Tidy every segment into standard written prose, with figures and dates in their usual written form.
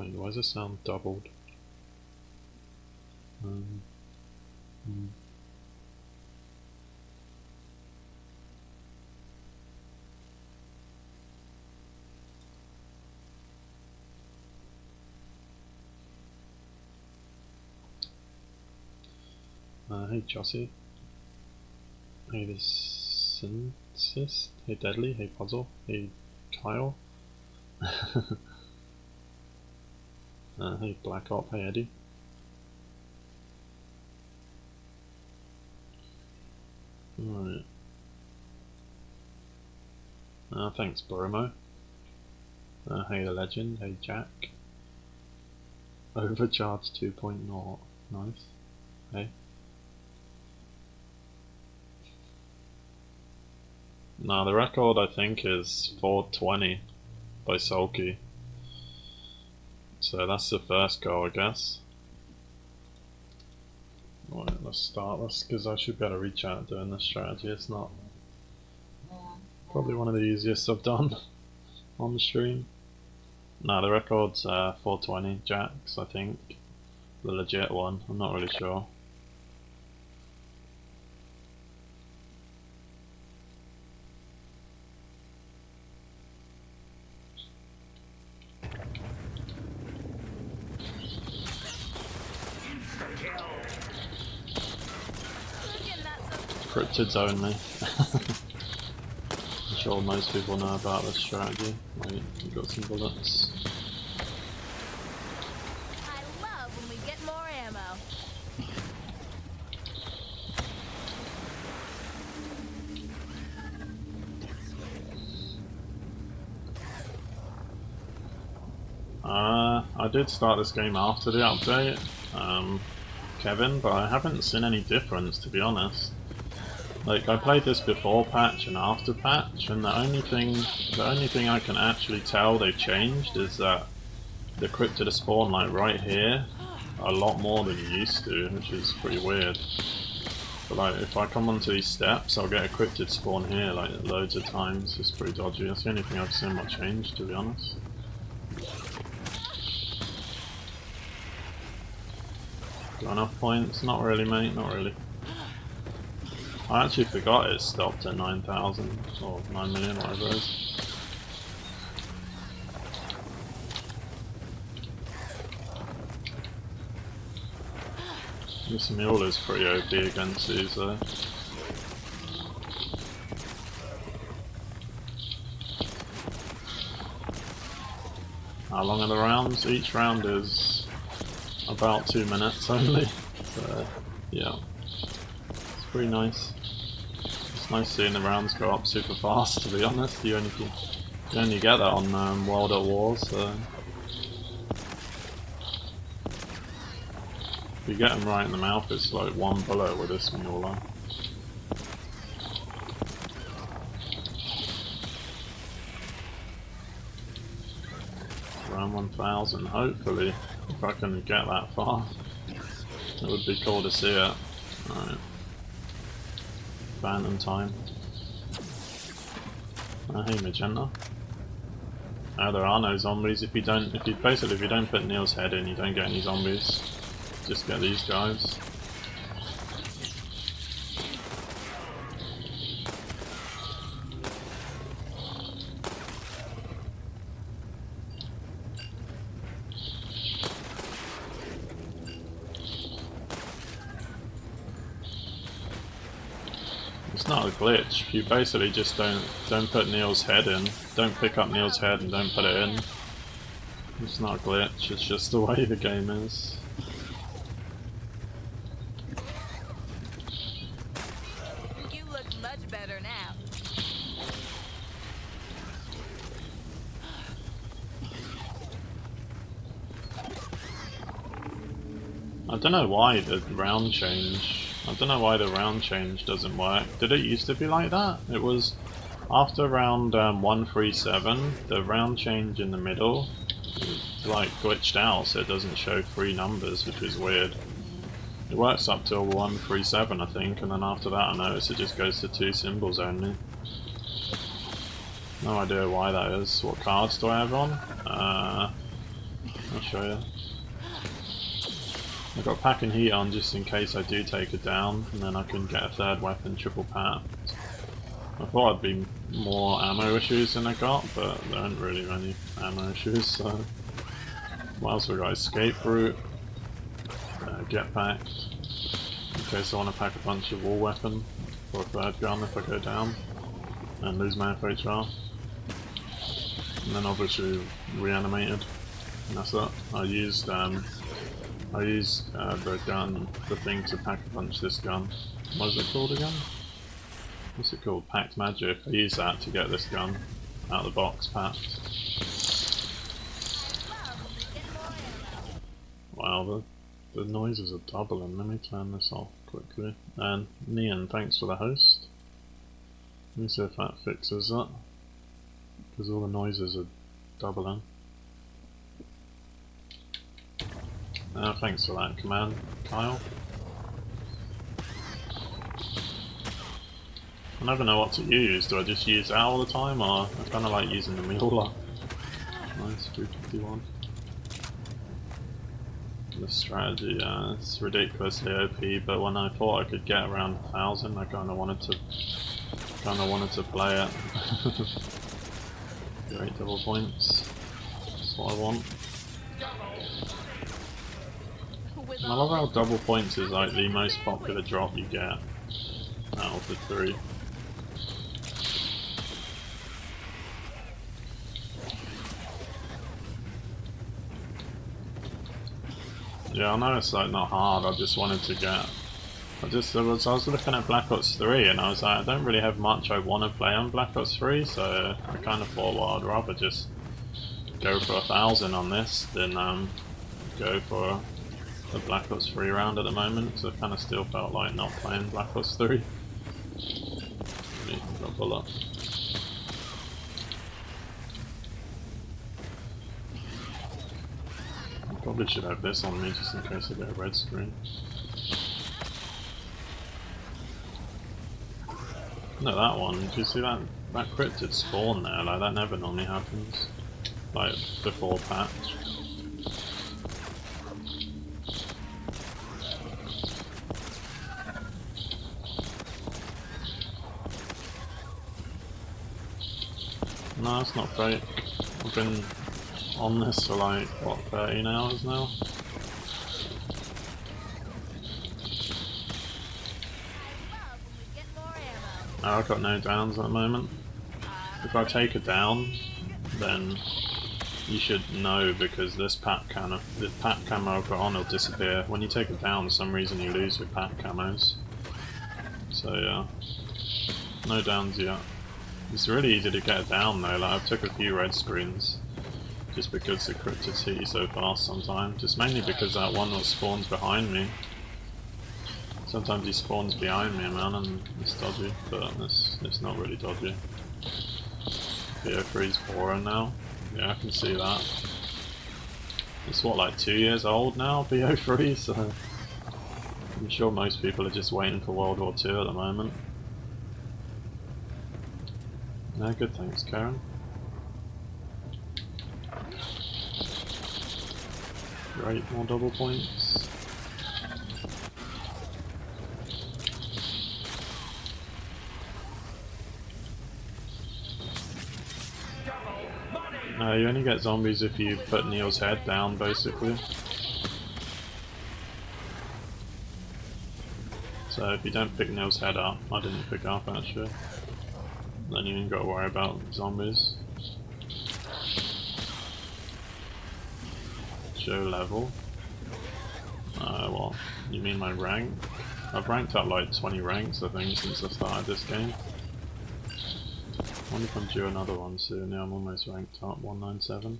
Wait, why does it sound doubled? Hey Jossie. Hey this Synthesis. Hey Deadly. Hey Puzzle. Hey Kyle. Hey Black Op. Hey Eddie. Alright. Thanks Boromo. Hey the Legend. Hey Jack. Overcharge 2.0. Nice. Hey. No, the record I think is 420 by Sulky. So that's the first goal, I guess. Alright, let's start this because I should be able to reach out doing this strategy. It's not probably one of the easiest I've done on the stream. No, the record's 420 jacks, I think. The legit one, I'm not really sure. Cryptids only. I'm sure most people know about this strategy. Wait, we've got some bullets. I love when we get more ammo. I did start this game after the update, Kevin, but I haven't seen any difference, to be honest. Like, I played this before patch and after patch, and the only thing I can actually tell they changed is that the cryptid spawn, like right here, a lot more than you used to, which is pretty weird. But like, if I come onto these steps, I'll get a cryptid spawn here, like loads of times. It's pretty dodgy. That's the only thing I've seen what changed, to be honest. Got enough points? Not really, mate. Not really. I actually forgot it stopped at 9,000 or 9 million, whatever it is. This mule is pretty OP against these though. How long are the rounds? Each round is about 2 minutes only. So yeah, it's pretty nice. It's nice seeing the rounds go up super fast, to be honest. You only get that on World at War, so if you get them right in the mouth, it's like one bullet with this mule. Around 1,000, hopefully, if I can get that far. It would be cool to see it. Alright. Phantom time. Hey Magenta. There are no zombies. If you don't put Neil's head in, you don't get any zombies. Just get these guys. It's not a glitch. You basically just don't put Neil's head in. Don't pick up Neil's head and don't put it in. It's not a glitch. It's just the way the game is. You look much better now. I don't know why the round change. I don't know why the round change doesn't work. Did it used to be like that? It was after round 137, the round change in the middle like glitched out, so it doesn't show 3 numbers, which is weird. It works up till 137, I think, and then after that I notice it just goes to 2 symbols only. No idea why that is. What cards do I have on? I'll show you. I've got pack and heat on just in case I do take it down, and then I can get a third weapon triple packed. I thought I'd be more ammo issues than I got, but there aren't really many ammo issues, so... What else we got? Escape route, get packed, in case I want to pack a bunch of wall weapon for a third gun if I go down, and lose my FHR. And then obviously reanimated, and that's it. I used the gun, the thing to pack a bunch this gun. What is it called again? What's it called? Packed Magic. I used that to get this gun out of the box packed. Wow, the noises are doubling. Let me turn this off quickly. And Neon, thanks for the host. Let me see if that fixes it, because all the noises are doubling. Thanks for that command, Kyle. I never know what to use. Do I just use that all the time, or I kind of like using the Mule? Nice, 351. The strategy, it's ridiculously OP, but when I thought I could get around 1,000, I kind of wanted to play it. Great double points. That's what I want. I love how double points is like the most popular drop you get out of the three. Yeah, I know it's like not hard, I just wanted to get... I was looking at Black Ops 3 and I was like, I don't really have much I want to play on Black Ops 3, so I kind of thought, well, I'd rather just go for 1,000 on this than go for the Black Ops 3 round at the moment, so I kind of still felt like not playing Black Ops 3. Got a bullet. Probably should have this on me just in case I get a red screen. No, that one. Do you see that cryptid spawn there? Like that never normally happens. Like before patch. No, it's not fake. I've been on this for like, what, 13 hours now? Oh, I've got no downs at the moment. If I take it down, then you should know, because this pack camo I've got on will disappear. When you take it down, for some reason you lose your pack camos. So yeah, no downs yet. It's really easy to get it down though, like I've took a few red screens. Just because the cryptids hit you so fast sometimes. Just mainly because that one that spawns behind me. Sometimes he spawns behind me, man, and it's dodgy, but it's not really dodgy. BO3's boring now. Yeah, I can see that. It's what, like 2 years old now, BO3, so I'm sure most people are just waiting for World War II at the moment. No, good, thanks, Karen. Great, more double points. You only get zombies if you put Neil's head down, basically. So if you don't pick Neil's head up, I didn't pick up actually, then you ain't got to worry about zombies. Show level. Well, you mean my rank? I've ranked up like 20 ranks I think since I started this game. I wonder if I'm due another one soon. Yeah, I'm almost ranked up, 197.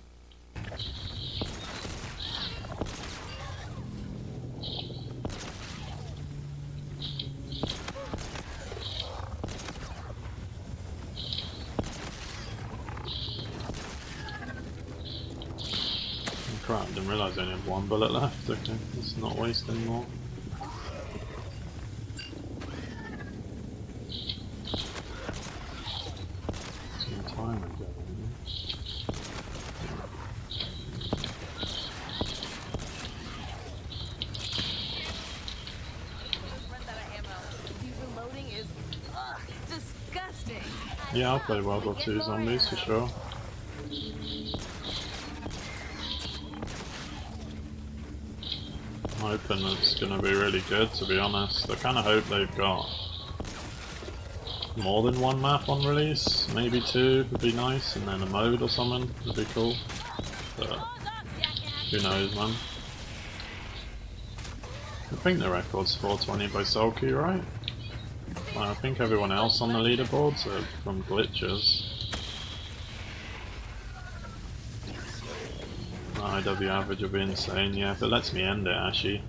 Crap, didn't realise I only have one bullet left. Okay, let's not waste any more. Some time ago. Yeah, I'll play World War II zombies for sure. I'm hoping it's gonna be really good, to be honest. I kinda hope they've got more than one map on release. Maybe two would be nice, and then a mode or something would be cool. But who knows, man. I think the record's 420 by Sulky, right? Well, I think everyone else on the leaderboards are from glitches. The IW average will be insane, yeah, if it lets me end it, Ashy.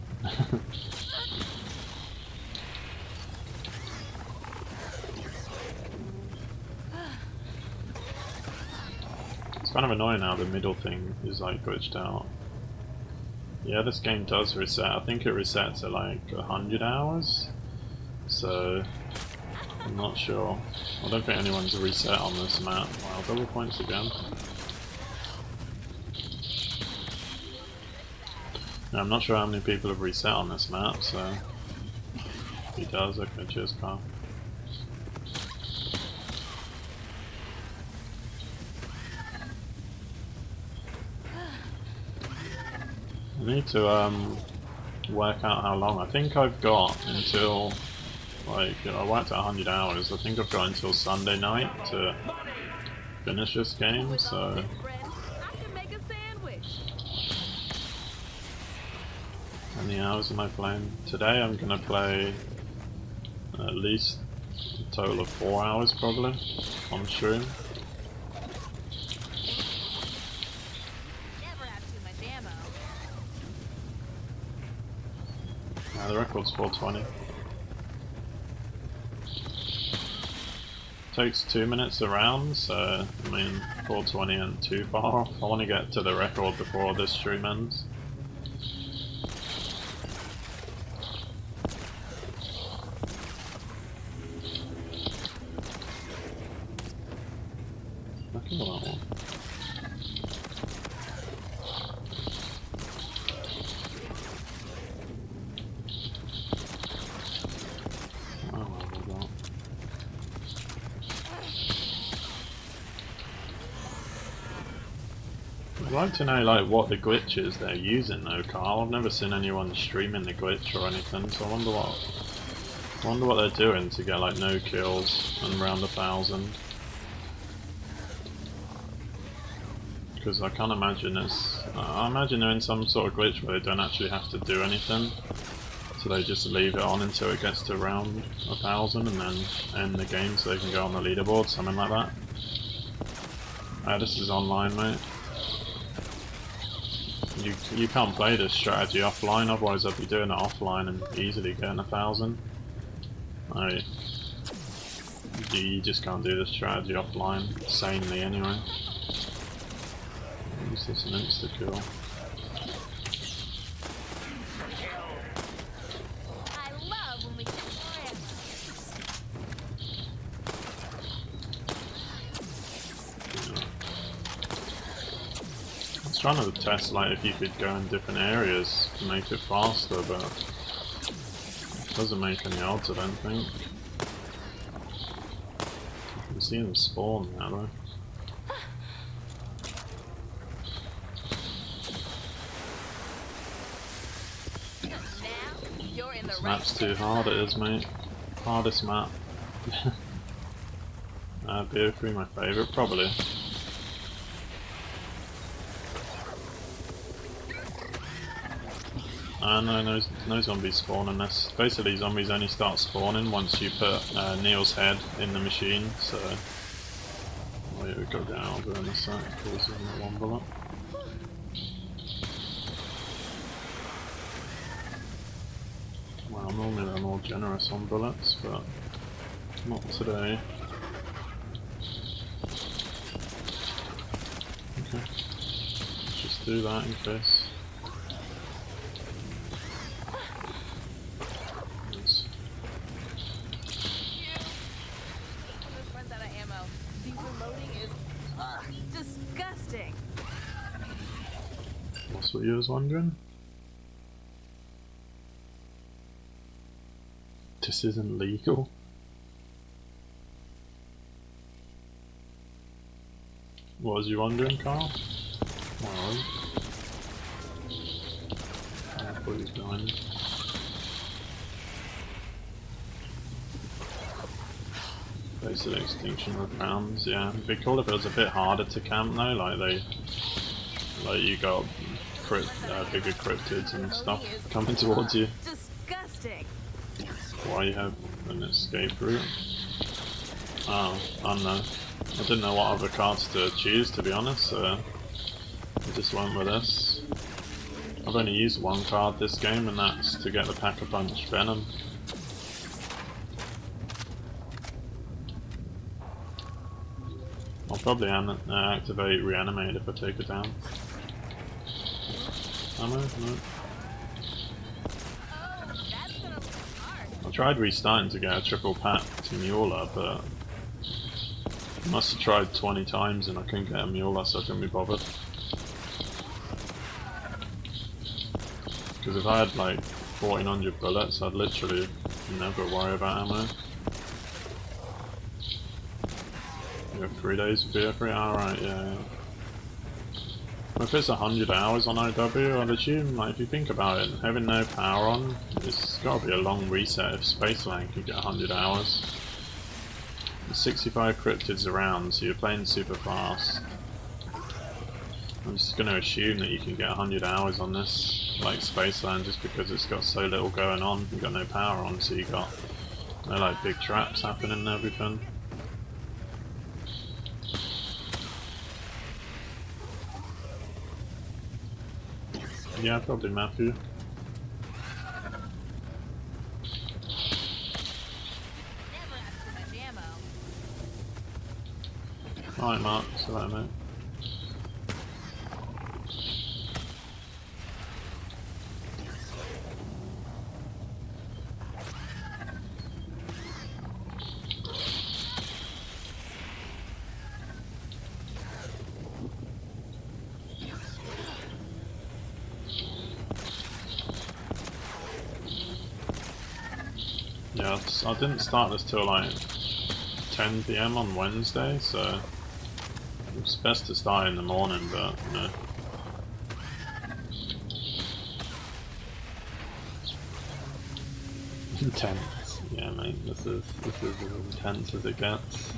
It's kind of annoying how the middle thing is like glitched out. Yeah, this game does reset. I think it resets at like 100 hours. So, I'm not sure. I don't think anyone's reset on this map. Wow, double points again. Yeah, I'm not sure how many people have reset on this map, so if he does, okay, cheers, pal. I need to work out how long. I think I've got until, like, you know, I worked at 100 hours. I think I've got until Sunday night to finish this game, so how many hours am I playing? Today I'm gonna play at least a total of 4 hours probably on stream. The record's 420. Takes 2 minutes around, so I mean 420 and too far off. I want to get to the record before this stream ends. I kill that one. I'd like to know like what the glitches they're using though, Carl. I've never seen anyone streaming the glitch or anything, so I wonder what they're doing to get like no kills and around 1,000. Because I can't imagine it's... I imagine they're in some sort of glitch where they don't actually have to do anything. So they just leave it on until it gets to around 1,000 and then end the game so they can go on the leaderboard, something like that. This is online, mate. You can't play this strategy offline, otherwise I'd be doing it offline and easily getting 1,000. You just can't do this strategy offline, sanely anyway. Use this an insta-kill. I was trying to test like if you could go in different areas to make it faster, but it doesn't make any odds I don't think. You can see them spawn now though. This map's too hard, it is, mate. Hardest map. BO3 my favourite, probably. No zombies spawn in this. Basically, zombies only start spawning once you put Neil's head in the machine, so... Oh yeah, we go down, I'll do in a sec, kills him with one bullet. Well, normally they're more generous on bullets, but not today. Okay, let's just do that in case. That's what you was wondering? This isn't legal. What was you wondering, Carl? Well, I thought he was behind me. Basic extinction of rounds, yeah. It'd be cool if it was a bit harder to camp though, like you got bigger cryptids and stuff coming towards you. Disgusting. Why you have an escape route? Oh, I don't know. I didn't know what other cards to choose, to be honest, so I just went with this. I've only used one card this game, and that's to get the Pack-a-Punch Venom. I'll probably activate Reanimate if I take it down. Ammo? No. Oh, that's gonna be hard. I tried restarting to get a triple pack to Mueller, but I must have tried 20 times and I couldn't get a Mueller, so I couldn't be bothered. Because if I had like 1400 bullets, I'd literally never worry about ammo. You have 3 days of beer free? Alright, yeah. If it's 100 hours on OW, I'd assume, like, if you think about it, having no power on, it's got to be a long reset if Spaceland could get 100 hours. There's 65 cryptids around, so you're playing super fast. I'm just going to assume that you can get 100 hours on this, like Spaceland, just because it's got so little going on. You've got no power on, so you've got no like big traps happening and everything. Yeah, probably Matthew. Never ask for much ammo. Alright Mark, so that mate. Yeah, I didn't start this till like 10 PM on Wednesday, so it's best to start in the morning, but you know. Intense. Yeah mate, this is as intense as it gets.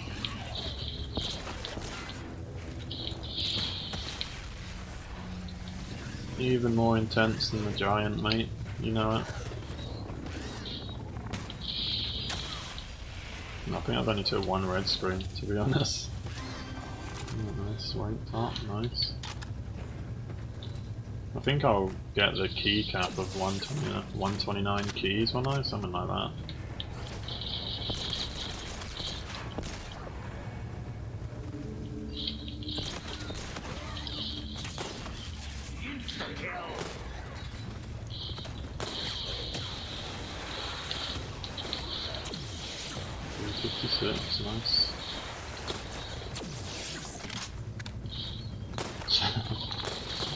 Even more intense than the giant, mate, you know it. I think I've only took one red screen, to be honest. Oh, nice, white top, nice. I think I'll get the key cap of 129 keys, won't I? Something like that. Nice.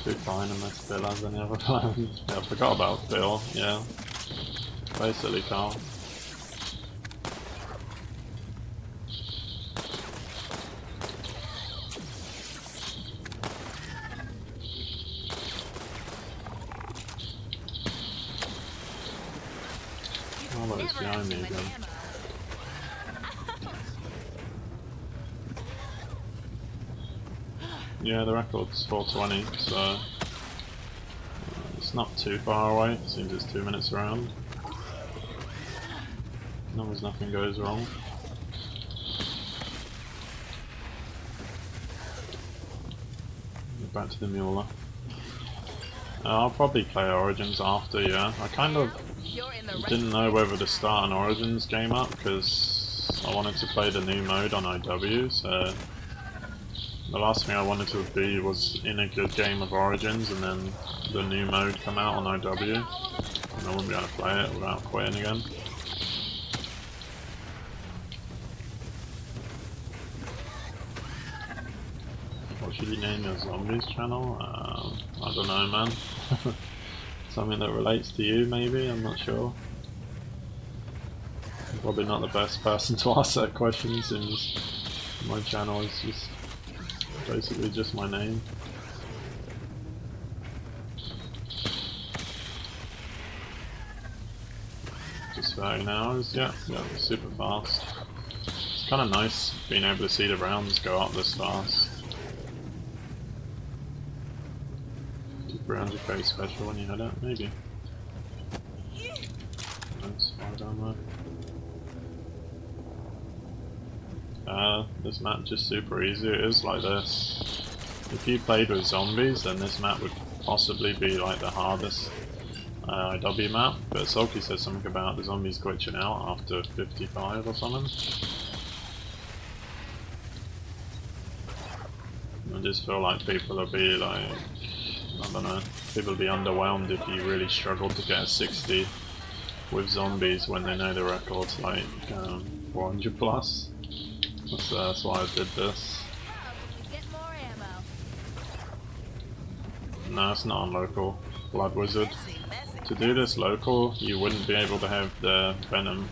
Big fine in this Bill as any other time. Yeah, I forgot about Bill, yeah. Basically Carl. Oh look, it's behind me again. Yeah, the record's 420, so it's not too far away. It seems it's 2 minutes around. As long as nothing goes wrong. Back to the Mueller. I'll probably play Origins after, yeah. I kind of didn't know whether to start an Origins game up because I wanted to play the new mode on IW, so the last thing I wanted to be was in a good game of Origins and then the new mode come out on IW and I wouldn't be able to play it without quitting again. What should you name your zombies channel? I don't know, man. Something that relates to you maybe, I'm not sure. I'm probably not the best person to ask that question since my channel is just basically just my name. Just 13 hours, yeah, super fast. It's kind of nice being able to see the rounds go up this fast. 300k special when you hit it, maybe. Nice, fire down there. This map just super easy, it is like this. If you played with zombies, then this map would possibly be like the hardest IW map, but Sulky says something about the zombies glitching out after 55 or something. I just feel like people will be like, I don't know, people will be underwhelmed if you really struggle to get a 60 with zombies when they know the record's like 400 plus. That's why I did this. Get more ammo. No, it's not on local. Blood Wizard. To do this local, you wouldn't be able to have the Venom.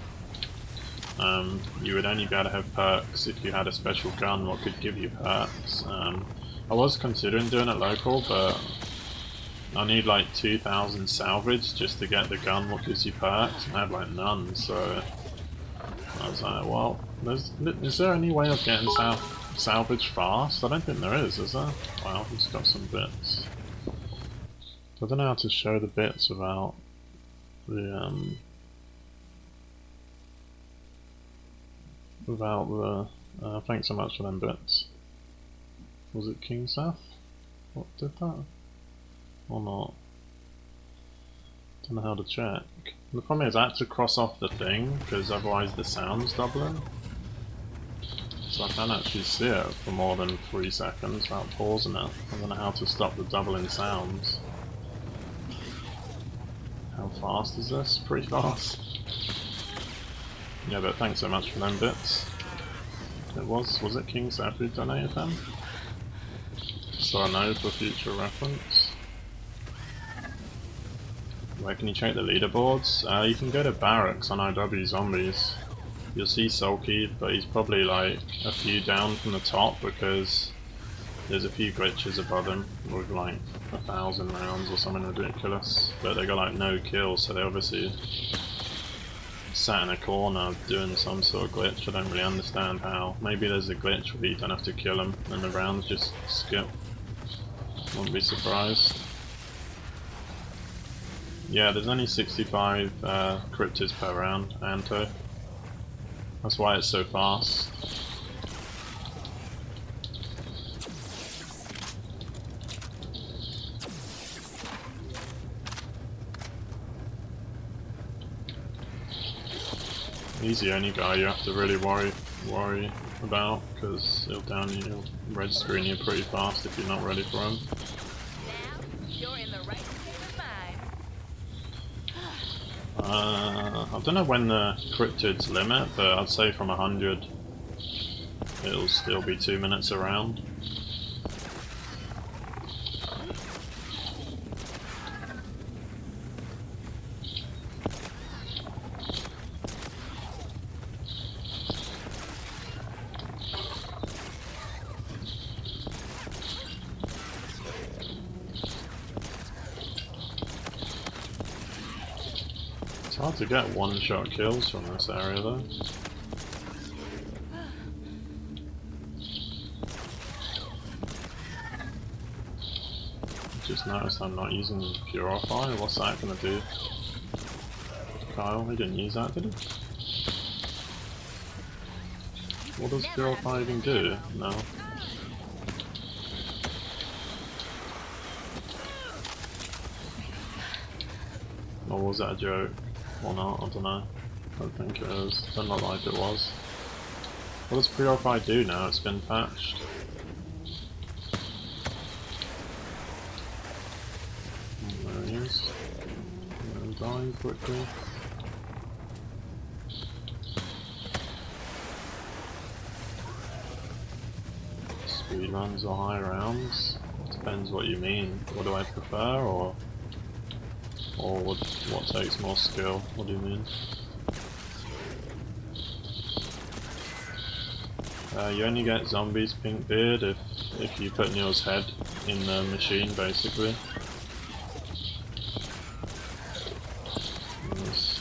You would only be able to have perks if you had a special gun what could give you perks. I was considering doing it local, but I need like 2,000 salvage just to get the gun what gives you perks, and I had like none, so I was like, well, is there any way of getting salvage fast? I don't think there is there? Wow, he's got some bits. I don't know how to show the bits without the thanks so much for them bits. Was it King Seth? What did that? Or not? Don't know how to check. The problem is I had to cross off the thing because otherwise the sound's doubling. So I can't actually see it for more than 3 seconds without pausing it. I don't know how to stop the doubling sounds. How fast is this? Pretty fast. Yeah, but thanks so much for them bits. Was it King Seth who donated them? So I know for future reference. Where can you check the leaderboards? You can go to barracks on IW Zombies. You'll see Sulky, but he's probably like a few down from the top because there's a few glitches above him with like 1,000 rounds or something ridiculous. But they got like no kills, so they obviously sat in a corner doing some sort of glitch. I don't really understand how. Maybe there's a glitch where you don't have to kill them and the rounds just skip. Wouldn't be surprised. Yeah, there's only 65 cryptids per round, Anto. That's why it's so fast. He's the only guy you have to really worry about, because he'll red screen you pretty fast if you're not ready for him. Now you're in the right state of mind. I don't know when the cryptids limit, but I'd say from 100 it'll still be 2 minutes a round. It's hard to get one-shot kills from this area though. Just noticed I'm not using Purify. What's that gonna do? Kyle, he didn't use that, did he? What does Purify even do? No. Or was that a joke? Or not? I don't know. I don't think it is. Doesn't look like it was. What does Purify do now? It's been patched. There he is. And die quickly. Speedruns or high rounds? Depends what you mean. What do I prefer, or what takes more skill? What do you mean? You only get zombies pink beard if if you put Neil's head in the machine, basically.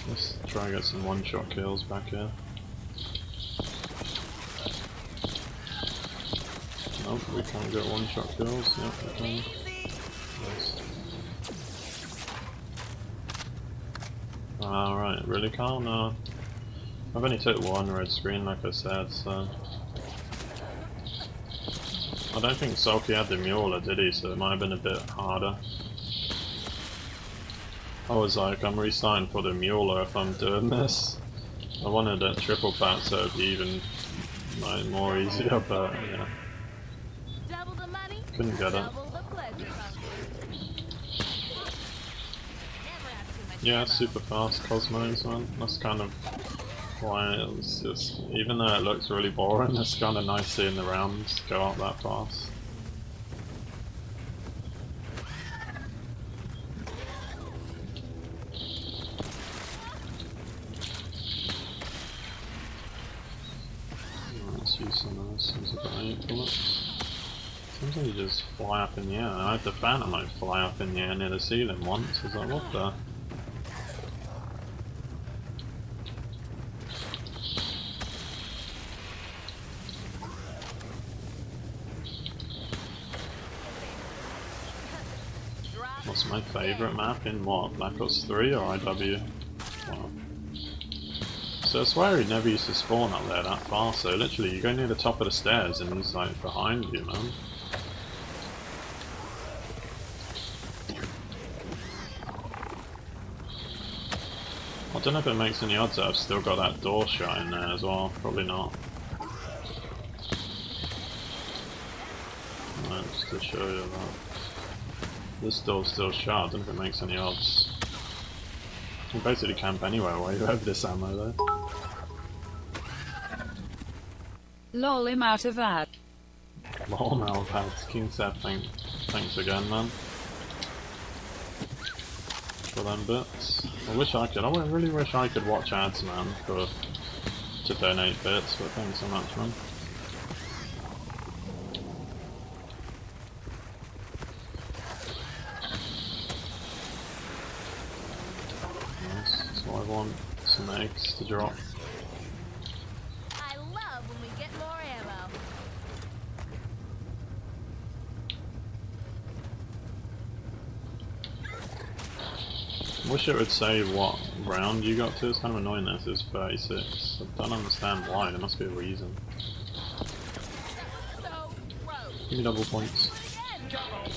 Let's try and get some one-shot kills back here. Nope, we can't get one-shot kills. Yep, we can. Nice. Alright, really can't? No. I've only took one red screen, like I said, so... I don't think Sulky had the Mueller, did he? So it might have been a bit harder. I was like, I'm restarting for the Mueller if I'm doing this. I wanted a triple pat so it'd be even like, more easier, but yeah. Double the money, Couldn't get it. double the pleasure. Never have too much Yeah, ammo. super fast Cosmos, man. That's kind of why it's just, even though it looks really boring, it's kind of nice seeing the rounds go up that fast. Let's use some of this. There's about 8 bullets. Seems like you just fly up in the air. I had the Phantom like fly up in the air near the ceiling once. I was like, what the? What's my favourite map in what? Black Ops 3 or IW? Wow. So I swear he never used to spawn up there that far, so literally you go near the top of the stairs and he's like behind you, man. I don't know if it makes any odds that I've still got that door shut in there as well, probably not. Right, just to show you that. This door's still shut, I don't know if it makes any odds. You can basically camp anywhere while you have this ammo though. Lol, him out of that. Lol, Malpads. King Seth, thanks again, man. For them bits. I wish I could. I really wish I could watch ads, man, to donate bits, but thanks so much, man. Nice. So I want some eggs to drop. I love when we get more ammo. Wish it would say what round you got to. It's kind of annoying that it's 36. I don't understand why. There must be a reason. So gross. Give me double points. Again, double.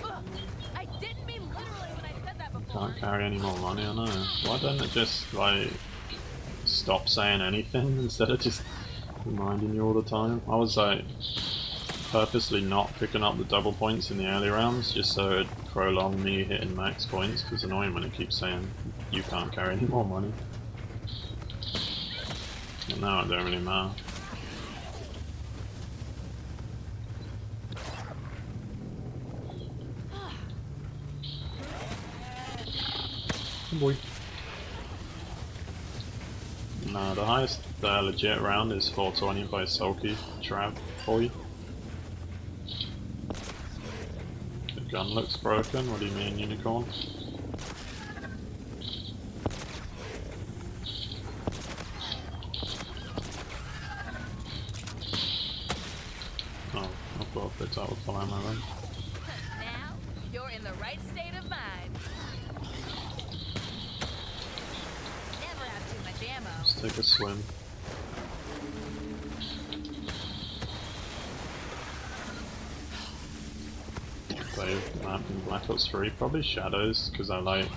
Ugh, I didn't mean literally when I said that before. Can't carry any more money, I know. Why don't it just, like, stop saying anything instead of just reminding you all the time? I was, like, purposely not picking up the double points in the early rounds just so it'd prolong me hitting max points, because it's annoying when it keeps saying you can't carry any more money. But now it don't really matter. Oh boy. No, the highest legit round is 420 by Sulky Trap Boy. The gun looks broken, what do you mean, Unicorn? Oh, I've got a bit out of full ammo then. Now you're in the right state of mind. Never have too much ammo. Let's take a swim. Play map in Black Ops 3, probably Shadows, because I like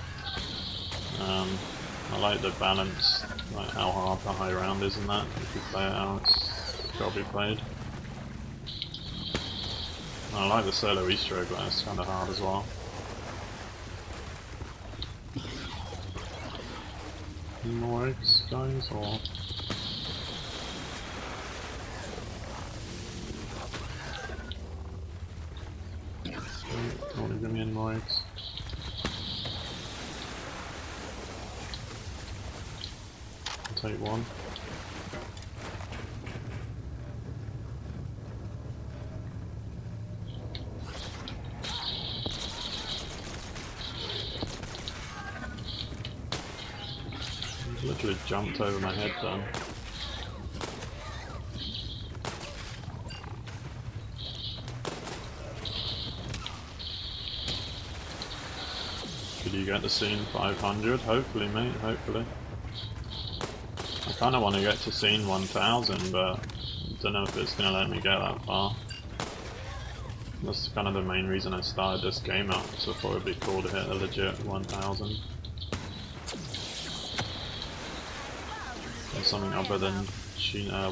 the balance, like how hard the high round is in that. If you play it how it's got to be played. And I like the solo Easter egg, but it's kind of hard as well. Any more eggs, guys, or? Don't want to give me any more eggs. take one. He's literally jumped over my head then. Could you get to scene 500? Hopefully, mate, hopefully. I kind of want to get to scene 1000, but I don't know if it's going to let me get that far. That's kind of the main reason I started this game up, so I thought it'd be cool to hit a legit 1000. And something other than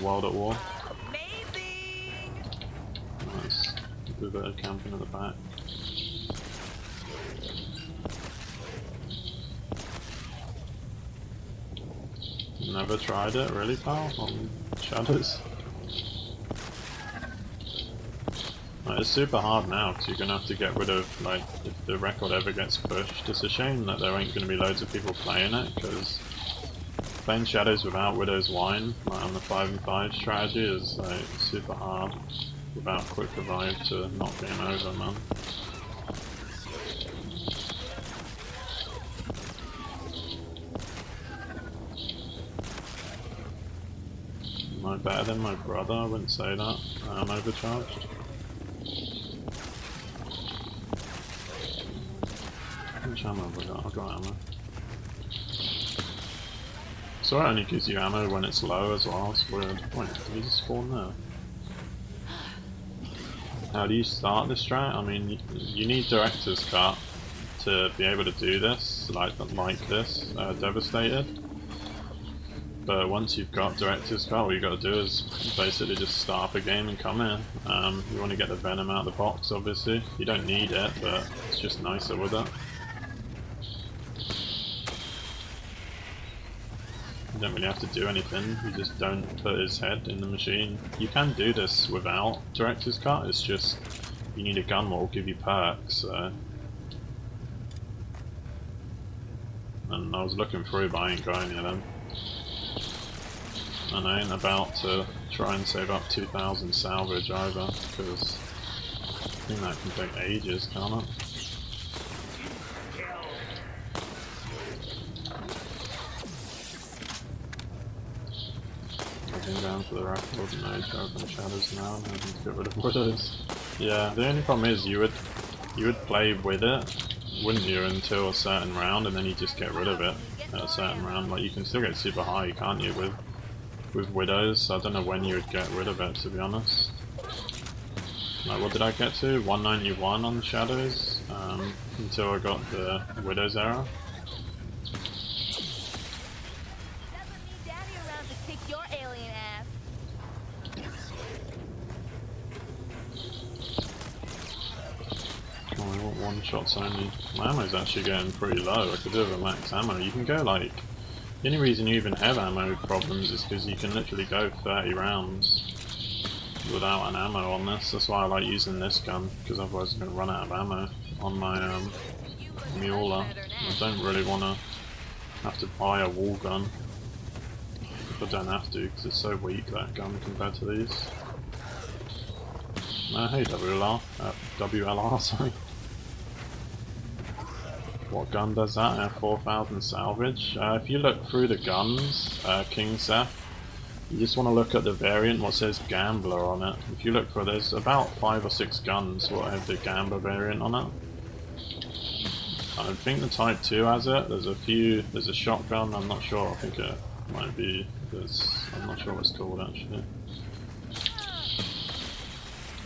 World at War. Nice. Do a bit of camping at the back. Never tried it, really, pal? On Shadows? Like, it's super hard now, because you're going to have to get rid of, like, if the record ever gets pushed. It's a shame that there ain't going to be loads of people playing it, because playing Shadows without Widow's Wine, like on the 5 and 5 strategy, is like super hard without quick revive to not game over, man. Am I better than my brother? I wouldn't say that. I'm overcharged. How much ammo have I got? I've got ammo. So it only gives you ammo when it's low as well, it's weird. Wait, did he just spawn there? How do you start this strat? I mean, you need Director's Cut to be able to do this, like this, Devastated. But once you've got Director's Cut, all you got to do is basically just start up a game and come in. You want to get the Venom out of the box, obviously. You don't need it, but it's just nicer with it. You don't really have to do anything, you just don't put his head in the machine. You can do this without Director's Cut, it's just you need a gun that will give you perks, so. And I was looking through but I ain't got any of them. And I ain't about to try and save up 2000 salvage either, because I think that can take ages, can't it? Down for the record, no joke on Shadows now, I'm having to get rid of Widows. Yeah, the only problem is you would play with it, wouldn't you, until a certain round, and then you just get rid of it at a certain round. Like, you can still get super high, can't you, with Widows? So I don't know when you would get rid of it, to be honest. Like, what did I get to? 191 on Shadows, until I got the Widows era. One shots only. My ammo's actually getting pretty low. I could do with a max ammo. You can go like... The only reason you even have ammo problems is because you can literally go 30 rounds without an ammo on this. That's why I like using this gun, because otherwise I'm going to run out of ammo on my Mueller. I don't really want to have to buy a wall gun if I don't have to, because it's so weak, that gun, compared to these. Hey WLR, sorry. What gun does that? 4000 salvage. If you look through the guns, King Seth, you just want to look at the variant, what says Gambler on it. If you look for, there's about 5 or 6 guns what have the Gambler variant on it. I think the Type 2 has it. There's a few. There's a shotgun. I'm not sure. I think it might be. I'm not sure what it's called actually.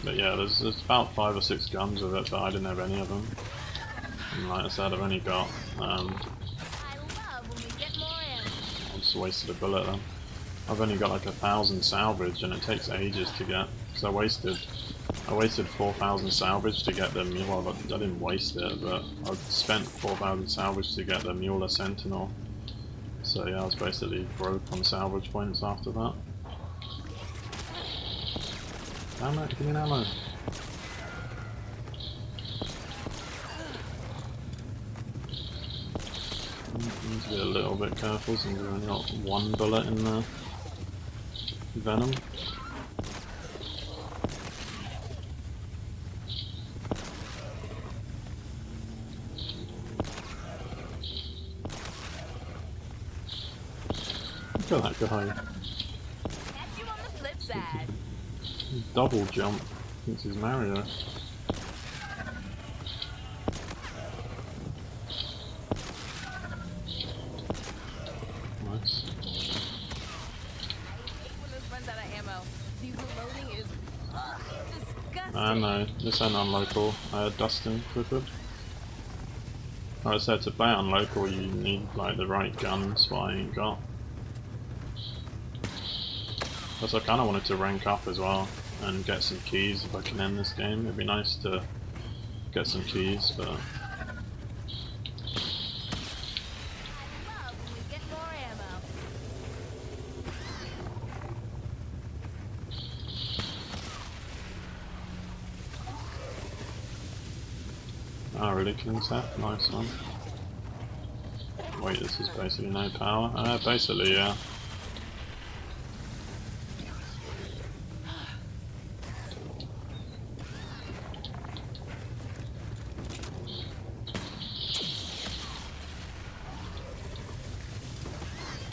But yeah, there's about 5 or 6 guns with it, but I didn't have any of them. And like I said, I've only got, I just wasted a bullet then. I've only got like 1000 salvage and it takes ages to get, so I wasted 4000 salvage to get the Well, I didn't waste it, but I spent 4000 salvage to get the Mueller Sentinel. So yeah, I was basically broke on salvage points after that. Ammo, give me an ammo. Need to be a little bit careful since we've only got one bullet in the venom. Look at that guy. Catch you on the flip side. Double jump. Thinks he's Mario. Nice. When this runs out of ammo, the reloading is disgusting. No, this ain't on local. Dustin Clifford. Like I said, to play on local you need like the right guns, what I ain't got. Plus I kinda wanted to rank up as well and get some keys if I can end this game. It'd be nice to get some keys, but I love when we get more ammo. oh really, King Seth? Nice one. Wait, this is basically no power? Basically, yeah.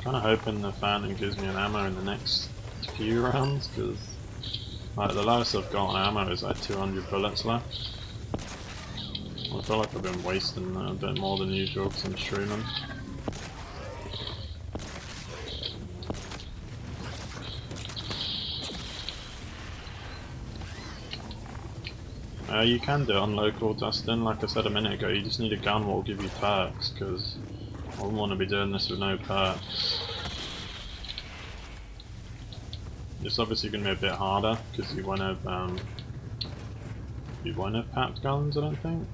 Kinda hoping the Phantom gives me an ammo in the next few rounds, because like, the lowest I've got on ammo is like 200 bullets left. I feel like I've been wasting a bit more than usual because I'm streaming. You can do it on local, Dustin. Like I said a minute ago, you just need a gun that will give you perks, because I wouldn't want to be doing this with no perks. It's obviously going to be a bit harder because you won't have packed guns, I don't think.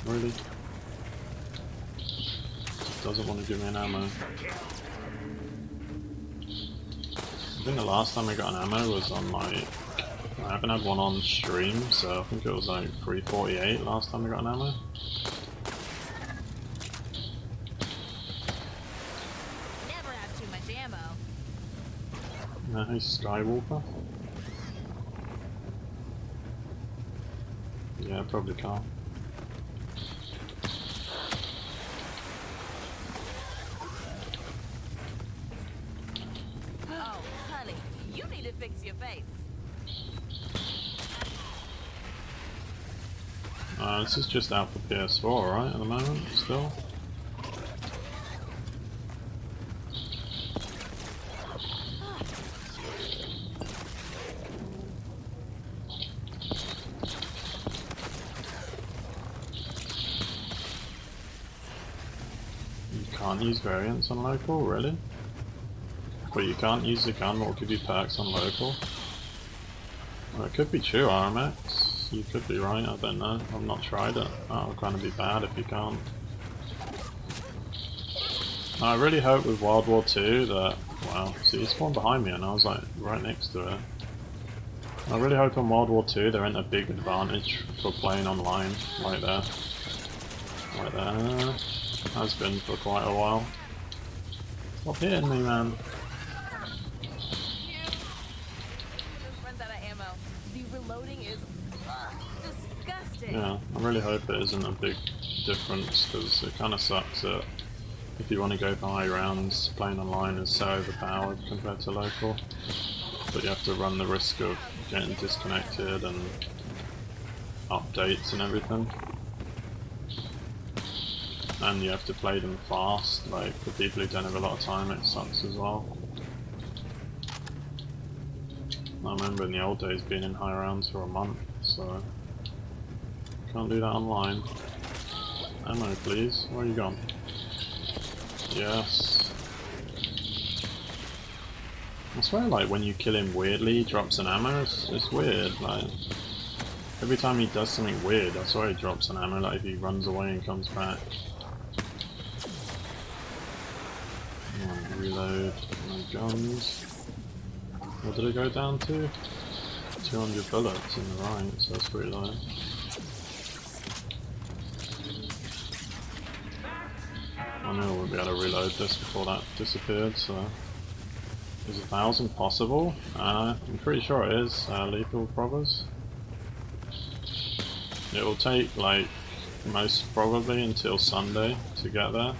Really? Just doesn't want to give me an ammo. I think the last time I got an ammo was on like, I haven't had one on stream, so I think it was like 348 last time I got an ammo. Never have too much ammo. No, he's Skywalker. Yeah, probably can't. Oh, honey, you need to fix your face. This is just out for PS4, right, at the moment, still? You can't use variants on local, really? But you can't use the gun that will give you perks on local? Well, it could be true, RMX. You could be right, I don't know. I've not tried it. That'll kind of be bad if you can't. I really hope with World War II that... Wow, see, it spawned behind me and I was like right next to it. I really hope in World War II there ain't a big advantage for playing online, like there. Like there. Has been for quite a while. Stop hitting me, man. Yeah, I really hope it isn't a big difference, because it kind of sucks that if you want to go for high rounds, playing online is so overpowered compared to local. But you have to run the risk of getting disconnected and updates and everything. And you have to play them fast, like for people who don't have a lot of time it sucks as well. I remember in the old days being in high rounds for a month, so... Can't do that online. Ammo please, where are you gone? Yes. I swear like when you kill him weirdly he drops an ammo, it's weird, like... Every time he does something weird I swear he drops an ammo, like if he runs away and comes back. Reload my guns. What did it go down to? 200 bullets in the right, so that's pretty low. I knew I wouldn't be able to reload this before that disappeared, so... Is 1,000 possible? I'm pretty sure it is, Lethal Brothers. It will take, like, most probably until Sunday to get there.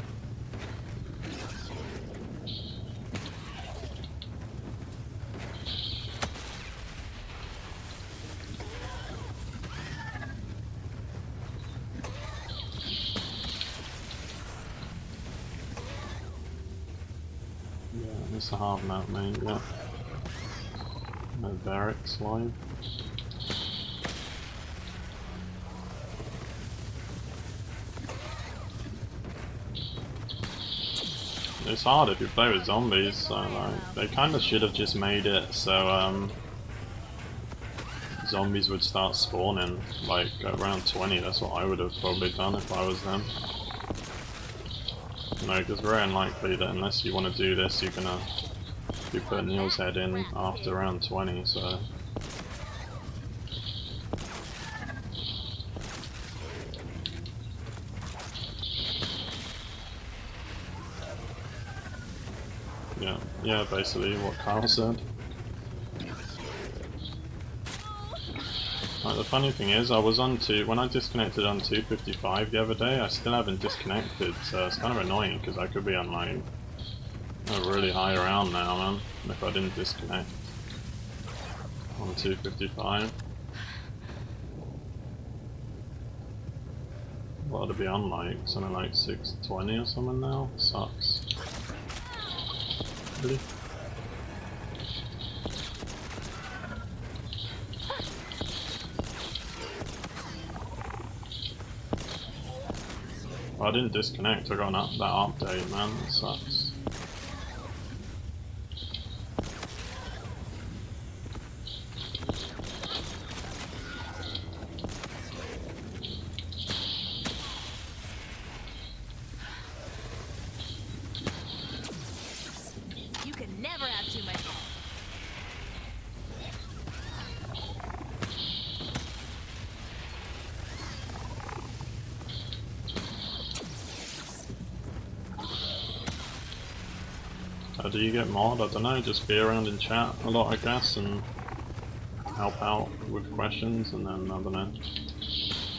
Yeah, it's a hard map, mate, yeah. No barracks live. It's hard if you play with zombies, so like, they kind of should have just made it so zombies would start spawning like around 20. That's what I would have probably done if I was them. No, because very unlikely that unless you want to do this, you're gonna be putting Niels' head in after around 20. So. Yeah, basically what Carl said. Like, the funny thing is, I was on when I disconnected on 255 the other day, I still haven't disconnected, so it's kind of annoying because I could be on like a really high round now, man, if I didn't disconnect on 255. What to be on like something like 620 or something now? Sucks. Really? Well, I didn't disconnect, I got that update, man, that sucks. You can never have too much. How do you get mod? I don't know, just be around in chat a lot, I guess, and help out with questions, and then, I don't know,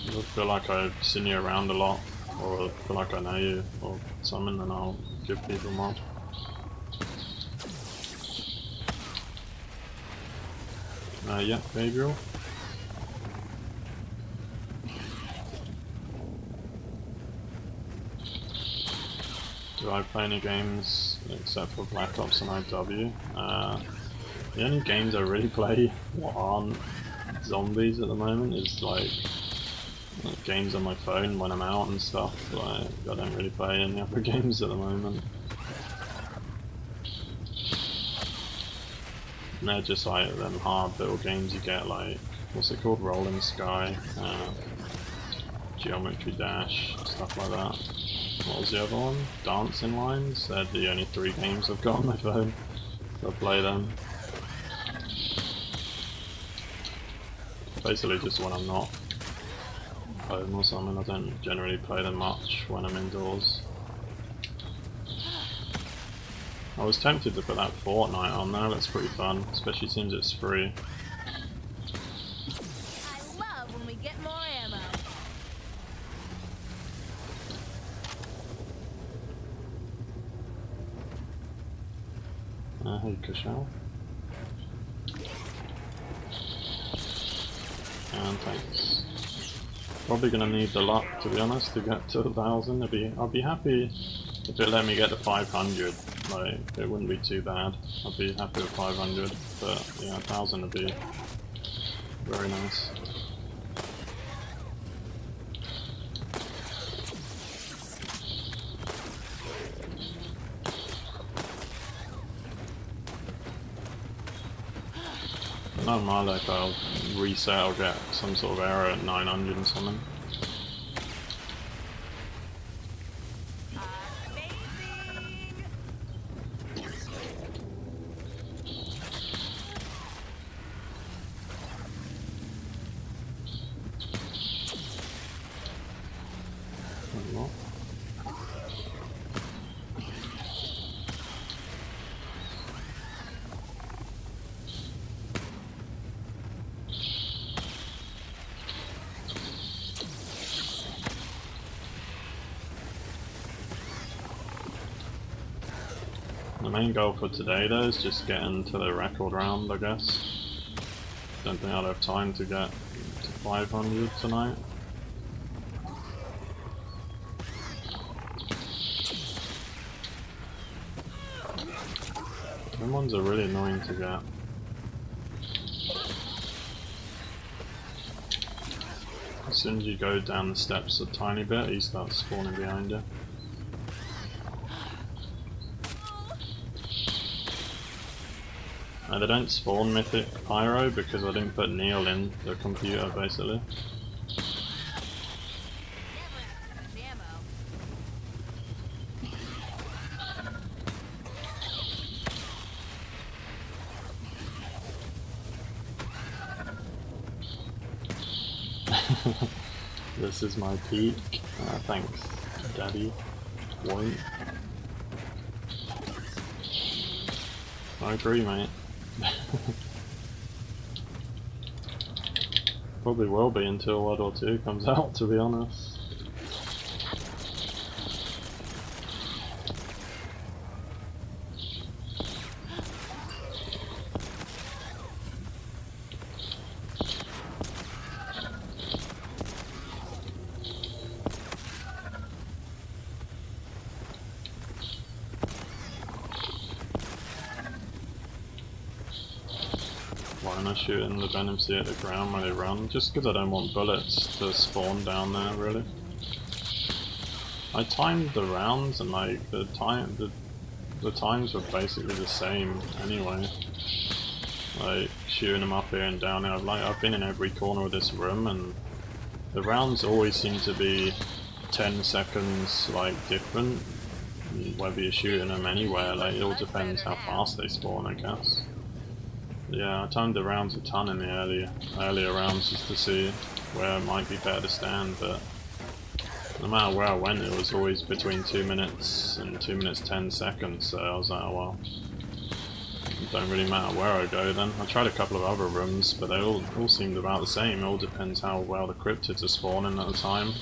I feel like I've seen you around a lot, or feel like I know you, or something, and I'll give people mod. Yeah, Gabriel. Do I play any games except for Black Ops and IW? The only games I really play that aren't zombies at the moment is like games on my phone when I'm out and stuff. Like, I don't really play any other games at the moment. And they're just like them hard little games you get, like, what's it called, Rolling Sky, Geometry Dash, stuff like that. What was the other one? Dancing Lines? They're the only 3 games I've got on my phone. So I play them. Basically just when I'm not home or something. I don't generally play them much when I'm indoors. I was tempted to put that Fortnite on there, that's pretty fun, especially since it's free. I love when we get more ammo. Hey Kushal. And thanks. Probably gonna need the luck, to be honest, to get to 1,000. I'd be happy if it let me get to 500. Like, it wouldn't be too bad. I'd be happy with 500, but yeah, 1,000 would be very nice. No, my luck, I'll reset, I'll get some sort of error at 900 and something. The main goal for today though is just getting to the record round, I guess. Don't think I'll have time to get to 500 tonight. Them ones are really annoying to get. As soon as you go down the steps a tiny bit, he starts spawning behind you. They don't spawn Mythic Pyro because I didn't put Neil in the computer, basically. This is my peak. Thanks, Daddy. Won't. I agree, mate. Probably will be until World War II comes out, to be honest. Why am I shooting the Venom Sea at the ground when they run? Just because I don't want bullets to spawn down there, really. I timed the rounds and like the times were basically the same anyway. Like shooting them up here and down here. I've been in every corner of this room and the rounds always seem to be 10 seconds like different. Whether you're shooting them anywhere, like it all depends how fast they spawn, I guess. Yeah, I timed the rounds a ton in the earlier rounds just to see where it might be better to stand, but no matter where I went it was always between 2 minutes and 2 minutes 10 seconds, so I was like, oh well, it don't really matter where I go then. I tried a couple of other rooms, but they all seemed about the same. It all depends how well the cryptids are spawning at the time.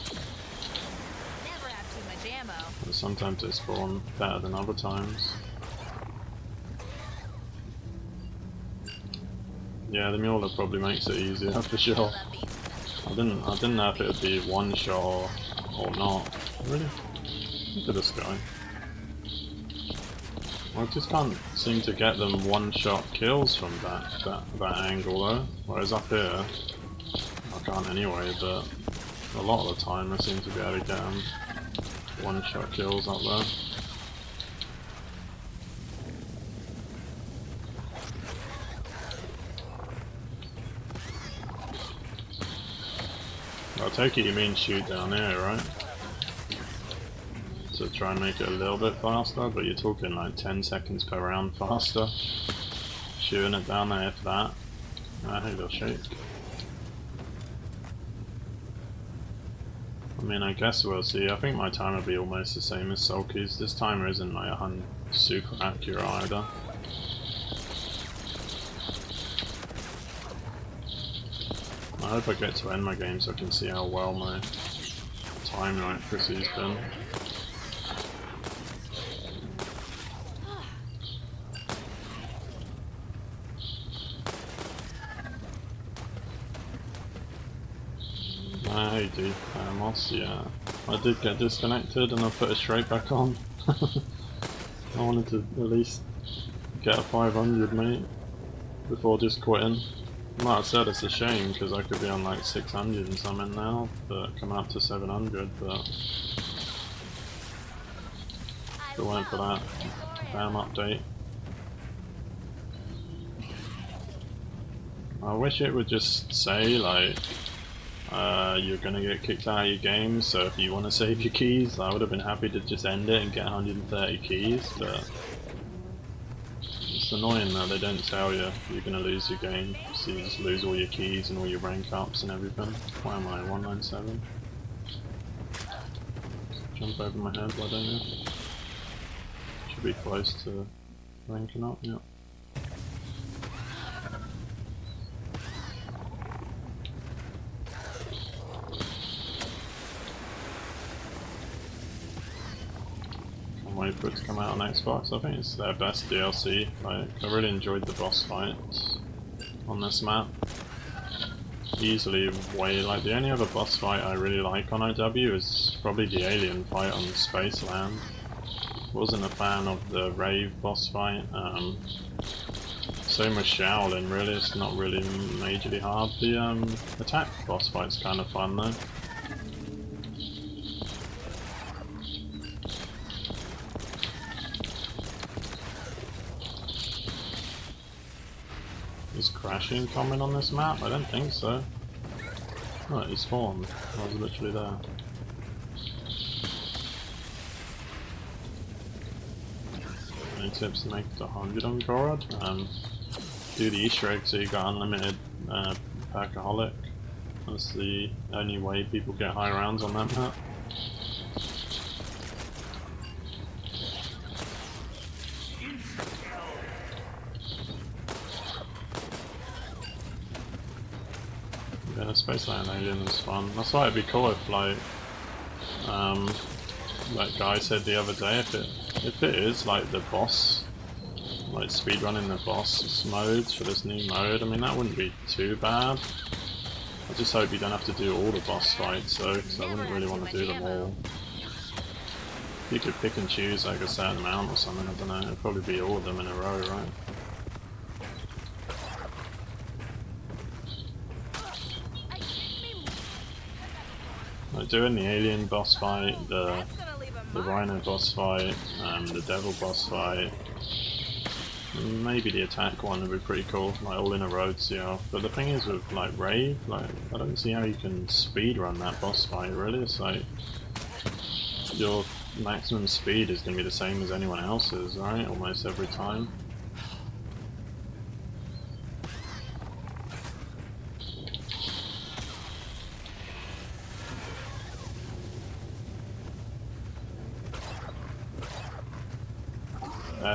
Never have too much ammo. And sometimes they spawn better than other times. Yeah, the Mueller probably makes it easier for sure. I didn't know if it would be one shot or not. Really? Look at this guy. I just can't seem to get them one shot kills from that angle though. Whereas up here, I can't anyway, but a lot of the time I seem to be able to get them one shot kills up there. I take it you mean shoot down here, right? To try and make it a little bit faster, but you're talking like 10 seconds per round faster. Shooting it down there if that. I think they'll shake. I mean, I guess we'll see. I think my timer will be almost the same as Sulky's. This timer isn't like super accurate either. I hope I get to end my game so I can see how well my time accuracy's been. Hey dude, Moss, yeah. I did get disconnected and I put it straight back on. I wanted to at least get a 500, mate, before just quitting. Like I said, it's a shame because I could be on like 600 and something now, but come up to 700, but if it weren't for that damn update. I wish it would just say like, you're gonna get kicked out of your game, so if you want to save your keys, I would have been happy to just end it and get 130 keys, but it's annoying that they don't tell you you're gonna lose your game, so you just lose all your keys and all your rank ups and everything. Why am I 197? Jump over my head, why don't you? Should be close to ranking up, yeah. Wait for it to come out on Xbox. I think it's their best DLC. Like, I really enjoyed the boss fights on this map. Easily way, like, the only other boss fight I really like on OW is probably the alien fight on Spaceland. Wasn't a fan of the Rave boss fight. Same with Shaolin, really, it's not really majorly hard. The attack boss fight's kind of fun though. Is crashing common on this map? I don't think so. Oh, he spawned. I was literally there. Any tips to make it to 100 on Gorod? Do the Easter egg so you got unlimited Packaholic. That's the only way people get high rounds on that map. Yeah, Spaceland Alien is fun. That's why it'd be cool if, like, that guy said the other day, if it is like the boss, like speedrunning the boss modes for this new mode, I mean that wouldn't be too bad. I just hope you don't have to do all the boss fights though, because I wouldn't really want to do them all. If you could pick and choose like a certain amount or something, I don't know, it'd probably be all of them in a row, right? Like doing the alien boss fight, the rhino boss fight, the devil boss fight, maybe the attack one would be pretty cool, like all in a row to see how. But the thing is with like Rave, like I don't see how you can speedrun that boss fight really. It's like your maximum speed is going to be the same as anyone else's, right? Almost every time.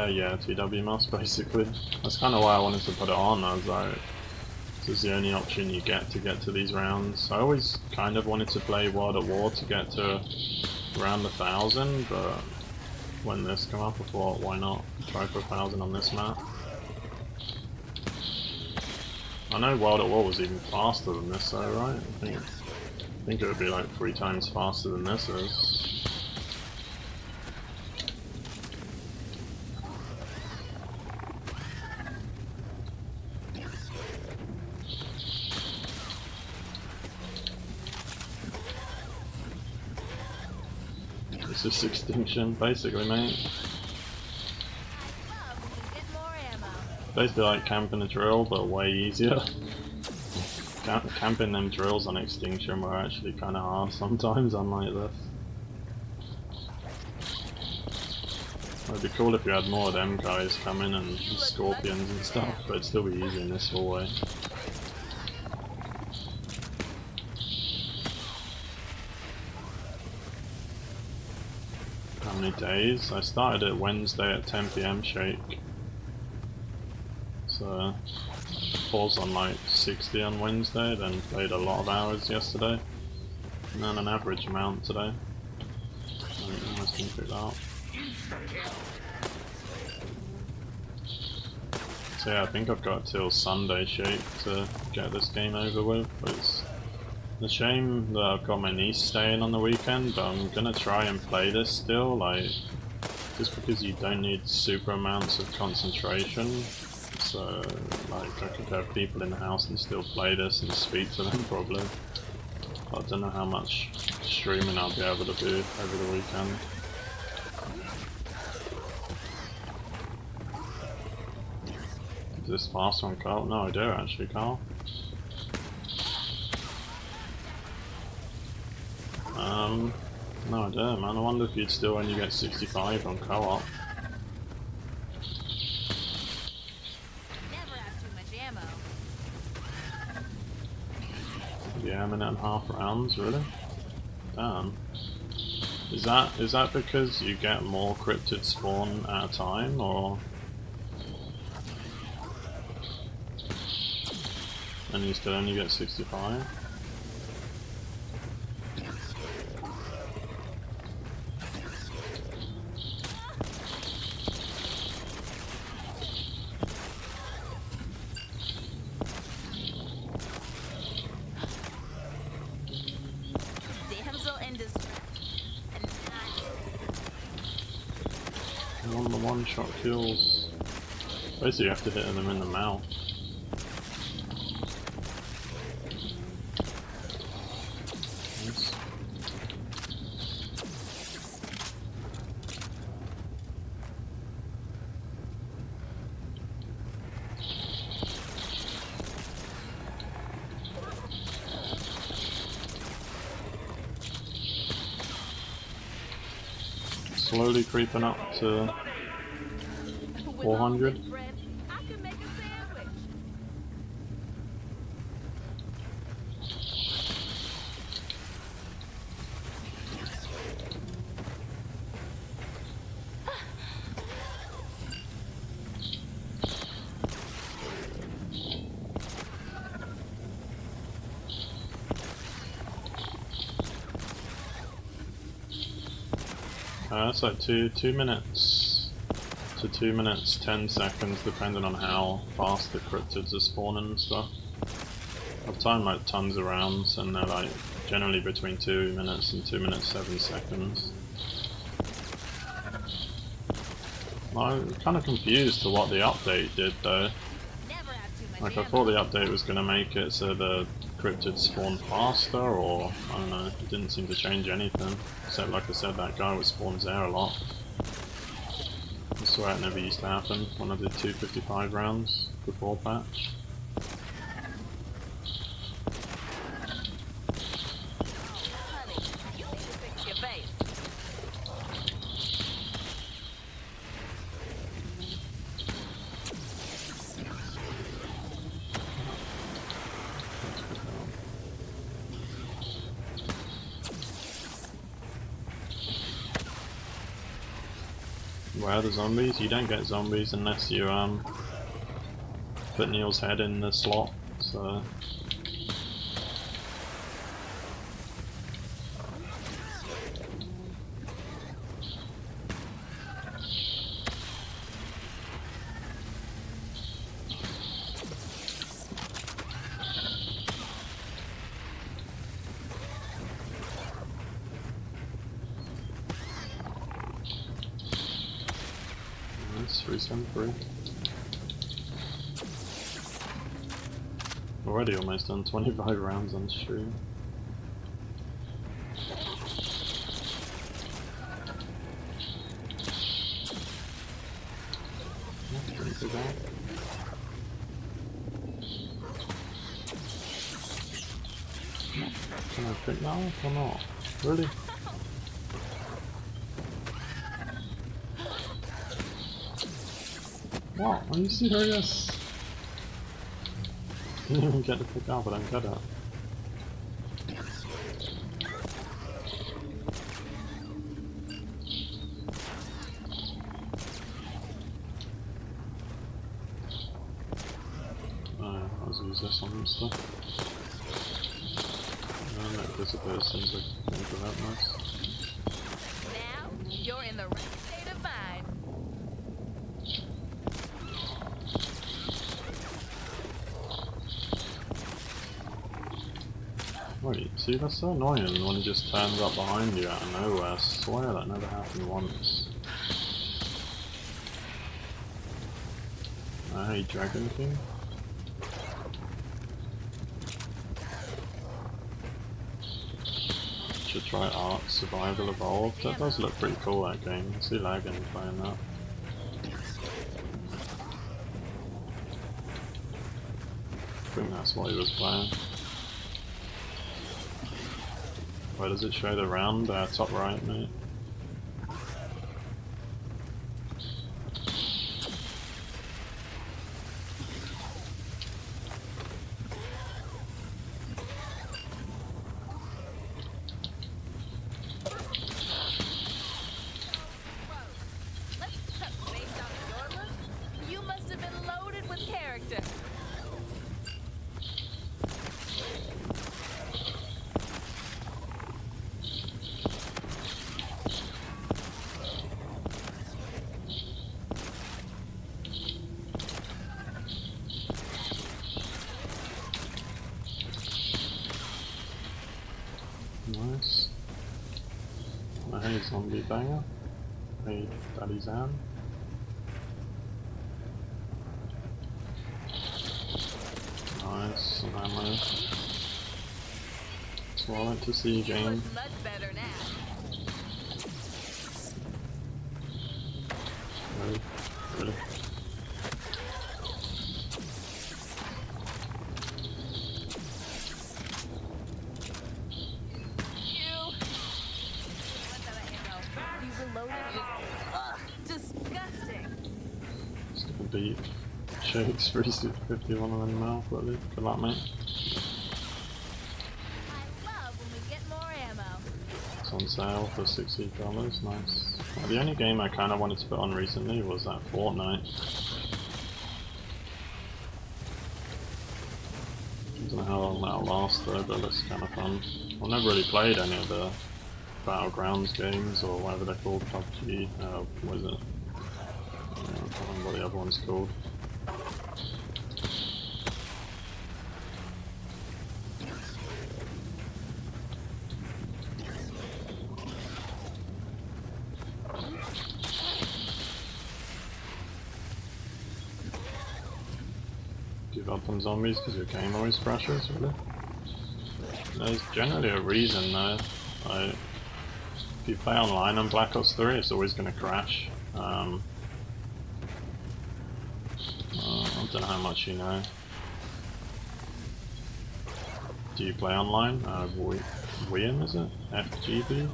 Yeah, TW mouse basically. That's kind of why I wanted to put it on. I was like, this is the only option you get to these rounds. I always kind of wanted to play World at War to get to around 1,000, but when this came up I thought, why not try for 1,000 on this map? I know World at War was even faster than this though, right? I think it would be like 3 times faster than this is. It's just extinction, basically, mate. Basically like camping a drill, but way easier. Camping them drills on extinction were actually kind of hard sometimes, unlike this. It'd be cool if you had more of them guys coming and scorpions and stuff, but it'd still be easy in this hallway. How many days? I started it Wednesday at 10 PM shake. So paused on like 60 on Wednesday, then played a lot of hours yesterday. And then an average amount today. I almost didn't pick that up. So yeah, I think I've got till Sunday shake to get this game over with. But it's a shame that I've got my niece staying on the weekend, but I'm gonna try and play this still, like, just because you don't need super amounts of concentration. So, like, I could have people in the house and still play this and speak to them probably. But I don't know how much streaming I'll be able to do over the weekend. Is this fast on Carl? No, I do actually, Carl. No, I don't, man. I wonder if you'd still only get 65 on co-op. Never have too much ammo. Yeah, a minute and a half rounds, really? Damn. Is that because you get more cryptid spawn at a time, or? And you still only get 65? one-shot kills. Basically you have to hit them in the mouth. Nice. Slowly creeping up to 400. With all this bread, I could make a sandwich. That's like 2 minutes to 2 minutes 10 seconds, depending on how fast the cryptids are spawning and stuff. I've timed like tons of rounds, and they're like generally between 2 minutes and 2 minutes 7 seconds. I'm kind of confused to what the update did though. Never have too much Like I ammo. thought the update was going to make it so the cryptids spawn faster, or I don't know, it didn't seem to change anything. Except like I said, that guy would spawn there a lot. I swear it never used to happen when I did 255 rounds before patch. Honey, you need to fix your face. Where are the zombies? You don't get zombies unless you put Neil's head in the slot, so... Nice, 373. Already almost done 25 rounds on stream. That's pretty good out. Can I pick that up or not? Really? What? Are you serious? Didn't even get to pick up, I don't get it. I'll use this on stuff. And that disappears as soon as I think of that nice. Now, you're in the right state of mind. Wait, see, that's so annoying when it just turns up behind you out of nowhere. I swear that never happened once. Hey, Dragon King. Should try Ark Survival Evolved. That does look pretty cool, that game. I see lagging playing that. I think that's what he was playing. Where does it show the round? Top right, mate. Based on your looks, you must have been loaded with character. Nice. Hey, zombie banger. Hey, Daddy Zan. some ammo. That's what I like to see, game. Much better now. Really? Really? Just gonna beat Shakes 351 on the mouth, really. Good luck, mate. I love when we get more ammo. It's on sale for $60, nice. Well, the only game I kinda wanted to put on recently was that Fortnite. I don't know how long that'll last though, but it looks kinda fun. I've never really played any of the Battlegrounds games, or whatever they're called, PUBG, what is it? I can't remember what the other one's called. Give up on zombies because your game always crashes, really? There's generally a reason though. Like, if you play online on Black Ops 3, it's always going to crash. I don't know how much you know. Do you play online? William, is it? FGB?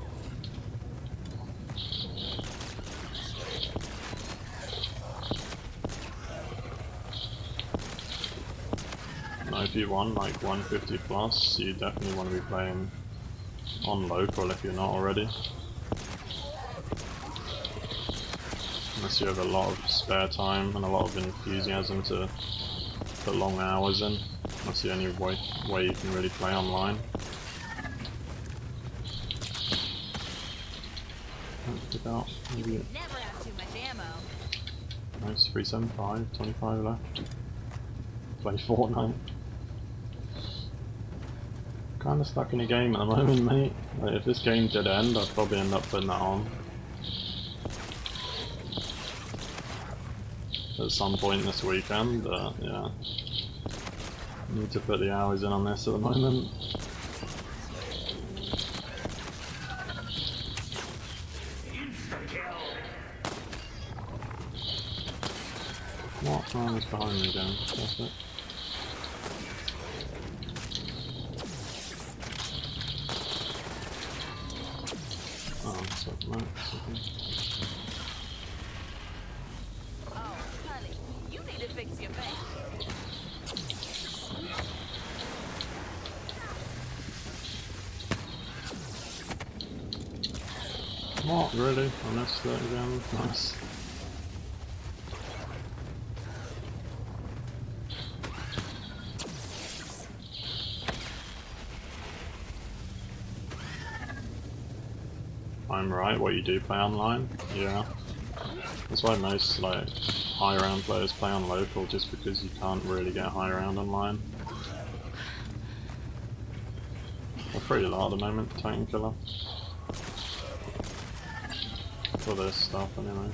No, if you want like 150 plus, you definitely want to be playing on local if you're not already. Unless you have a lot of spare time and a lot of enthusiasm to put long hours in. That's the only way you can really play online. Pick out, maybe. Never have too much ammo. Nice, 375, 25 left. Play Fortnite. Kinda stuck in a game at the moment, mate. Like, if this game did end, I'd probably end up putting that on. At some point this weekend, but yeah. Need to put the hours in on this at the moment. What? Oh, it's behind me again. That's it. Oh, it's up max. Oh, honey, you need to fix your face. What? Really? I missed that again. Nice. I'm right, what you do play online? Yeah. That's why most like high round players play on local, just because you can't really get high round online. We're pretty low at the moment, Titan Killer. For this stuff anyway.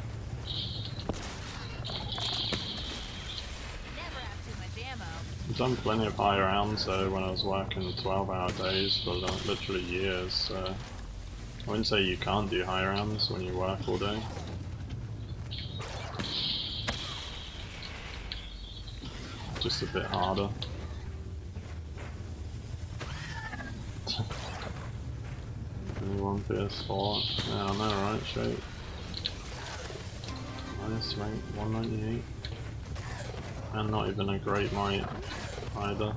Never have too much ammo. I've done plenty of high rounds though when I was working 12-hour days for like, literally years, so I wouldn't say you can't do high rounds when you work all day. Just a bit harder. Only one PS4. Yeah, I know, right? Shape. Nice, rank 198. And not even a great might either.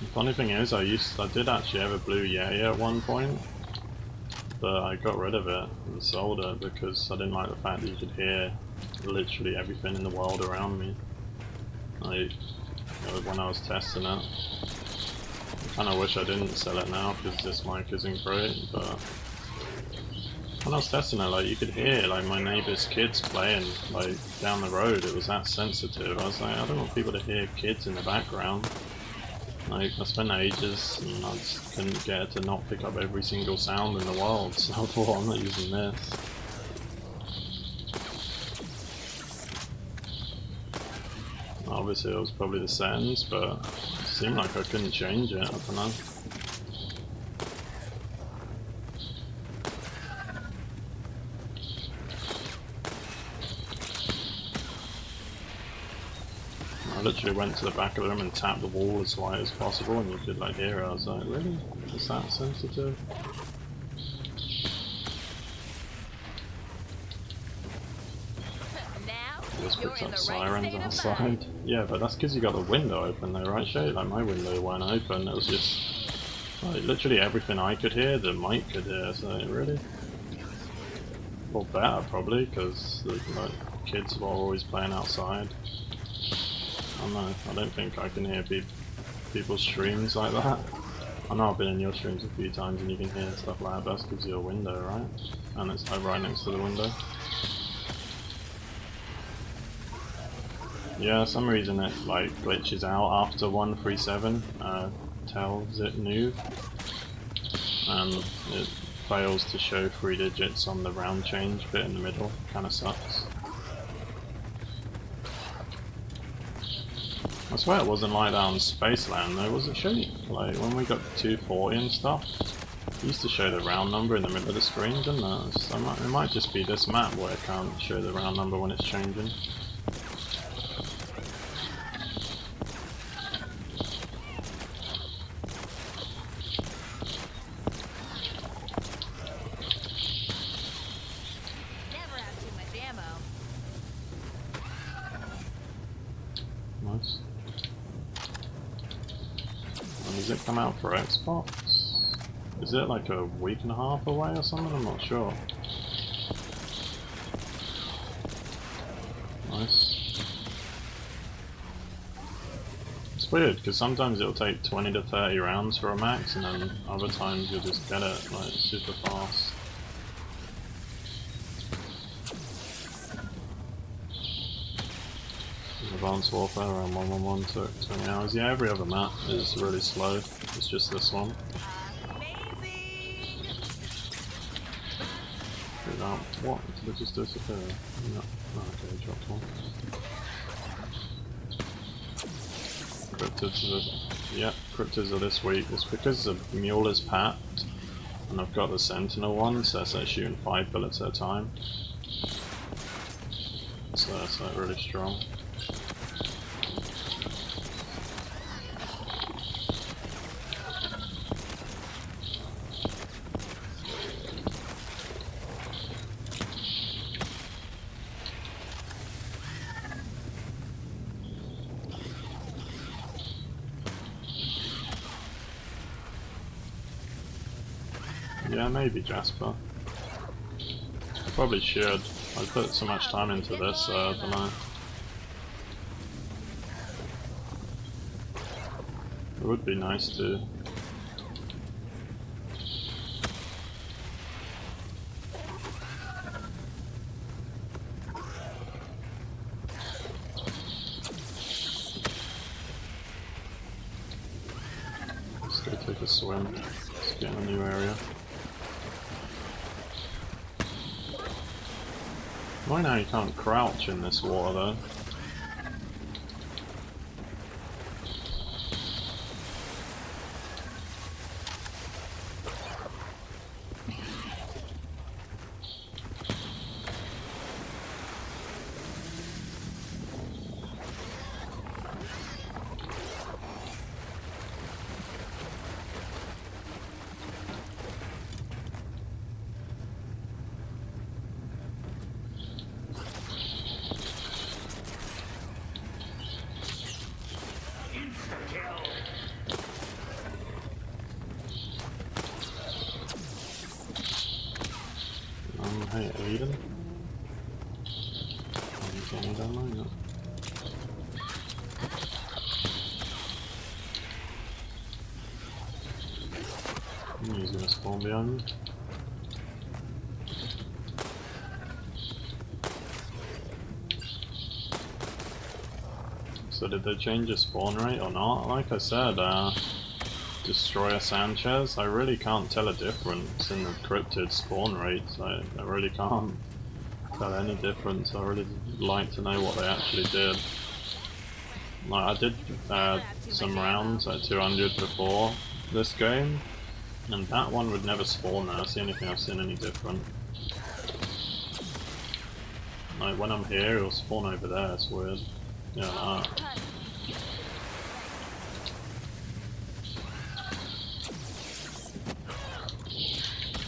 The funny thing is, I did actually have a blue Yeti at one point, but I got rid of it and sold it because I didn't like the fact that you could hear literally everything in the world around me. Like, when I was testing it. I kinda wish I didn't sell it now because this mic isn't great, but when I was testing it, like, you could hear like my neighbour's kids playing like down the road. It was that sensitive. I was like, I don't want people to hear kids in the background. Like, I spent ages and I just couldn't get it to not pick up every single sound in the world, so I thought I'm not using this. Obviously it was probably the settings, but it seemed like I couldn't change it, I don't know. I literally went to the back of the room and tapped the wall as light as possible and you could like hear it. I was like, really? Is that sensitive? Now, Just you're picked in up the sirens right state of outside. mind. Yeah, but that's because you got the window open though, right, Shay? Like my window weren't open, it was just like literally everything I could hear, the mic could hear, so really? Well, better probably, because the like, kids were always playing outside. I don't know, I don't think I can hear people's streams like that. I know I've been in your streams a few times and you can hear stuff like that, but that gives you a window, right? And it's like right next to the window. Yeah, for some reason it like glitches out after 137, tells it new, and it fails to show 3 digits on the round change bit in the middle. Kinda sucks. I swear it wasn't like that on Spaceland though, was it, Shake? Like when we got 240 and stuff, it used to show the round number in the middle of the screen, didn't it? So it might just be this map where it can't show the round number when it's changing. Never have too much ammo. Nice. When does it come out for Xbox? Is it like a week and a half away or something? I'm not sure. Nice. It's weird because sometimes it'll take 20 to 30 rounds for a max, and then other times you'll just get it like super fast. Advanced Warfare around 111 took 20 hours. Yeah, every other map is really slow. It's just this one. Amazing! Without what? Did it just disappear? No. Oh, okay, dropped one. Cryptids are cryptids are this week. It's because the mule is packed, and I've got the sentinel one, so it's like shooting 5 bullets at a time. So that's like really strong. Yeah, maybe Jasper. I probably should. I put so much time into this, I don't know. It would be nice to. Let's go take a swim. Let's get in a new area. Why now you can't crouch in this water though? Hey Aiden. Is any down there? No. He's gonna spawn behind me. So did they change the spawn rate or not? Like I said, Destroyer Sanchez, I really can't tell a difference in the cryptid spawn rates. I really can't tell any difference. I really like to know what they actually did. Like, I did some rounds at 200 before this game, and that one would never spawn there. That's the only thing I've seen any different. Like, when I'm here, it'll spawn over there. It's weird. Yeah, like that.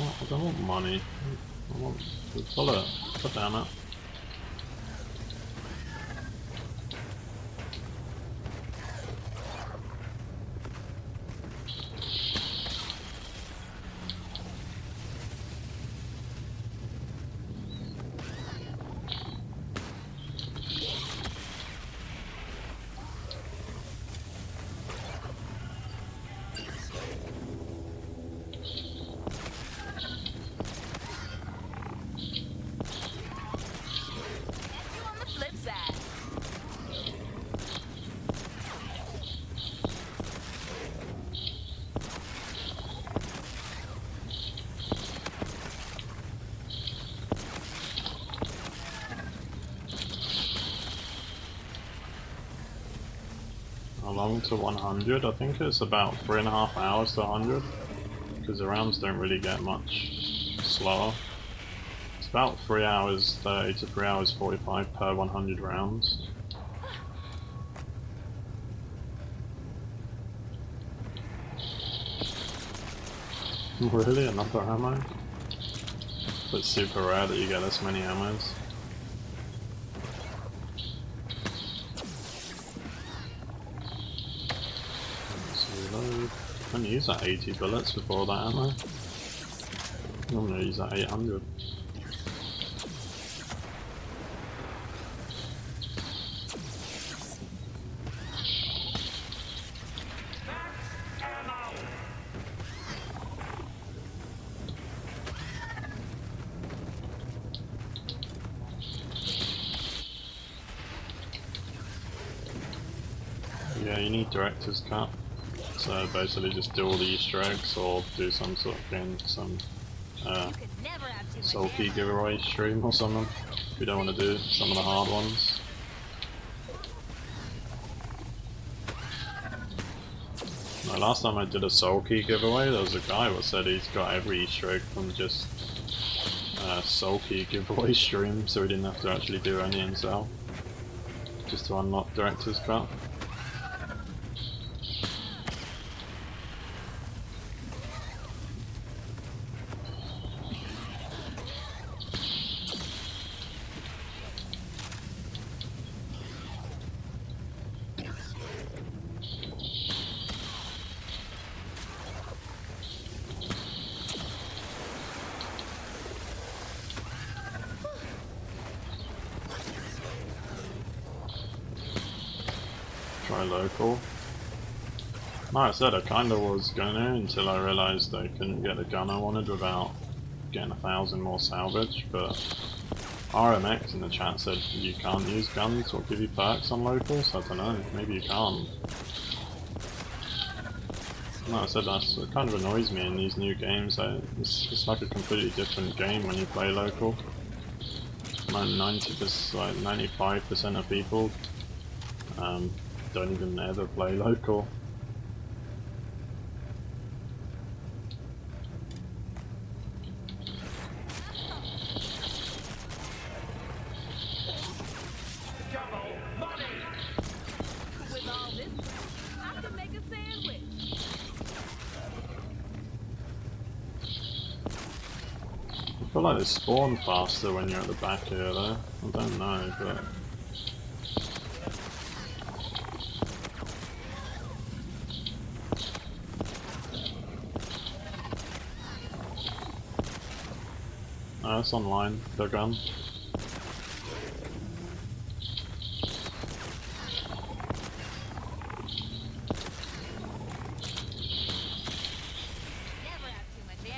Oh, I don't want money. I want the bullet. God damn it. Long to 100, I think it's about 3.5 hours to 100, because the rounds don't really get much slower. It's about 3 hours 30 to 3 hours 45 per 100 rounds. Really? Another ammo? It's super rare that you get this many ammos. I only use that 80 bullets before that ammo. I'm gonna use that 800. Yeah, you need director's cut. So basically just do all the Easter eggs or do some sort of thing, some soul key giveaway stream or something, if you don't want to do some of the hard ones. Now, last time I did a soul key giveaway, there was a guy who said he's got every Easter egg from just soul key giveaway stream, so he didn't have to actually do any himself, just to unlock director's cut. Try local. Like I said, I kinda was gonna until I realised I couldn't get the gun I wanted without getting 1,000 more salvage, but RMX in the chat said you can't use guns or give you perks on local, so I don't know, maybe you can't. Like I said, it kind of annoys me in these new games. It's like a completely different game when you play local. Like 95% of people don't even ever play local. With all this, I can make a sandwich. I feel like they spawn faster when you're at the back here though. I don't know, but... Oh, it's online, the gun.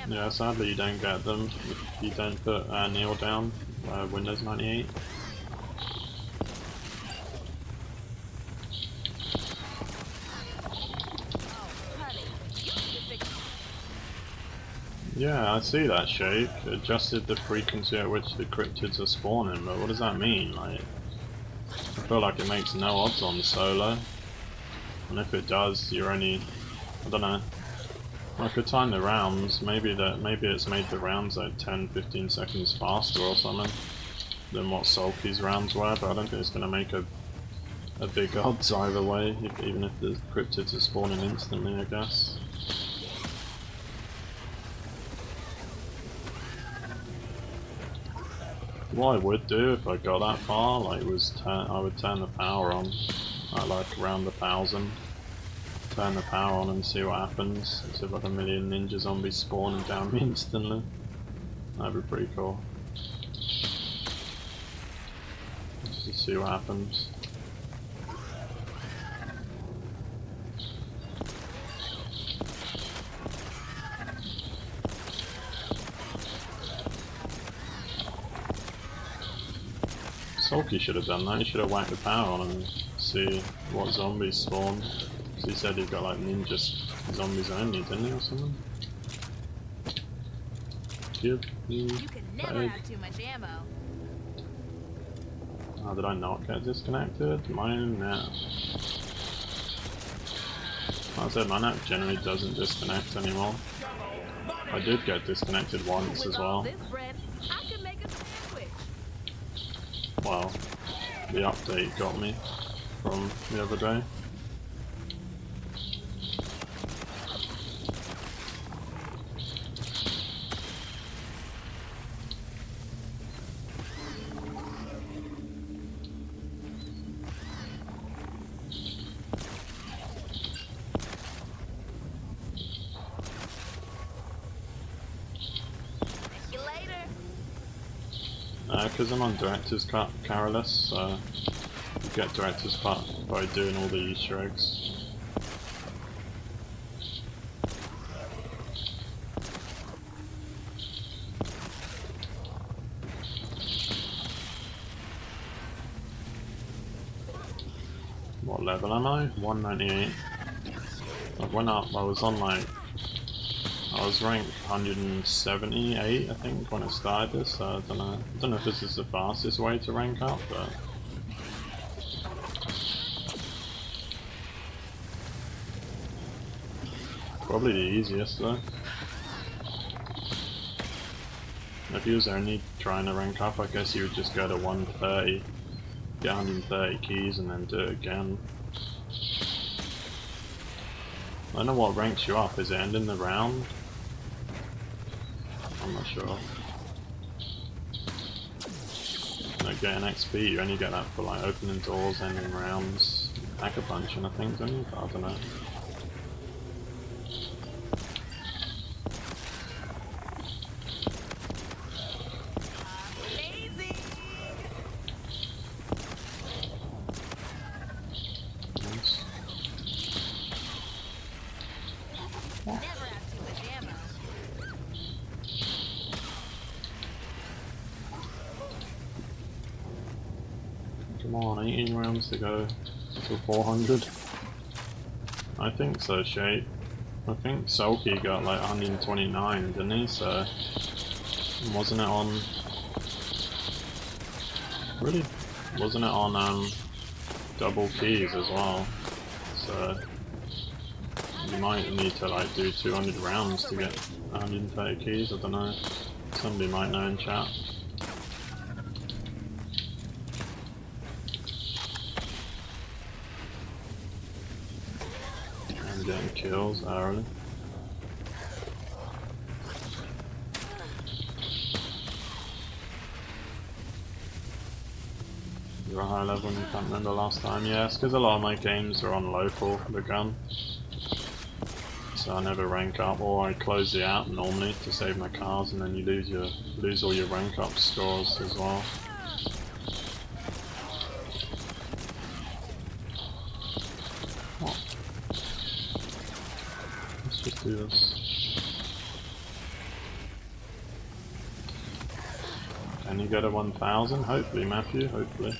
Yeah, sadly you don't get them if you don't put Neil down, Windows 98. Yeah, I see that, Shake. Adjusted the frequency at which the cryptids are spawning, but what does that mean? Like, I feel like it makes no odds on solo. And if it does, you're only, I don't know. I could time the rounds, maybe it's made the rounds like 10-15 seconds faster or something than what Sulky's rounds were, but I don't think it's going to make a big odds either way, even if the cryptids are spawning instantly, I guess. What I would do if I got that far, like, was I would turn the power on at like around 1,000. Turn the power on and see what happens. See if like 1,000,000 ninja zombies spawn and down me instantly. That'd be pretty cool. Just to see what happens. Sulky should have done that. He should have whacked the power on and see what zombies spawn. Because he said he got like ninja zombies only, didn't he, or something? Give me You can never egg. have too much ammo. How did I not get disconnected? My net. Like I said, my net generally doesn't disconnect anymore. I did get disconnected once With as all well. this bread, I could make a sandwich. Well, the update got me from the other day. See you later. Because I'm on Director's Cut Carolus, so you get Director's Cut by doing all the Easter eggs. What level am I? 198. I went up, I was on like, I was ranked 178 I think when I started this, so I don't know if this is the fastest way to rank up, but probably the easiest though. If you was only trying to rank up, I guess you would just go to 130, get 130 keys and then do it again. I don't know what ranks you up, is it ending the round? I'm not sure. Like getting XP, you only get that for like opening doors, ending rounds, Pack-a-Punching I think, don't you? I don't know. Amazing. Nice. Never have too much ammo. Come on, 18 rounds to go to 400. I think so, Shape. I think Sulky got like 129, didn't he? So, wasn't it on... Really? Wasn't it on double keys as well? So, you might need to like do 200 rounds to get 130 keys, I don't know. Somebody might know in chat. And getting kills early. You're a high level and you can't remember last time. Yeah, it's because a lot of my games are on local, the gun. So I never rank up, or I close the app normally to save my cars, and then you lose all your rank up scores as well. Oh. Let's just do this. Can you go to 1,000? Hopefully, Matthew, hopefully.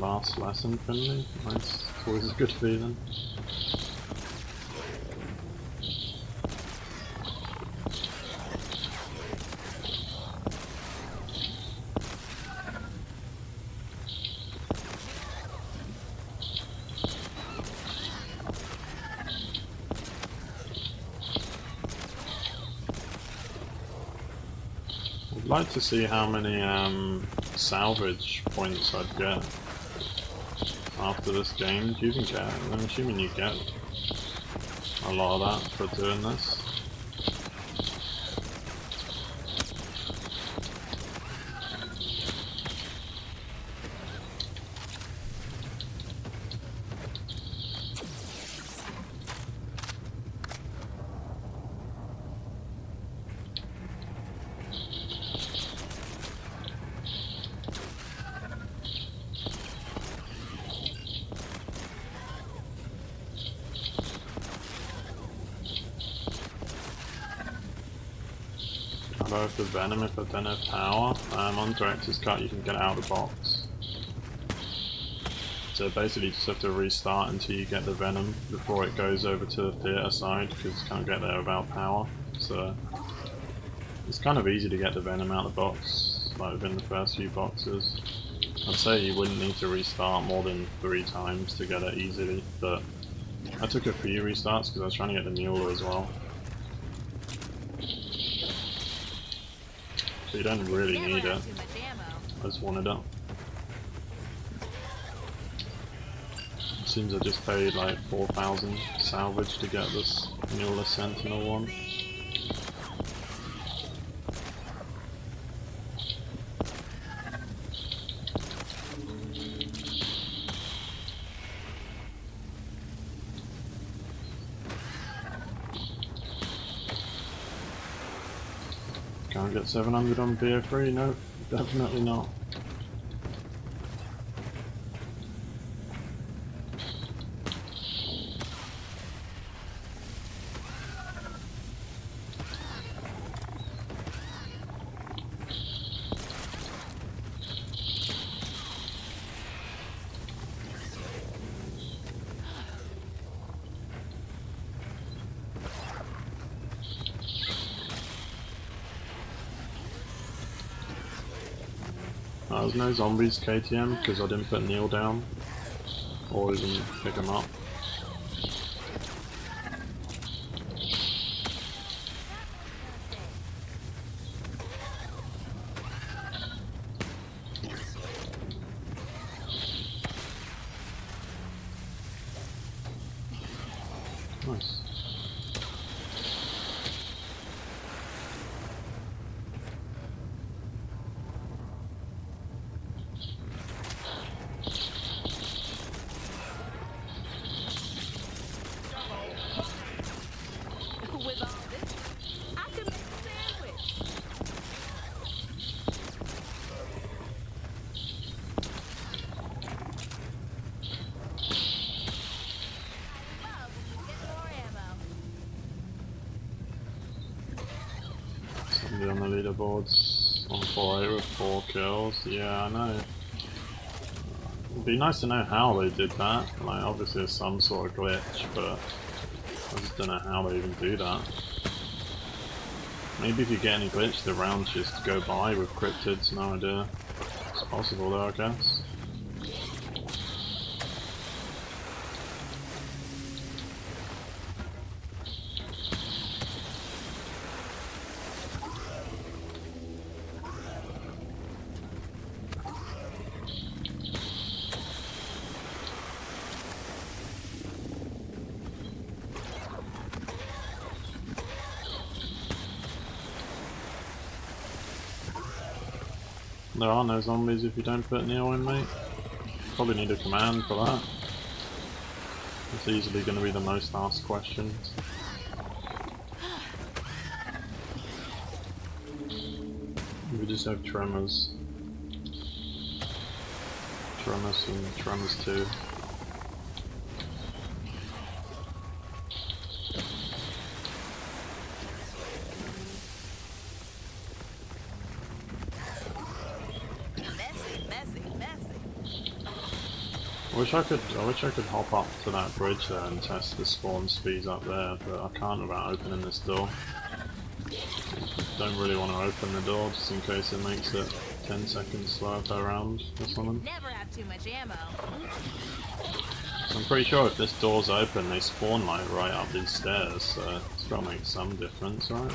last lesson, Finley. Nice. It's always a good feeling. I'd like to see how many salvage points I'd get after this game. Do you even get? I'm assuming you get a lot of that for doing this. Although if the venom, if I don't have power, on director's cut you can get it out of the box. So basically you just have to restart until you get the venom before it goes over to the theatre side, because you can't get there without power. So it's kind of easy to get the venom out of the box, like within the first few boxes. I'd say you wouldn't need to restart more than 3 times to get it easily, but I took a few restarts because I was trying to get the mule as well. So you don't really need it. I just wanted it. It seems I just paid like 4,000 salvage to get this Mule Sentinel one. Can't get 700 on BO3, no, definitely not. There's no zombies KTM because I didn't put Neil down or even pick him up. Nice. Somebody on the leaderboards on 4-8 with 4 kills. Yeah, I know. It'd be nice to know how they did that. Like, obviously there's some sort of glitch, but I just don't know how they even do that. Maybe if you get any glitch, the rounds just go by with cryptids, no idea. It's possible though, I guess. There are no zombies if you don't put Neo in, mate. Probably need a command for that. It's easily going to be the most asked questions. We just have Tremors. Tremors and Tremors 2. I wish I could hop up to that bridge there and test the spawn speeds up there, but I can't without opening this door. Don't really want to open the door just in case it makes it 10 seconds slower per round or something. Never have too much ammo. I'm pretty sure if this door's open, they spawn like right up these stairs, so it's gotta make some difference, right?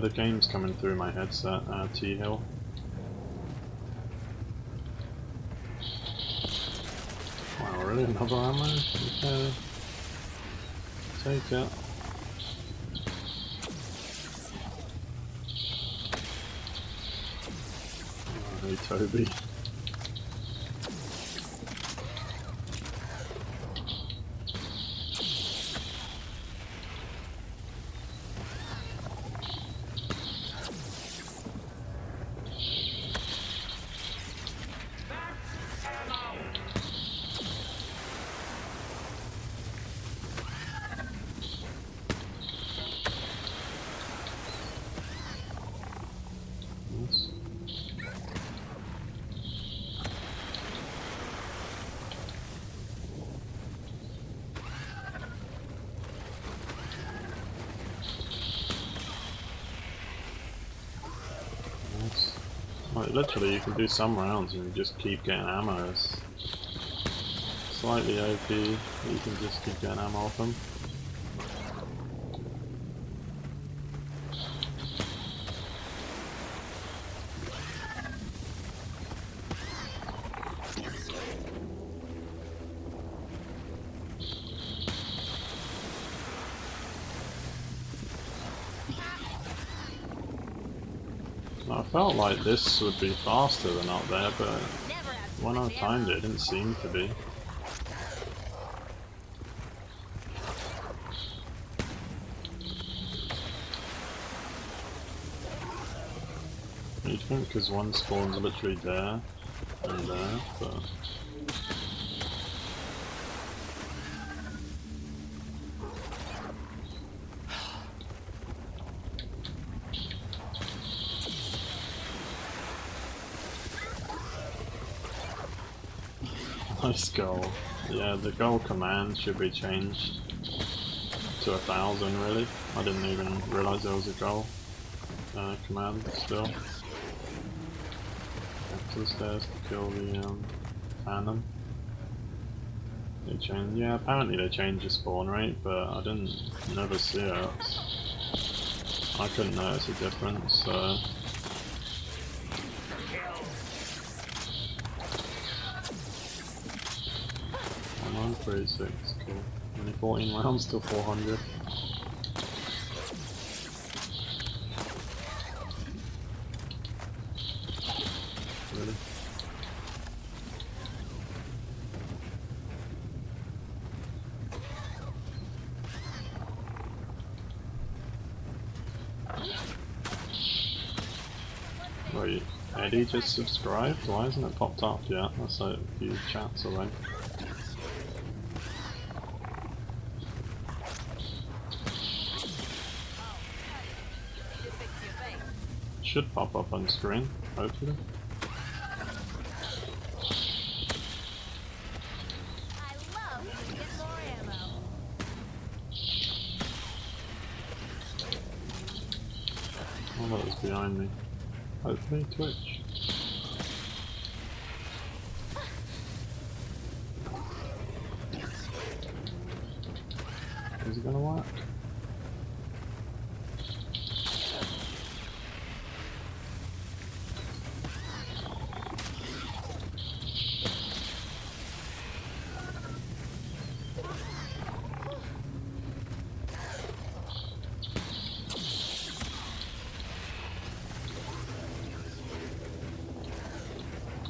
The game's coming through my headset, T-Hill. Wow, really? Another ammo? Okay. Take it. Oh, hey Toby. Like literally you can do some rounds and you just keep getting ammo. It's slightly OP, but you can just keep getting ammo off them. I felt like this would be faster than up there, but when I timed it, it didn't seem to be. You'd think because one spawn's literally there and there, but... Nice goal. Yeah, the goal command should be changed to 1,000 really. I didn't even realise there was a goal command still. Up to the stairs to kill the phantom. They changed, yeah, apparently they changed the spawn rate, but I didn't never see it. I couldn't notice a difference, so... I'm 36, cool. Only 14 rounds till 400. Really? Wait, Eddie just subscribed? Why hasn't it popped up yet? That's like a few chats away. Should pop up on screen, hopefully. I love when you get more ammo. Oh, that was behind me. Hopefully Twitch. Is it gonna work?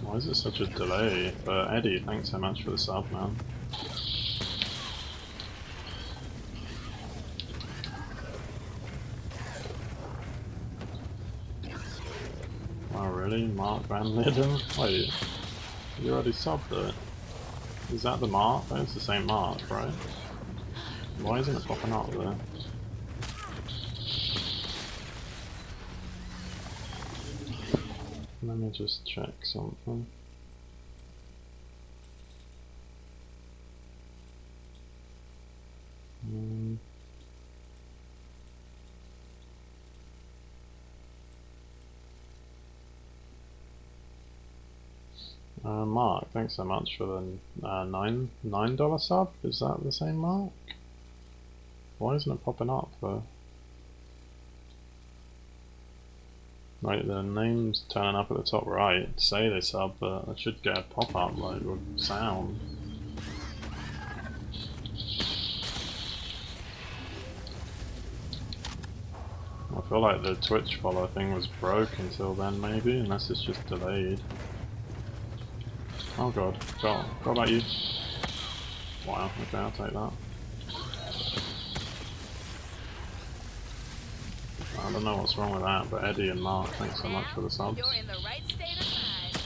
Why is it such a delay? But Eddie, thanks so much for the sub, man. Oh really? Mark Van Lidden? Wait, you already subbed it. Is that the mark? It's the same mark, right? Why isn't it popping up there? Let me just check something. Mark, thanks so much for the $9 sub. Is that the same Mark? Why isn't it popping up though? Right, the name's turning up at the top right. Say they sub, but I should get a pop-up like with sound. I feel like the Twitch follow thing was broke until then maybe, unless it's just delayed. Oh god, go about you. Wow, okay, I'll take that. I don't know what's wrong with that, but Eddie and Mark, thanks so much for the subs. You're in the right state of mind.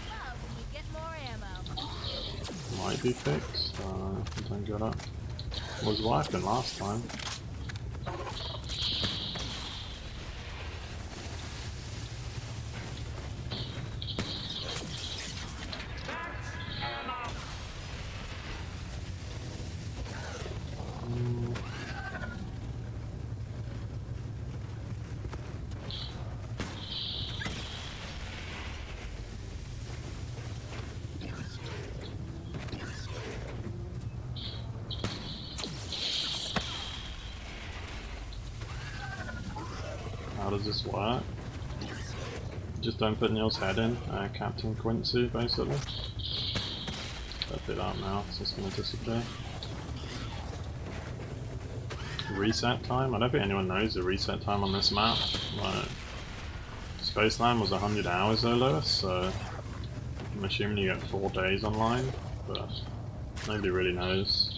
I love when you get more ammo. Might be fixed, I don't get it. Was working last time. How does this work? Just don't put Neil's head in, Captain Quincy basically. Set it up now, it's just going to disappear. Reset time? I don't think anyone knows the reset time on this map. Like, Spaceland was 100 hours though, Lewis, so I'm assuming you get 4 days online, but nobody really knows.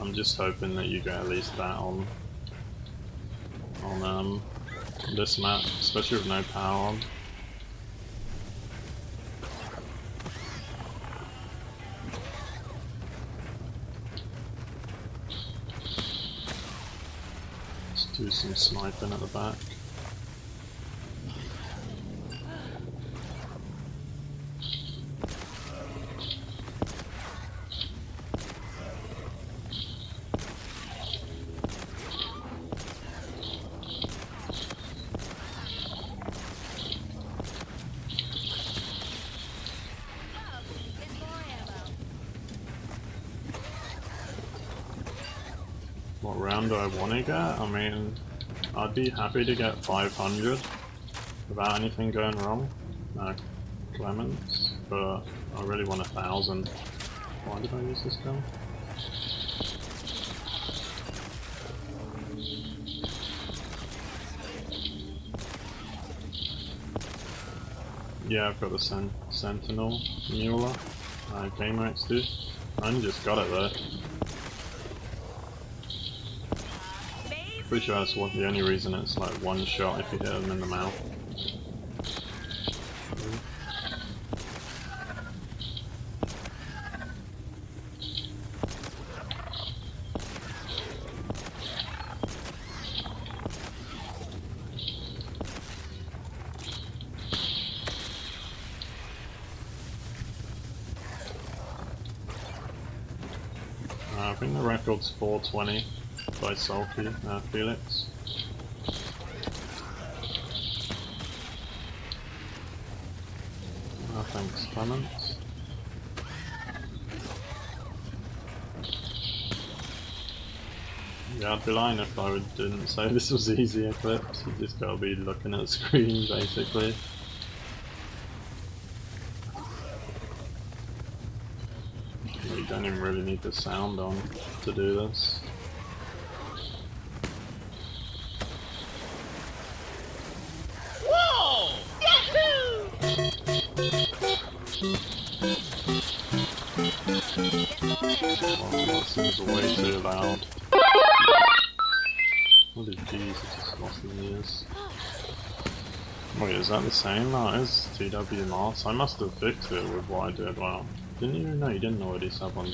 I'm just hoping that you get at least that on this map, especially with no power on. Let's do some sniping at the back. What round do I want to get? I mean, I'd be happy to get 500 without anything going wrong, Clements, but I really want 1,000. Why did I use this gun? Yeah, I've got the Sentinel Mueller, Gamer XD. I only just got it though. Pretty sure that's the only reason it's like one shot if you hit them in the mouth. I think the record's 420 by Sulky, Felix. Thanks, Clements. Yeah, I'd be lying if I didn't say this was easier clips. You just gotta be looking at the screen, basically. You don't even really need the sound on to do this. Whoa! Yahoo! Well, that seems way too loud. Holy jeez, I just lost the ears. Wait, is that the same? No, it is TW Mars. I must have fixed it with what I did. Wow. Didn't you? No, you didn't already sub on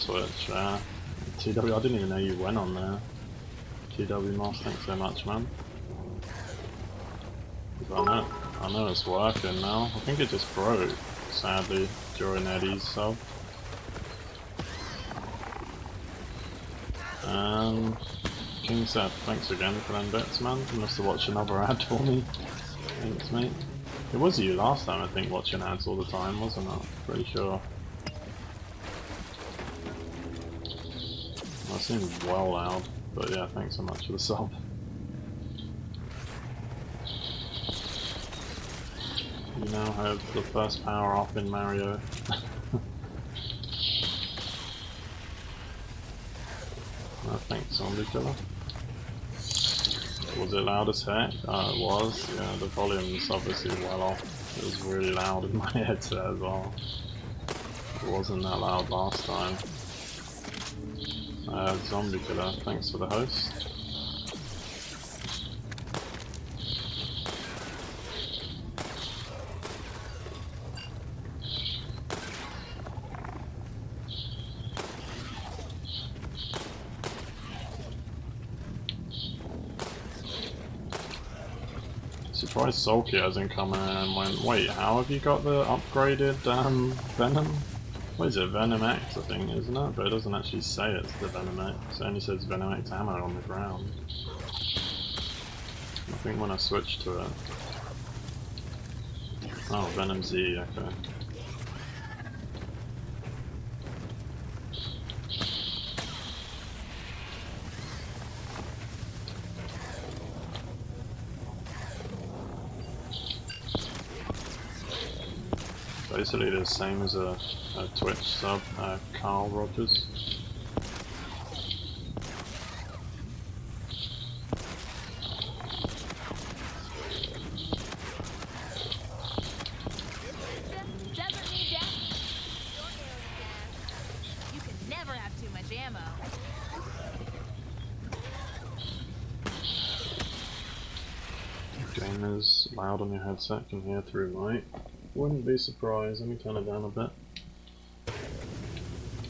Twitch. TW, I didn't even know you went on there. TW Mars, thanks so much, man. I know it's working now. I think it just broke, sadly, during Eddie's sub. King Seth, thanks again for them bits, man. You must have watched another ad for me. Thanks, mate. It was you last time, I think, watching ads all the time, wasn't it? Pretty sure. That seemed well loud, but yeah, thanks so much for the sub. You now have the first power up in Mario. Oh, thanks, Zombie Killer. Was it loud as heck? It was. Yeah, the volume's obviously well off. It was really loud in my headset as well. It wasn't that loud last time. Zombie Killer, thanks for the host. Surprised Sulky hasn't come in and went, wait, how have you got the upgraded Venom? What is it, Venom X I think, isn't it? But it doesn't actually say it's the Venom X, it only says Venom X ammo on the ground. I think when I switched to it... Oh, Venom Z, okay. Basically the same as a Twitch sub, Carl Rogers. Doesn't need that. You can never have too much ammo. Gamers loud on your headset can hear through mic. Wouldn't be surprised, let me turn it down a bit.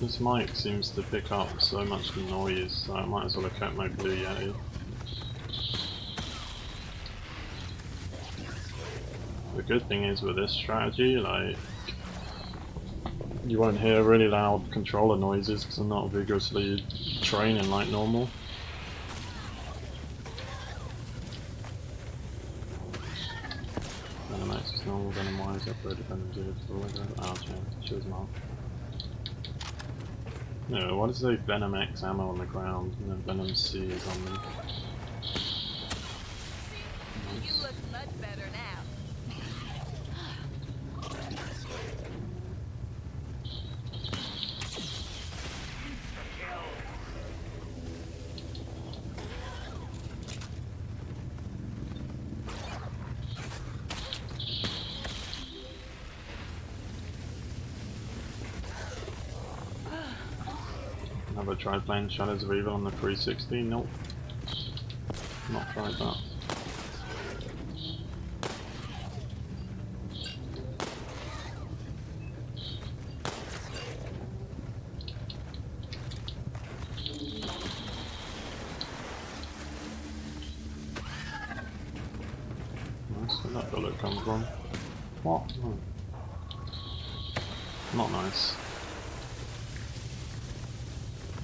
This mic seems to pick up so much noise, so I might as well have kept my Blue Yeti. The good thing is with this strategy, like, you won't hear really loud controller noises because I'm not vigorously training like normal. Venom X is normal, Venom Y is upgraded, Venom Z is full, oh, cheers, Mark. No, why does it say Venom X ammo on the ground and then Venom C is on me? You look much better now. Never tried playing Shadows of Evil on the 360? Nope. Not tried that. Nice, where'd that bullet come from? What? Oh. Not nice.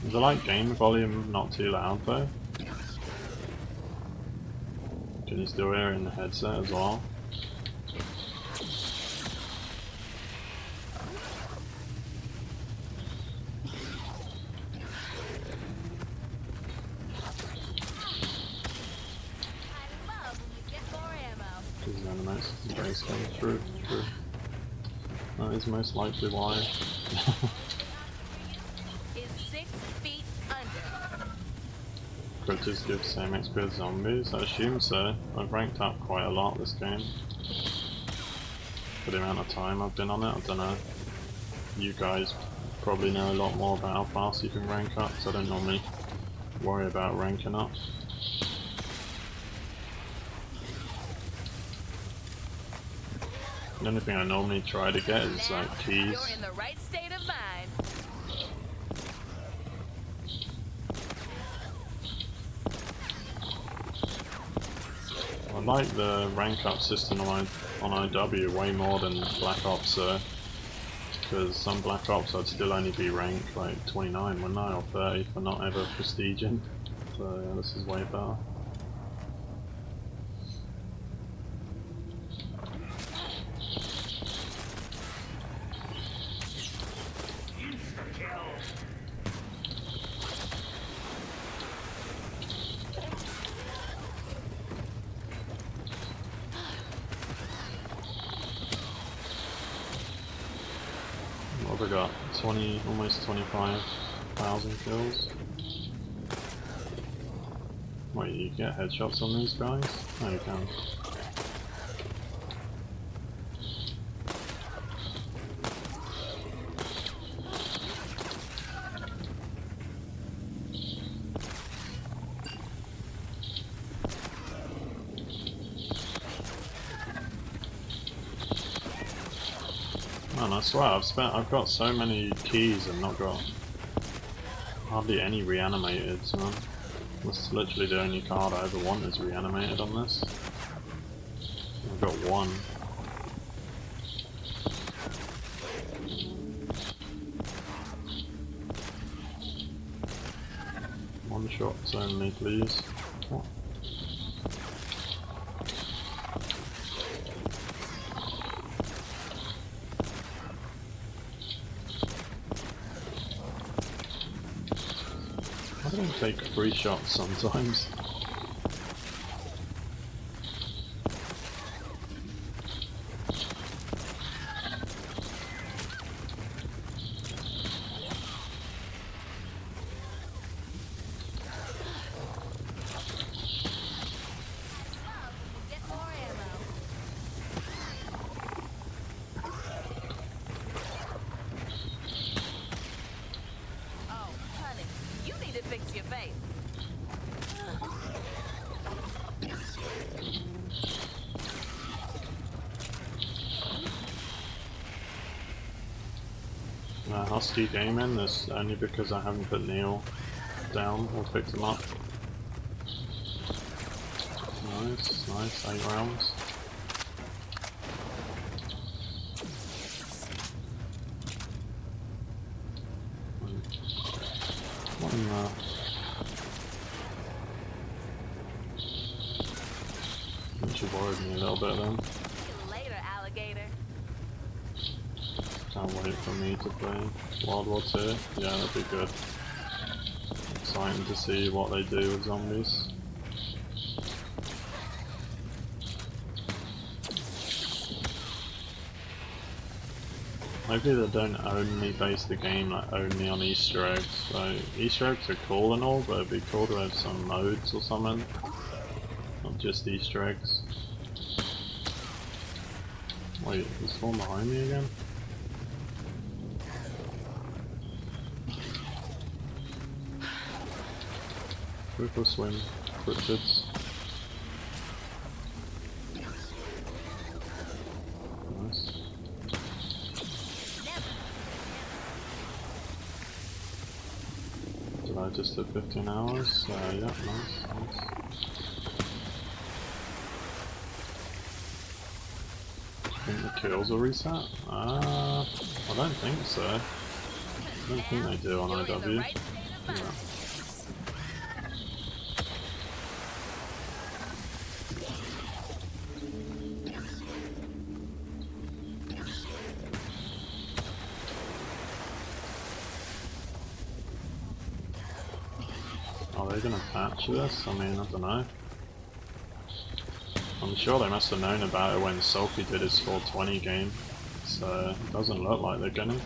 Is the like game volume not too loud though? Can you still hear it in the headset as well? I love when we get more ammo. Because the animates the base game through. That is most likely why. Is 6 feet under. Critters give same XP as zombies? I assume so. I've ranked up quite a lot this game. For the amount of time I've been on it, I don't know. You guys probably know a lot more about how fast you can rank up, so I don't normally worry about ranking up. The only thing I normally try to get is like keys. You're in the right state of mind. like the rank up system on IW way more than Black Ops, because some Black Ops I'd still only be ranked like 29, wouldn't I, or 30 for not ever prestiging. So yeah, this is way better. What have I got? 20, almost 25,000 kills. Wait, you get headshots on these guys? No, you can. Man, I swear I've got so many keys and not got hardly any reanimated, man. That's literally the only card I ever want is reanimated on this. I've got one. One shots only, please. What? I don't take free shots sometimes. Get more ammo. Oh, honey, you need to fix your face. Husky gaming, this only because I haven't put Neil down or picked him up. Nice, nice, 8 rounds. What in the... That should worried me a little bit then. Later, alligator. Can't wait for me to play World War II. Yeah, that'd be good. Exciting to see what they do with zombies. Hopefully they don't only base the game like only on Easter eggs. So Easter eggs are cool and all, but it'd be cool to have some modes or something. Not just Easter eggs. Wait, is one behind me again? Group or swim, cryptids. Nice. Did I just hit 15 hours? Yeah, nice, nice. Think the kills will reset? I don't think so. I don't think they do on IW. Yeah. Are they gonna patch this? I mean, I don't know. I'm sure they must have known about it when Sulky did his 420 game, so it doesn't look like they're gonna.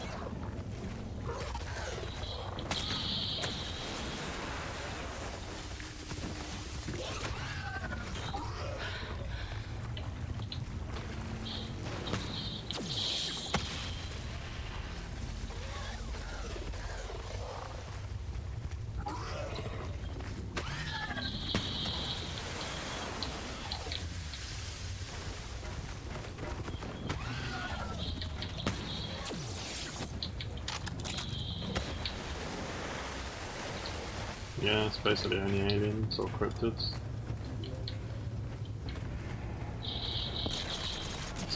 Yeah, it's basically only aliens or cryptids.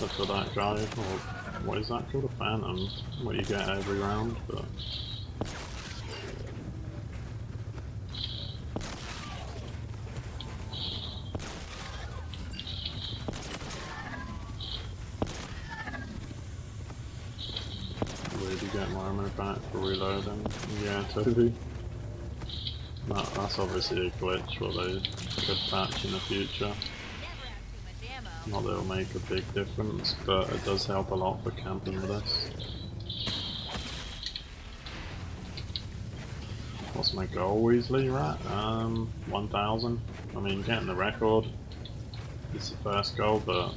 except for that guy, or what is that called, a phantom, what you get every round, but... Did you get my ammo back for reloading? Yeah, Toby. That's obviously a glitch, what they could patch in the future. Not that it'll make a big difference, but it does help a lot for camping with this. What's my goal, Weasley, rat? 1,000. I mean, getting the record is the first goal, but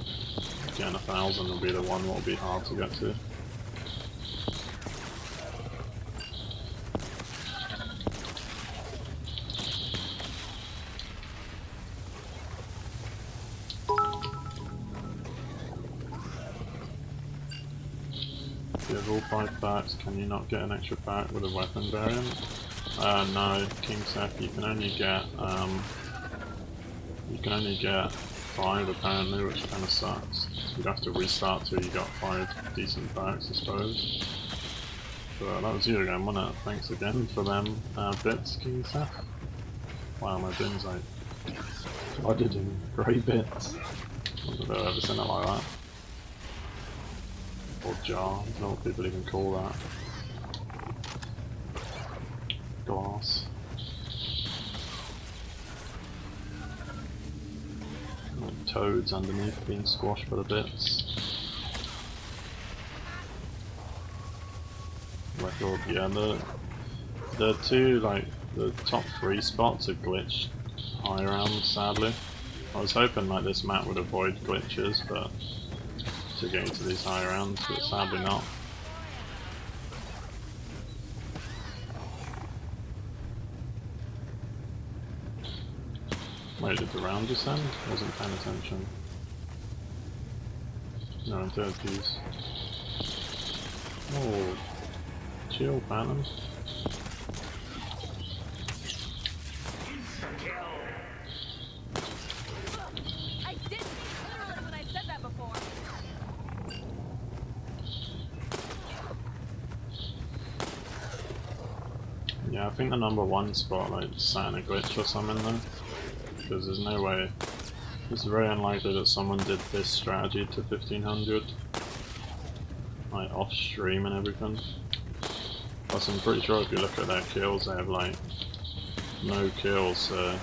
getting 1,000 will be the one that will be hard to get to. You have all 5 packs, can you not get an extra pack with a weapon variant? No, King Seth, you can only get 5 apparently, which kinda sucks. You'd have to restart till you got 5 decent packs, I suppose. But that was you again, wasn't it? Thanks again for them bits, King Seth. Wow, my bin's like flooded in grey bits. I don't think I've ever seen it like that. Or jar, I don't know what people even call that. Glass. Like toads underneath being squashed by the bits. Record, yeah, the two, like, the top 3 spots are glitched high round, sadly. I was hoping like this map would avoid glitches, but to get into these high rounds, but sadly not. Wait, did the round just end? Wasn't paying attention. No, in third piece. Oh, chill, Phantom. I didn't mean literally when I said that before. Yeah, I think the number 1 spot like sat in a glitch or something though. Because there's no way, it's very unlikely that someone did this strategy to 1500, like off stream and everything. Plus I'm pretty sure if you look at their kills they have like no kills, so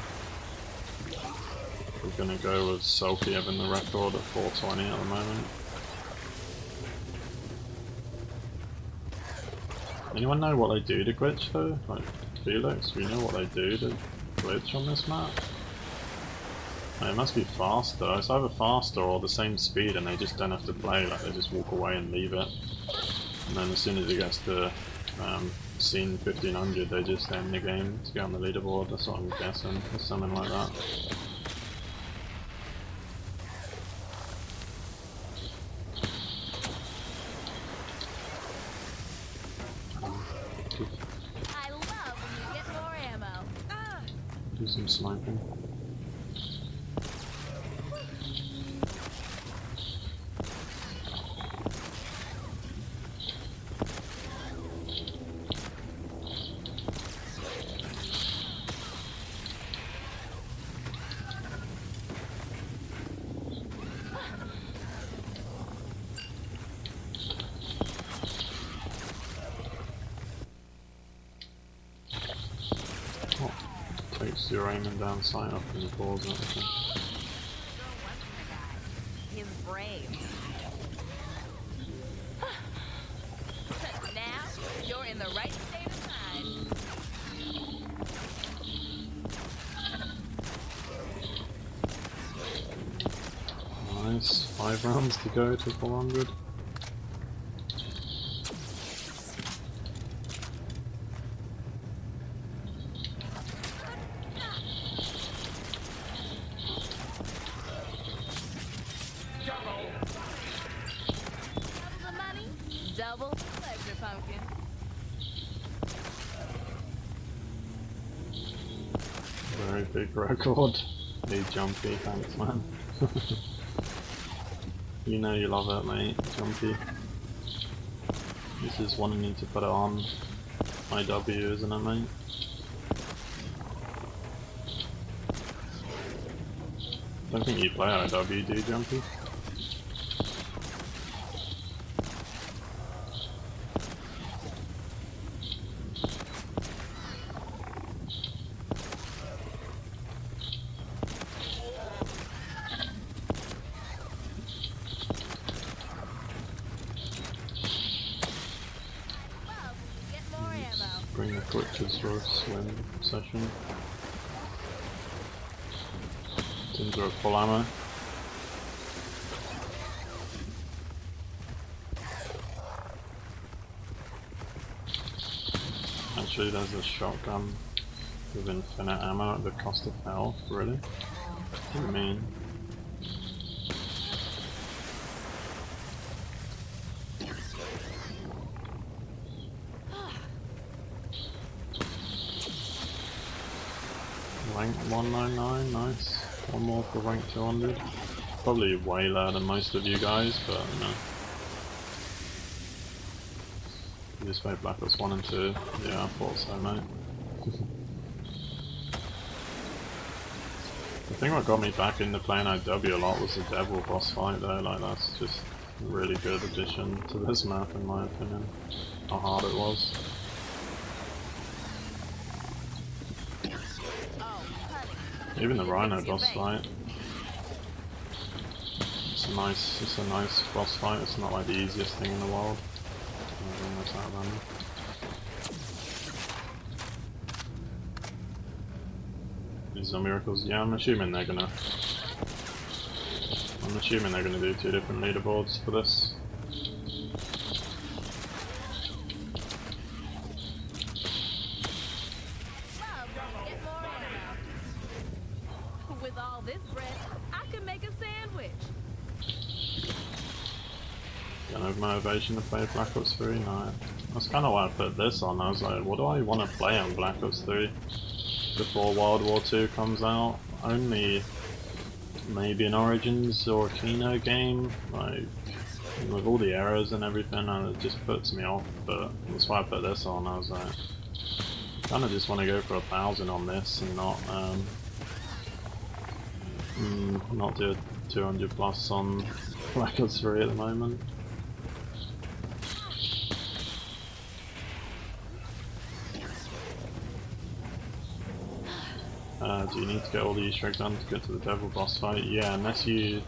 we're gonna go with Sulky having the record at 420 at the moment. Anyone know what they do to glitch though? Like Felix, do you know what they do to glitch on this map? It must be faster. It's either faster or the same speed and they just don't have to play, like they just walk away and leave it. And then as soon as it gets to scene 1500 they just end the game to get on the leaderboard, that's what I'm guessing. It's something like that. I love when you get more ammo. Do some sniping. Takes your aiming down sight up in the balls and everything. He's brave. Now you're in the right state of mind. Nice, 5 rounds to go to 400. Double the money, double the pleasure, pumpkin. Very big record. Need jumpy, thanks man. You know you love it, mate, Jumpy. This is wanting you to put it on IW, isn't it, mate? Don't think you play IW, do you, Jumpy? Bring the glitches for a swim session. Teams are at full ammo. Actually, there's a shotgun with infinite ammo at the cost of health, really? What do you mean? Rank 199, nice. One more for rank 200. Probably way lower than most of you guys, but you know. You just played Black Ops 1 and 2. Yeah, I thought so, mate. The thing that got me back into playing IW a lot was the Devil boss fight though, like that's just a really good addition to this map in my opinion. How hard it was. Even the Rhino boss fight. It's a nice boss fight, it's not like the easiest thing in the world. That's that random. These are miracles. Yeah, I'm assuming they're gonna do 2 different leaderboards for this. With all this bread, I could make a sandwich. Got no motivation to play Black Ops 3? No. That's kind of why I put this on. I was like, what do I want to play on Black Ops 3 before World War 2 comes out? Only maybe an Origins or a Kino game, like with all the errors and everything, and it just puts me off. But that's why I put this on. I was like, kind of just want to go for 1,000 on this and not do 200 plus on Black Ops 3 at the moment. Do you need to get all the Easter eggs done to get to the Devil boss fight? Yeah, unless you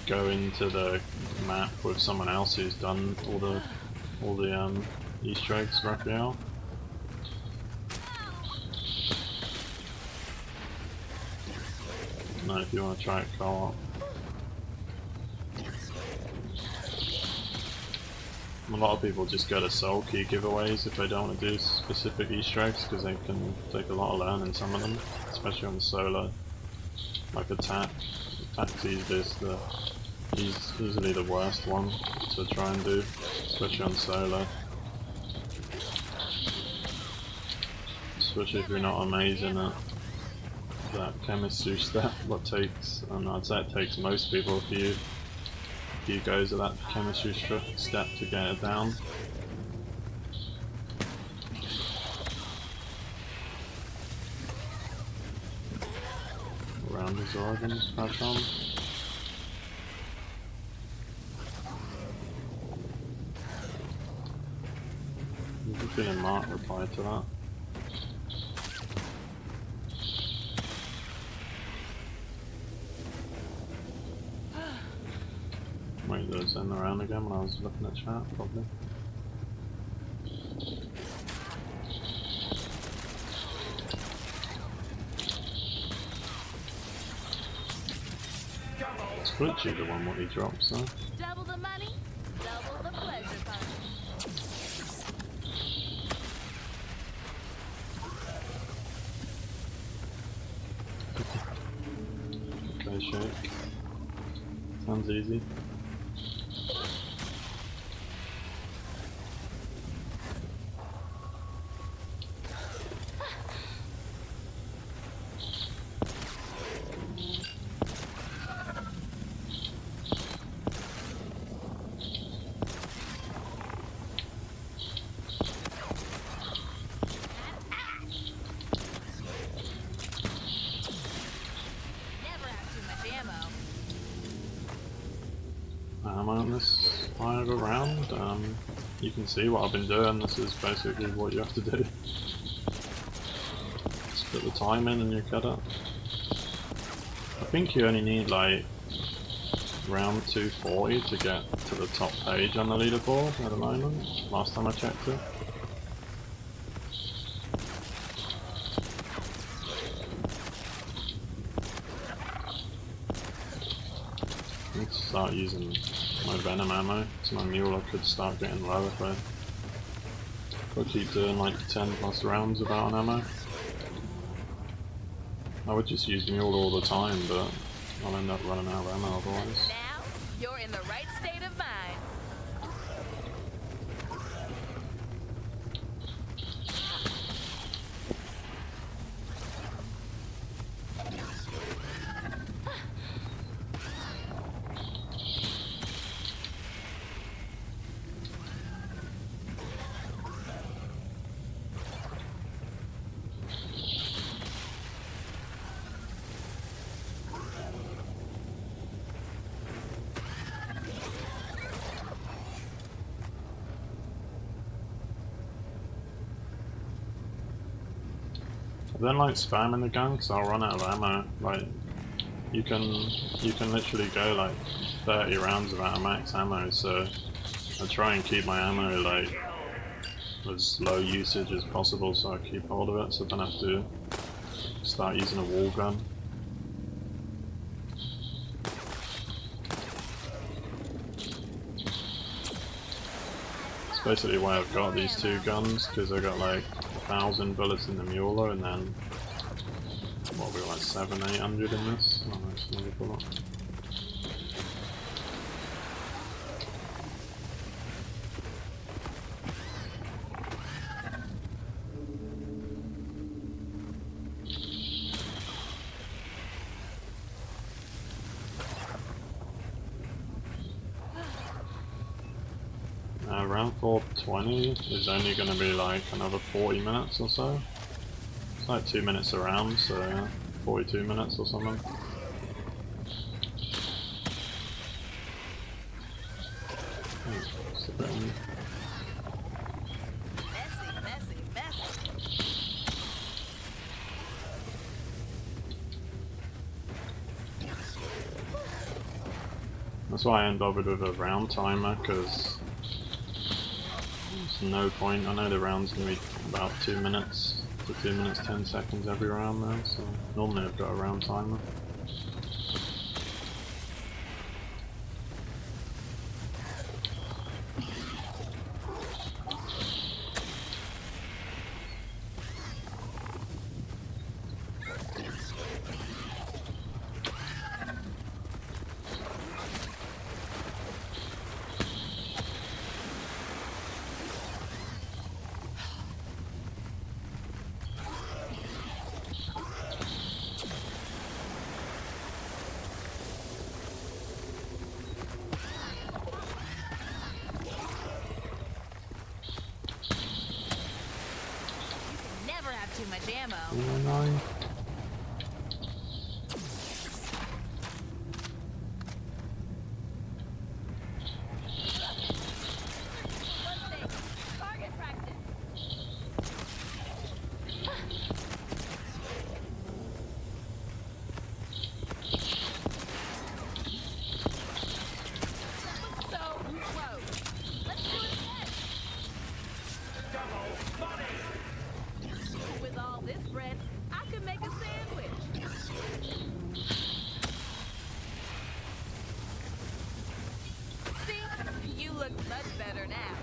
go into the map with someone else who's done all the Easter eggs, Raphael. No, if you want to try it co-op. A lot of people just go to soul key giveaways if they don't want to do specific Easter eggs because they can take a lot of learning some of them, especially on solo. Like attack. Attack's easily the worst one to try and do, especially on solo. Especially if you're not amazing at that chemistry step, what takes, and I'd say it takes most people a few goes at that chemistry step to get it down. Around his organs, crash on. There's a feeling Mark replied to that. Wait, those in around again when I was looking at chat, probably. It's glitchy the one what he drops though. Double the money, double the pleasure punch. Okay, shake. Sounds easy. go around. You can see what I've been doing. This is basically what you have to do. Just put the time in and you cut it. I think you only need like round 240 to get to the top page on the leaderboard at the moment, last time I checked it. I need to start using my venom ammo, so my mule could start getting low if I keep doing like 10 plus rounds without an ammo. I would just use mule all the time, but I'll end up running out of ammo otherwise. Now, you're in the right state of mind. I don't like spamming the gun because I'll run out of ammo. Like, you can literally go like 30 rounds without a max ammo, so I try and keep my ammo like as low usage as possible so I keep hold of it, so I don't have to start using a wall gun. It's basically why I've got these two guns, because I got like 1,000 bullets in the Mueller and then what, we got like 700-800 in this. Oh, nice, another bullet. Round 420 is only going to be like another 40 minutes or so. It's like 2 minutes a round, so 42 minutes or something. It's a bit Messy. That's why I ain't bothered with a round timer, because there's no point. I know the round's going to be about 2 minutes to 2 minutes 10 seconds every round now, so normally I've got a round timer. Too much ammo. Nine. Target practice. So close. Let's do it again. With all this bread, I could make a sandwich. See? You look much better now.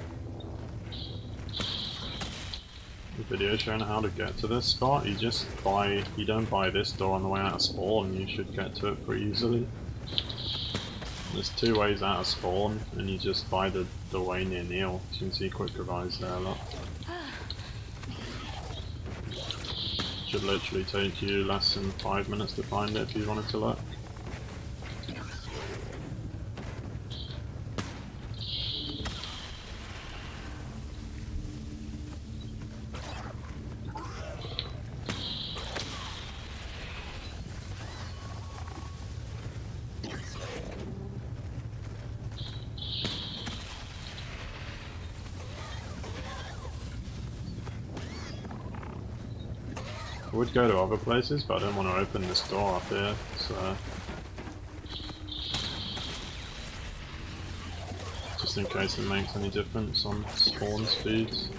The video showing how to get to this spot, you don't buy this door on the way out of spawn, you should get to it pretty easily. There's 2 ways out of spawn, and you just buy the way near Neil. You can see quick revives there a lot. Should literally take you less than 5 minutes to find it if you wanted to look. I would go to other places, but I don't want to open this door up here, so... Just in case it makes any difference on spawn speeds.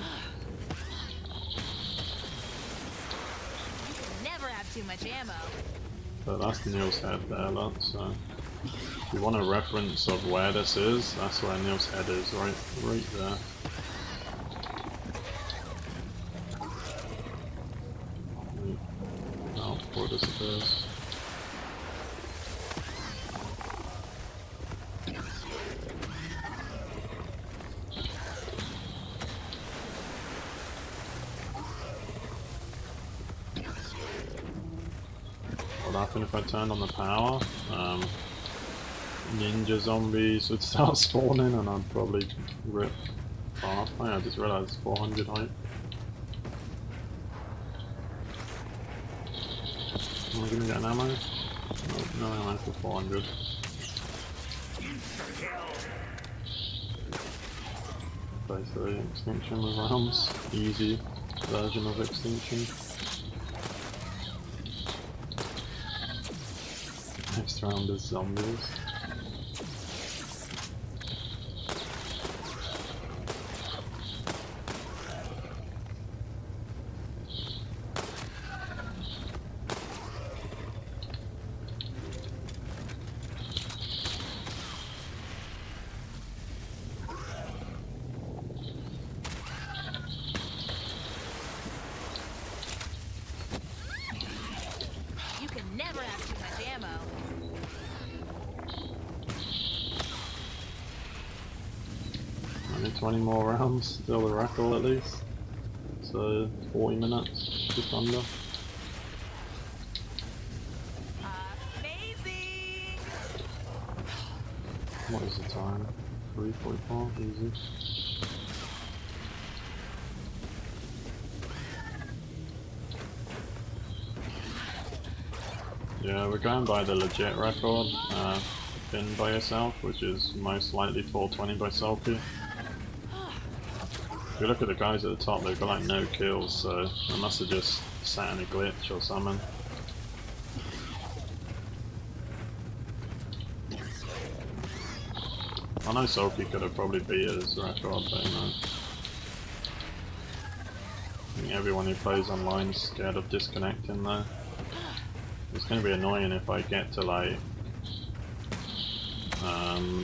Never have too much ammo. But that's Neil's head there, look, so... If you want a reference of where this is, that's where Neil's head is, right there. Oh, before it disappears. What would happen if I turned on the power? Ninja zombies would start spawning and I'd probably rip off. Oh yeah, I just realised it's 400 height. Am I gonna get an ammo? No ammo for 400. Basically extinction with rounds. Easy version of extinction. Next round is zombies. You can never have too much ammo. Only 20 more rounds, still the record at least. So 40 minutes, just under. Amazing! What is the time? 3:44, easy. Yeah, we're going by the legit record, pinned by yourself, which is most likely 420 by Sulky. If you look at the guys at the top, they've got like no kills, so they must have just sat in a glitch or something. I know Sulky could have probably beat his record, but you know. I think everyone who plays online is scared of disconnecting though. It's going to be annoying if I get to like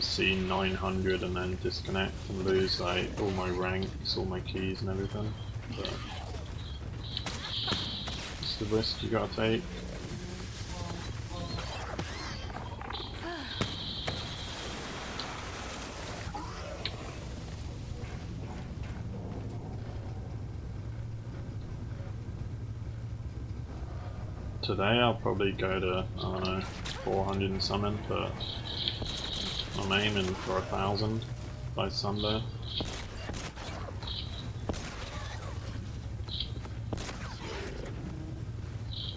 scene 900 and then disconnect and lose like all my ranks, all my keys and everything. But it's the risk you gotta take. Today I'll probably go to, I don't know, 400 and something, but I'm aiming for 1,000 by Sunday.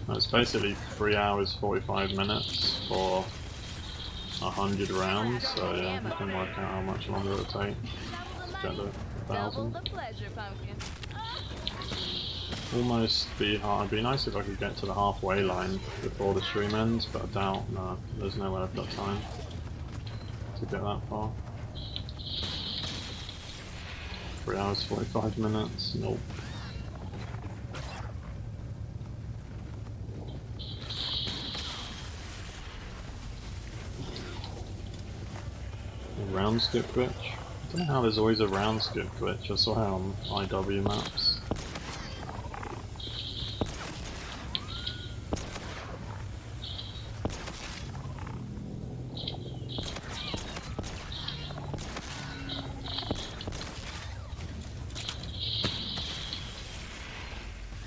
It's basically 3 hours 45 minutes for 100 rounds, so yeah, you can work out how much longer it'll take to get to 1,000. Double the pleasure, pumpkin. Almost be hard. It'd be nice if I could get to the halfway line before the stream ends, but I doubt. No, there's no way I've got time to get that far. 3 hours 45 minutes. Nope. A round skip glitch. I don't know how there's always a round skip glitch. I saw how on IW maps.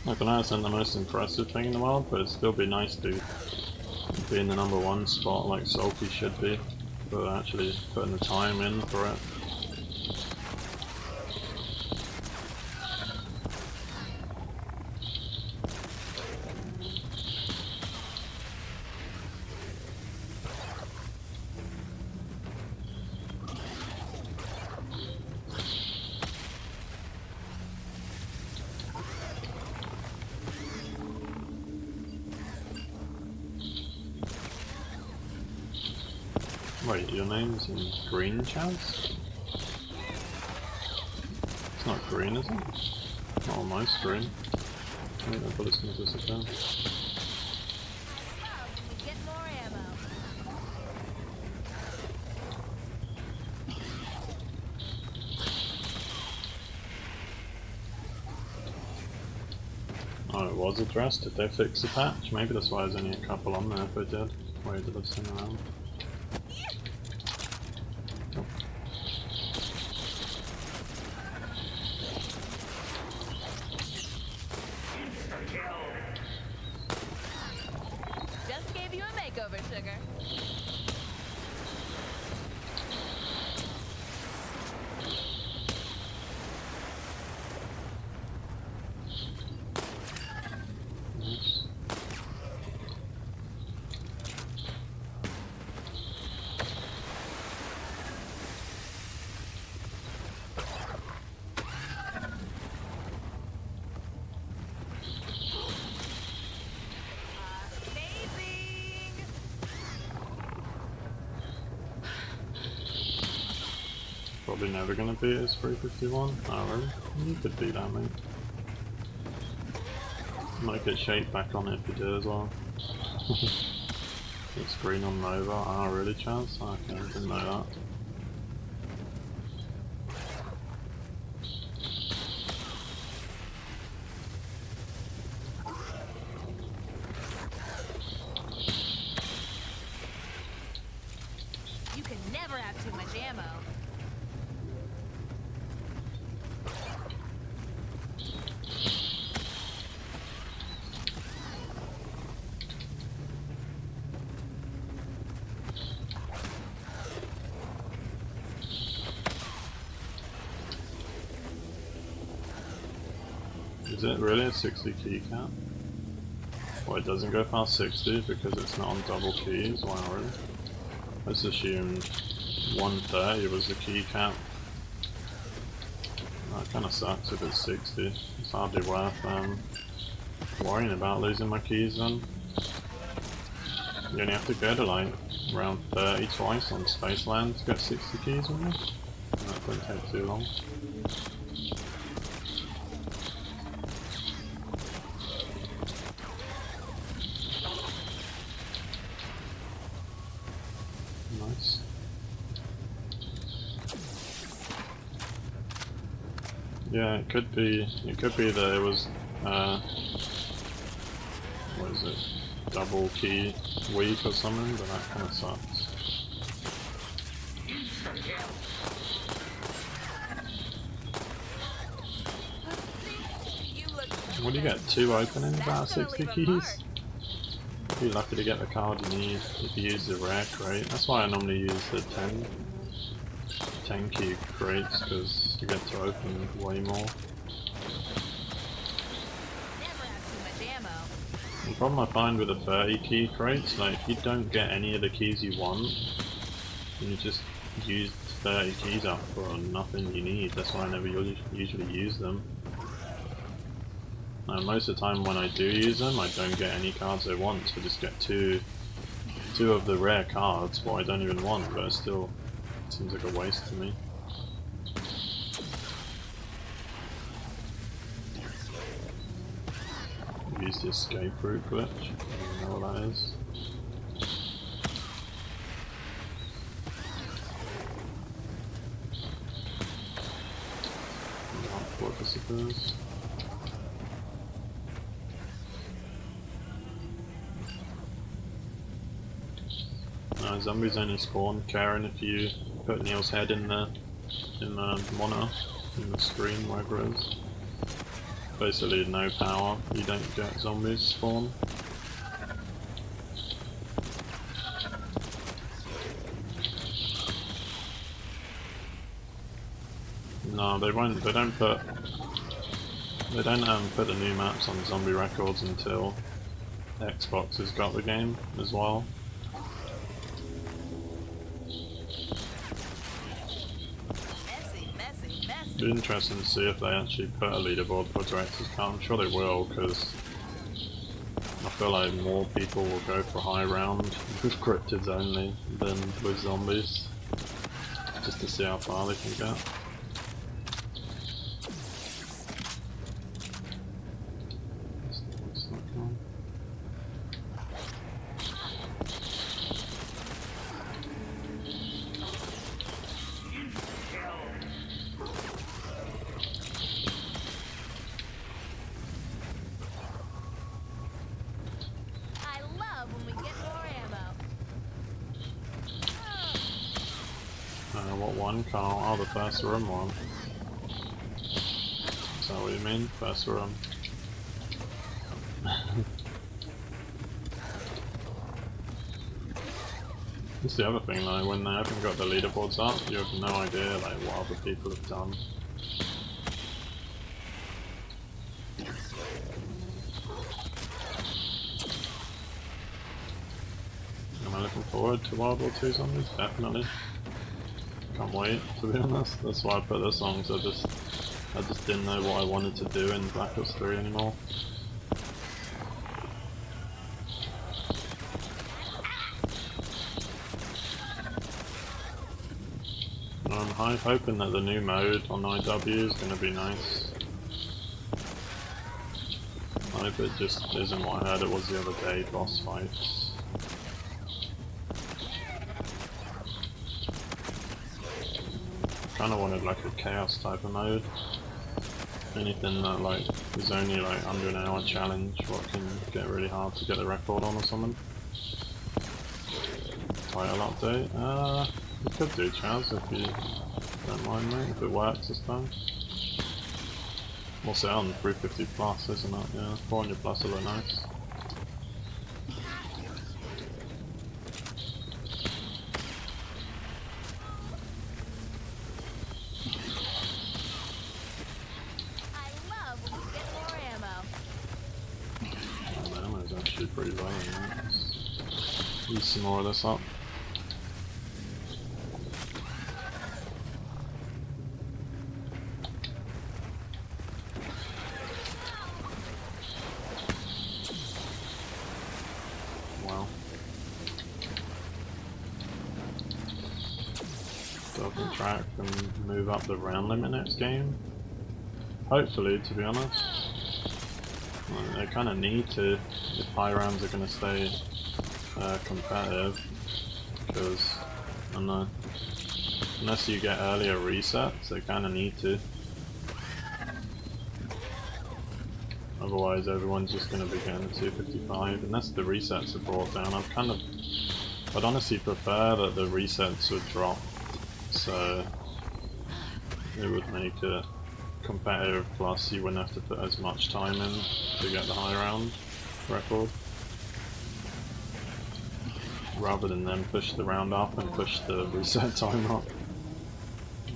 Like, I know it's not the most impressive thing in the world, but it'd still be nice to be in the #1 spot like Sulky should be, but actually putting the time in for it. Wait, your name's in green, Chaz? It's not green, is it? Not almost green. I think the bullet's gonna disappear. Love when we get more ammo. Oh, it was addressed. Did they fix the patch? Maybe that's why there's only a couple on there if they did. Wait, did I sing around? Oh. Just gave you a makeover, sugar. Nice. Amazing! Probably never gonna beat his 351. Oh really? You could beat that, mate. Might get shape back on it if you do as well. It's green on Nova. Ah, really, Chaz? Okay, I didn't know that. You can never have too much ammo. Is it really a 60 key cap? Well, it doesn't go past 60 because it's not on double keys. Wow, really? I just assumed 130 was the key cap. That kind of sucks if it's 60. It's hardly worth worrying about losing my keys then. You only have to go to like around 30 twice on Spaceland to get 60 keys on this. That doesn't take too long. Nice. Yeah, it could be that it was what is it? Double key weak or something, but that kinda sucks. You look What do you get? 2 openings out of That's gonna 60 leave a keys? mark. Be lucky to get the card you need if you use the rare crate. That's why I normally use the 10 key crates, because you get to open way more. Never have too much ammo. The problem I find with the 30 key crates, like if you don't get any of the keys you want, then you just use 30 keys up for nothing you need. That's why I never usually use them. Most of the time when I do use them, I don't get any cards I want, so I just get two of the rare cards, what I don't even want, but it still seems like a waste to me. Use the escape route glitch, I don't know what that is. What I suppose. Zombies only spawn Karen if you put Neil's head in the monitor, in the screen, wherever it is. Basically no power, you don't get zombies spawn. No, they won't. They don't put the new maps on zombie records until Xbox has got the game as well. It'd be interesting to see if they actually put a leaderboard for director's cut. I'm sure they will, because I feel like more people will go for high round with cryptids only than with zombies, just to see how far they can get. I love when we get more ammo. What one, Carl? Oh, the first room one. Is that what you mean? First room. That's the other thing though, when they haven't got the leaderboards up, you have no idea like what other people have done. Am I looking forward to World War II zombies? Definitely. Can't wait, to be honest. That's why I put this on, so I just didn't know what I wanted to do in Black Ops 3 anymore. I'm hoping that the new mode on IW is going to be nice. I hope it just isn't what I heard it was the other day, boss fights. Kinda wanted like a chaos type of mode. Anything that like is only like under an hour challenge, what can get really hard to get the record on or something. Title update? You could do Chaz if you don't mind, mate, if it works this time. What's it on? 350 plus, isn't it? Yeah, 400 plus will look nice. The ammo's actually pretty low in that. Let's use some more of this up. Wow. So I can track and move up the round limit next game. Hopefully, to be honest. They kind of need to if high rounds are going to stay competitive, because I don't know, unless you get earlier resets, they kind of need to. Otherwise, everyone's just going to be getting the 255 unless the resets are brought down. I'd honestly prefer that the resets would drop, so it would make it competitive, plus you wouldn't have to put as much time in to get the high round record, rather than then push the round up and push the reset time up.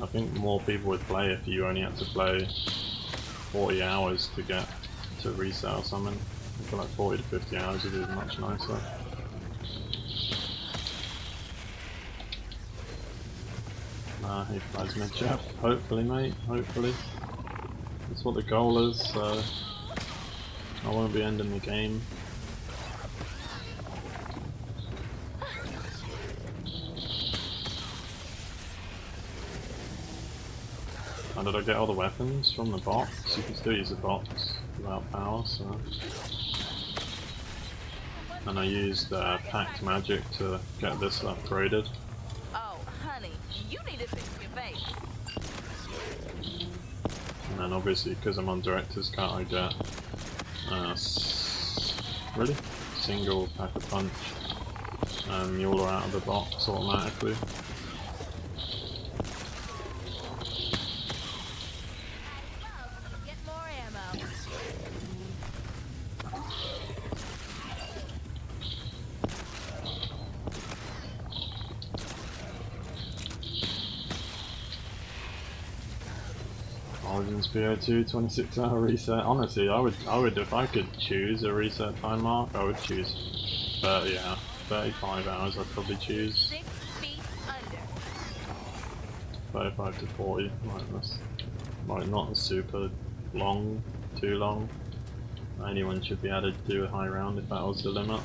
I think more people would play if you only had to play 40 hours to get to reset or something. I feel like 40 to 50 hours would be much nicer. He plays mid Jeff. Hopefully, mate. Hopefully. That's what the goal is, so I won't be ending the game. How did I get all the weapons? From the box? You can still use the box without power, so... And I used packed magic to get this upgraded. Oh, honey, you need to fix your face. And then obviously, because I'm on Director's Cut, I get really? Single pack of punch and Mueller out of the box automatically. Get more ammo. Origins PO2 26-hour reset. Honestly, I would if I could choose a reset time mark, I would choose 30 hours, 35 hours. I'd probably choose 6 feet under. 35 to 40. Like this, like not super long, too long. Anyone should be able to do a high round if that was the limit.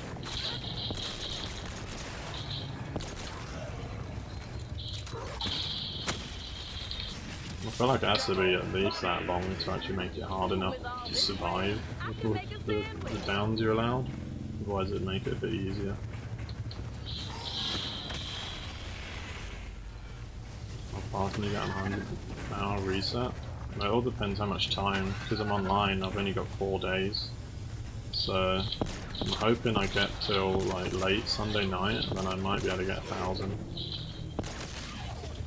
I feel like it has to be at least that long to actually make it hard enough to survive with the downs you're allowed. Otherwise it'd make it a bit easier. I'll personally get a 100-hour reset. It all depends how much time, because I'm online, I've only got 4 days. So I'm hoping I get till like late Sunday night, and then I might be able to get 1,000.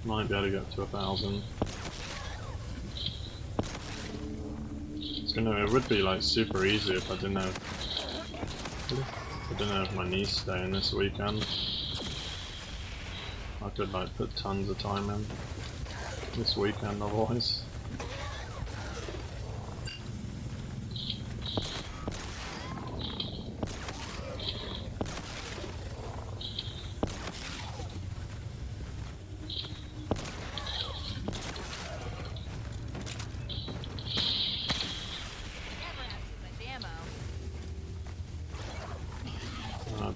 Might be able to get to 1,000. It would be like super easy if I didn't have my niece staying this weekend. I could like put tons of time in this weekend otherwise.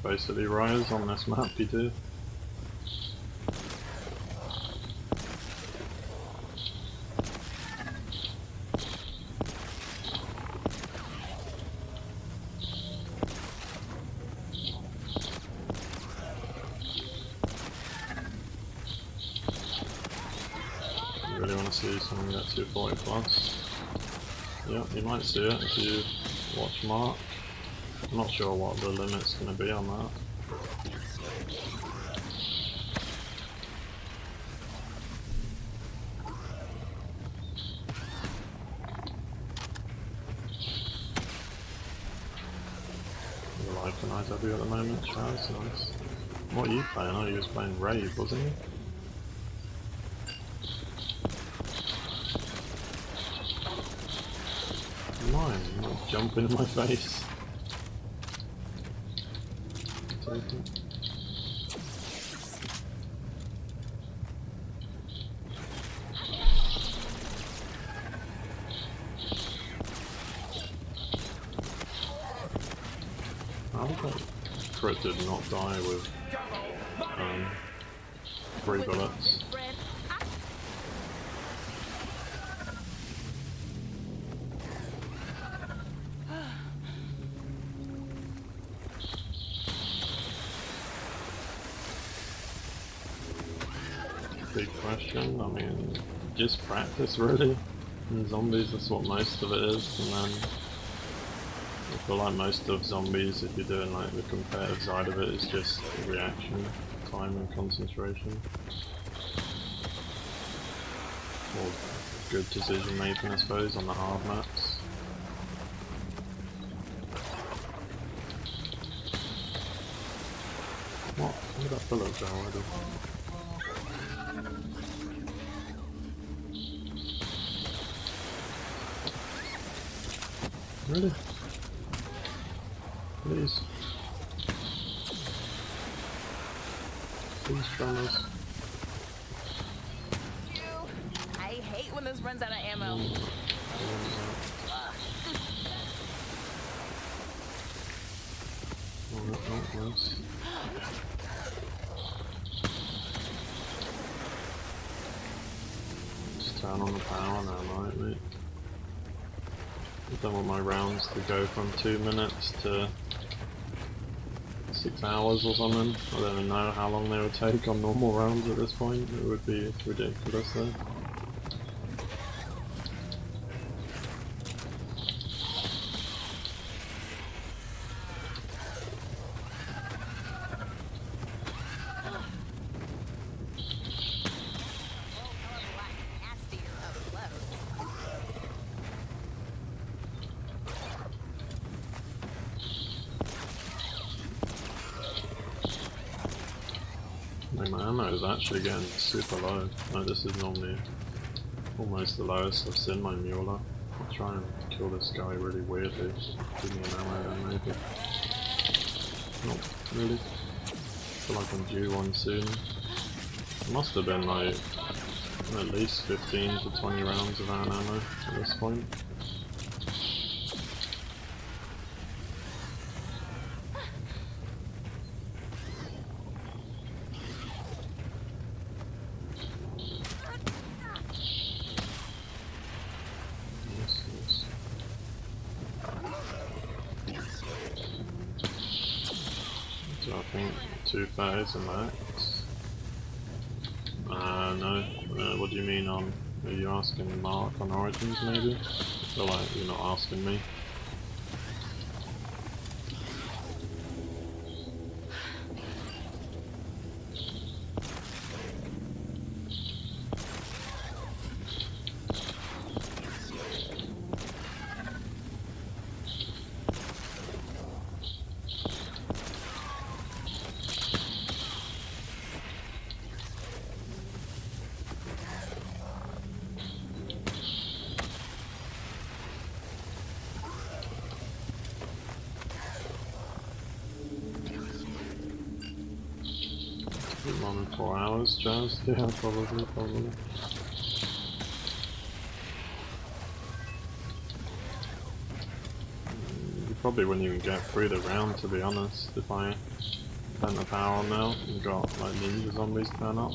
Basically rise on this map you do. You really want to see someone get 240 plus? Yep, you might see it if you watch Mark. I'm not sure what the limit's going to be on that. You like an IW at the moment, Chaz? Nice. What are you playing? Oh, you was playing Rave, wasn't you? Mine, you're not jumping in my face. Take it. How did that crit did not die with 3 bullets? Big question. I mean, just practice really. In zombies, that's what most of it is, and then I feel like most of zombies, if you're doing like the competitive side of it, is just reaction time and concentration. Or good decision making, I suppose, on the hard maps. What? Where did that bullet go already? Really? Please. Please, Tremors. I hate when this runs out of ammo. Nice. Just turn on the power now, might mate. I don't want my rounds to go from 2 minutes to 6 hours or something. I don't even know how long they would take on normal rounds at this point. It would be ridiculous though. Like my ammo is actually getting super low. Like this is normally almost the lowest I've seen my Mueller. I'll try and kill this guy really weirdly. Give me an ammo then maybe. Not really. I feel like I'm due one soon. It must have been like at least 15 to 20 rounds of ammo at this point. I think 230 is a max. No. What do you mean on? Are you asking Mark on Origins maybe? I feel like you're not asking me. One in 4 hours, Jazz? Yeah, probably. You probably wouldn't even get through the round, to be honest, if I turned the power on now and got like ninja zombies turn up.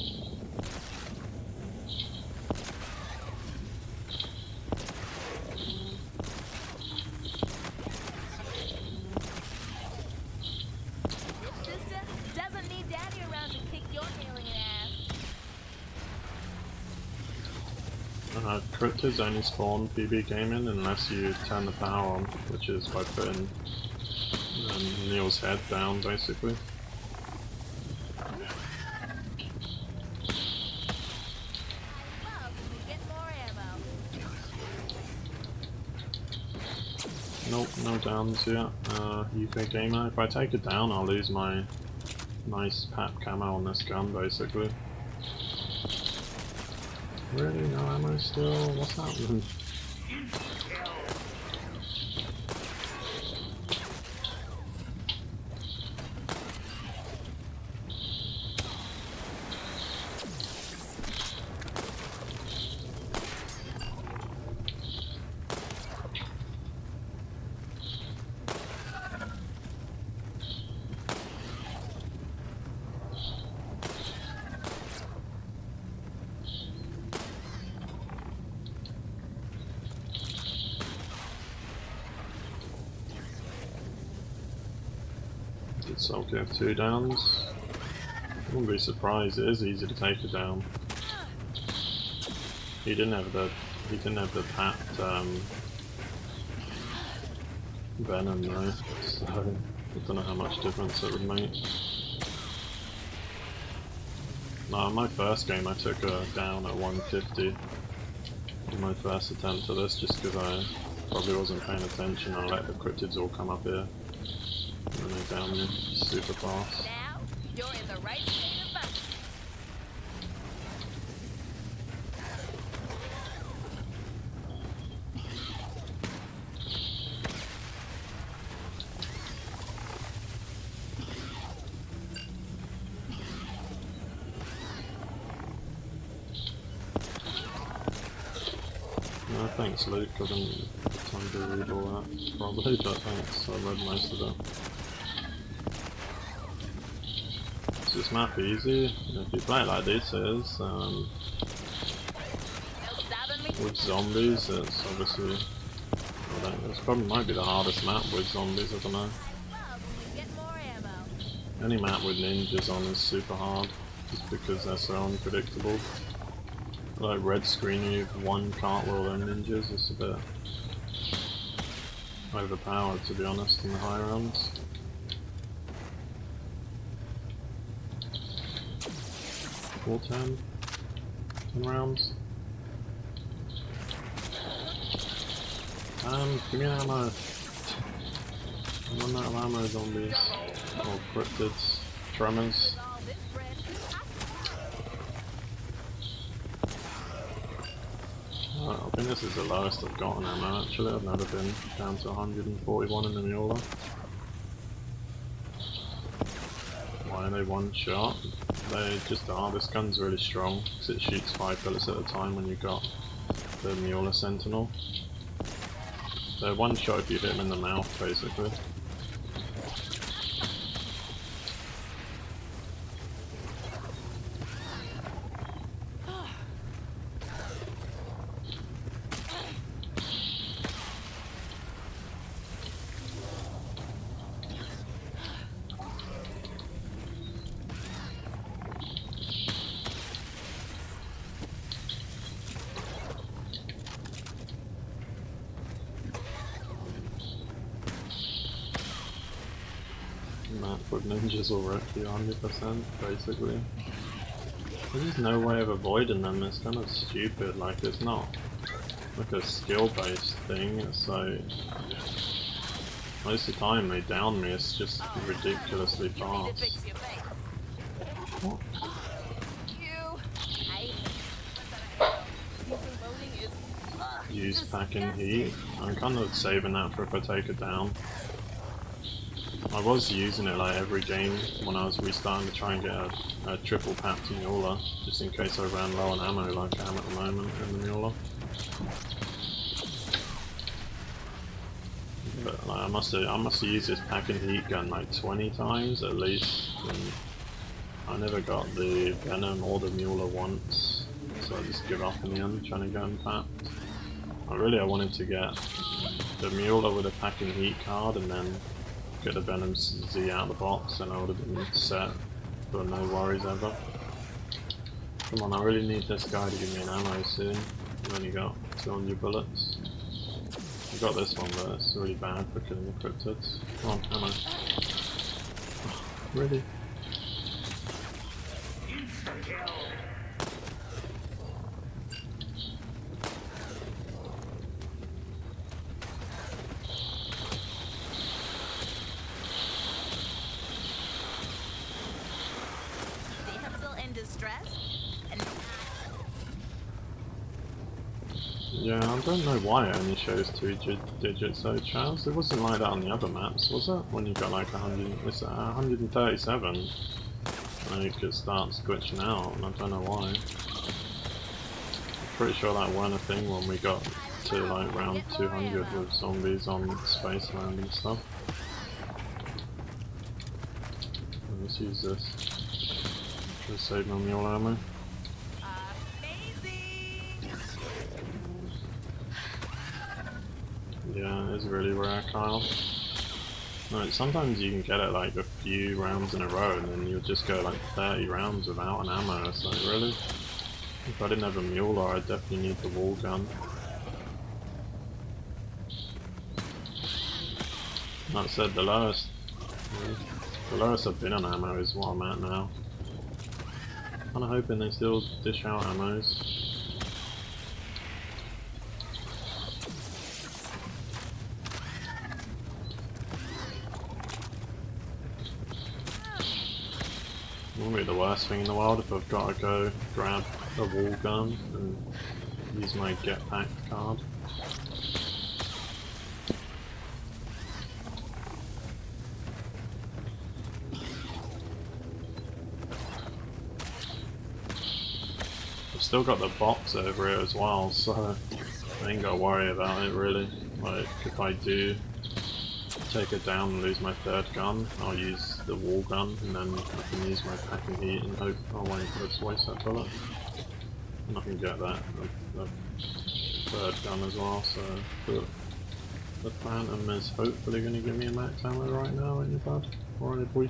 Your sister doesn't need daddy around to kick your alien ass. Cryptids only spawn PB gaming unless you turn the power on, which is by putting Neil's head down, basically. I love when you get more ammo. Nope, no downs yet. UK gamer. If I take it down, I'll lose my nice pap camo on this gun, basically. Really? No ammo still? What's happening? Did Sulky have 2 downs? I wouldn't be surprised, it is easy to take it down. He didn't have the packed venom though, so I don't know how much difference it would make. No, in my first game I took her down at 150 in my first attempt at this, just because I probably wasn't paying attention. I let the cryptids all come up here and they downed me super fast. Now, you're in the right state of mind. No, thanks Luke, I didn't have time to read all that probably, but thanks, I read most of it. Is this map easy? If you play it like this is, No stopping me. with zombies, it's obviously, I don't know, this probably might be the hardest map with zombies, I don't know. I love when you get more ammo. Any map with ninjas on is super hard, just because they're so unpredictable. Like red screen, you have 1 cartwheel and ninjas, it's a bit overpowered to be honest in the high rounds. Full 10 rounds. Give me an ammo. I'm running out of ammo, zombies. Or cryptids. Tremors. With all this bread, I think this is the lowest I've gotten ammo actually. I've never been down to 141 in the Mule. Why are they 1 shot? They just are. This gun's really strong because it shoots 5 bullets at a time when you've got the Mule Sentinel. They're 1 shot if you hit them in the mouth basically. map with ninjas already, 100% basically. There's just no way of avoiding them, it's kind of stupid, like it's not like a skill based thing, it's like most of the time they down me, it's just ridiculously fast. What? Use packing heat. I'm kind of saving that for if I take it down. I was using it like every game when I was restarting to try and get a triple packed Mueller, just in case I ran low on ammo like I am at the moment in the Mueller. But like, I must have used this packing heat gun like 20 times at least, and I never got the Venom or the Mueller once, so I just give up in the end trying to get them packed. I wanted to get the Mueller with a packing heat card and then get the Venom Z out of the box, and I would have been set for no worries ever. Come on, I really need this guy to give me an ammo soon. I've only got 200 bullets. I got this one, but it's really bad for killing the cryptids. Come on, ammo. Oh, really? Yeah, I don't know why it only shows 2-digit so Charles. It wasn't like that on the other maps, was it? When you got like 100, it's 137, like it starts glitching out, and I don't know why. I'm pretty sure that weren't a thing when we got to like round 200 with zombies on Spaceland and stuff. Let's use this. Just save my mule ammo. Yeah, it's really rare, Kyle. No, sometimes you can get it like a few rounds in a row and then you'll just go like 30 rounds without an ammo. It's like, really? If I didn't have a mule, I'd definitely need the wall gun. Like I said, the lowest I've been on ammo is what I'm at now. Kinda hoping they still dish out ammos. It wouldn't be the worst thing in the world if I've got to go grab a wall gun and use my get packed card. I've still got the box over it as well, so I ain't got to worry about it really. Like, if I do take it down and lose my third gun, I'll use the wall gun and then I can use my packing heat and hope I won't just waste that bullet. And I can get that the third gun as well, so the Phantom is hopefully going to give me a max ammo right now, ain't it bad? Alright boy.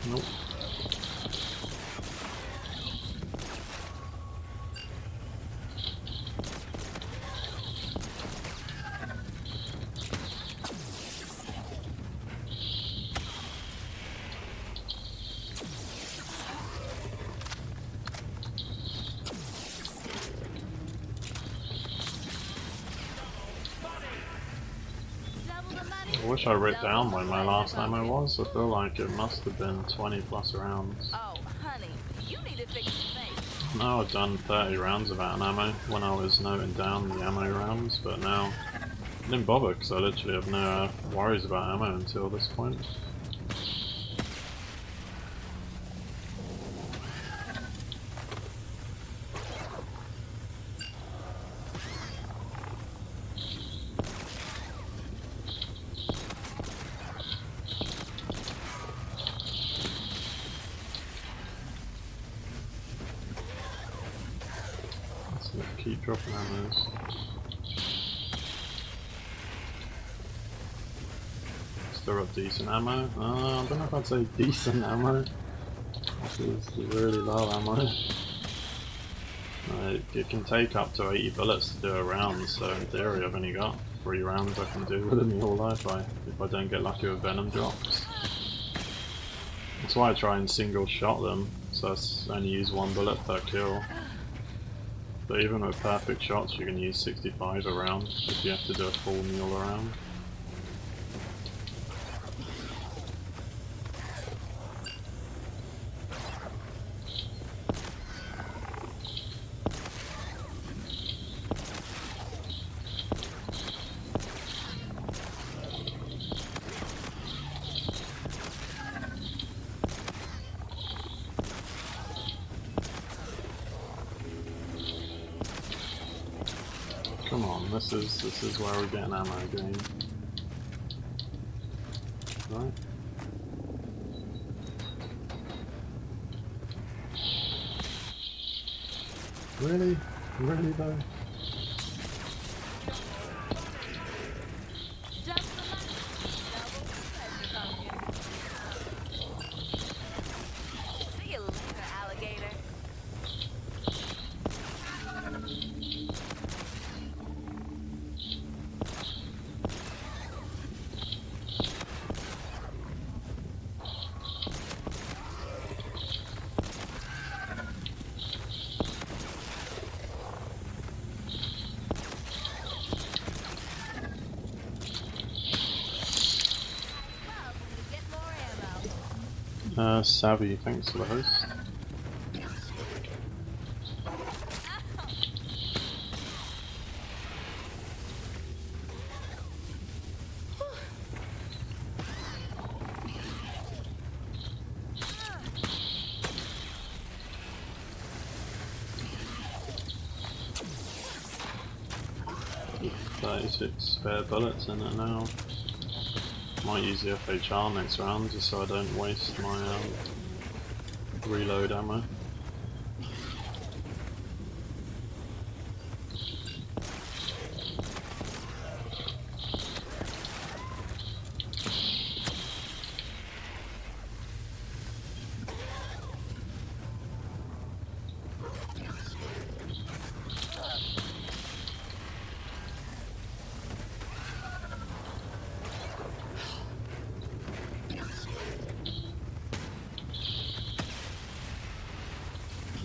Nope. I wish I wrote down when my last ammo was. I feel like it must have been 20 plus rounds. Oh, honey, you need to fix your face. Now I've done 30 rounds without an ammo when I was noting down the ammo rounds, but now I didn't bother because I literally have no worries about ammo until this point. Keep dropping ammos. Still got decent ammo. I don't know if I'd say decent ammo. This is really low ammo. It can take up to 80 bullets to do a round, so in theory I've only got 3 rounds I can do with a mule if I don't get lucky with venom drops. That's why I try and single shot them, so I only use 1 bullet per kill. But even with perfect shots you can use 65 a round if you have to do a full mule around. Come on, this is where we get an ammo game. Right. Really? Really though? Just the money. Double the pleasure, pumpkin. See you later, alligator. Love when you get more ammo. Savvy, thanks for the host. Ooh, 36 spare bullets in it now. Might use the FHR next round just so I don't waste my reload ammo.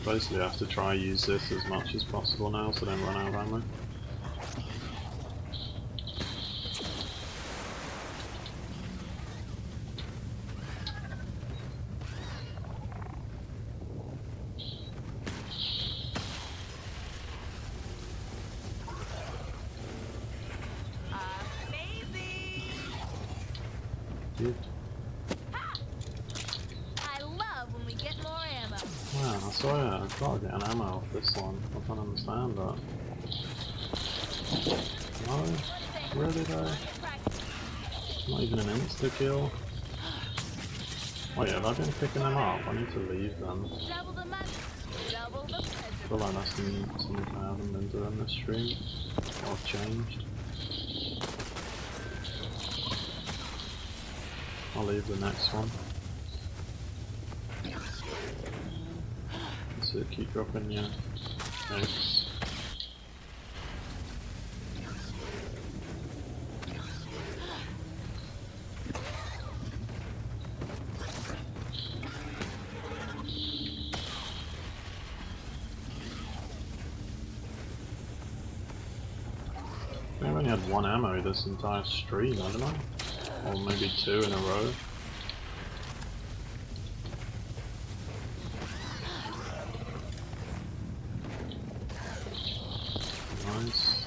Basically I have to try use this as much as possible now so I don't run out of ammo. Amazing. Good. I love when we get more ammo. Wow, I swear I've got to get an ammo off this one. I can't understand that. No? Really though? Not even an insta-kill? Wait, have I been picking them up? I need to leave them. Double the money. Double the pleasure. I feel like that's something I haven't been doing this stream. Or I've changed. I'll leave the next one. That's it, keep dropping your eggs. I've only had 1 ammo this entire stream, haven't I? Or maybe 2 in a row. Nice.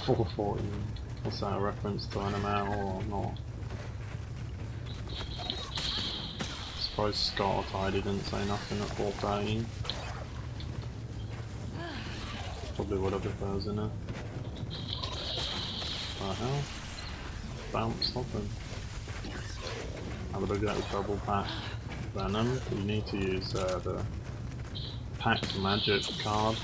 $4.40. What's that a reference to an amount or not? Suppose Scott or Tidy didn't say nothing at 4.13. Probably would have if I was in it. What the hell? Bounce something. How would I get a double pack venom? You need to use the packed magic card.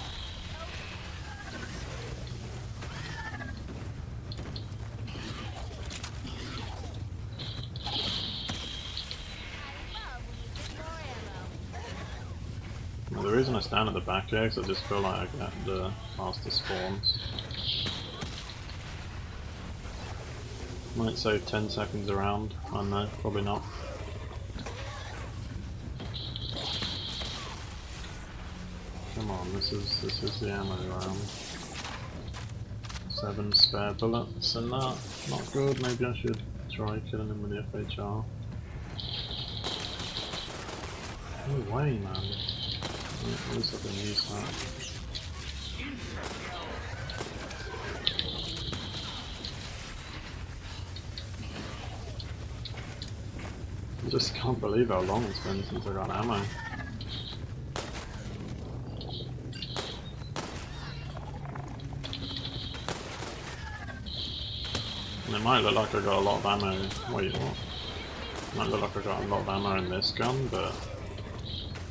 reason I stand at the back here is I just feel like I get the faster spawns. Might save 10 seconds around, I don't know, probably not. Come on, this is the ammo round. 7 spare bullets and that, not good, maybe I should try killing him with the FHR. No way, man. At least I can use that. I just can't believe how long it's been since I got ammo. And it might look like I got a lot of ammo. Wait, what? It might look like I got a lot of ammo in this gun, but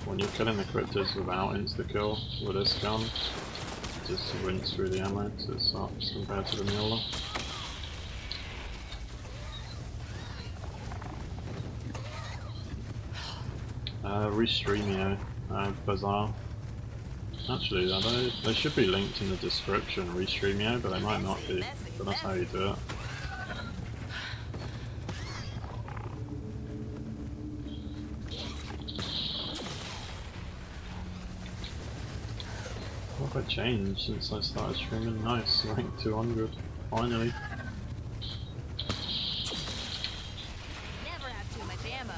when you're killing the cryptids without insta-kill with this gun, just rinse through the ammo to it sucks compared to the Mueller. Restreamio, Bazaar. Actually, they should be linked in the description, Restreamio, but they might not be, but that's how you do it. What have I changed since I started streaming? Nice, rank 200, finally. Never have too much ammo.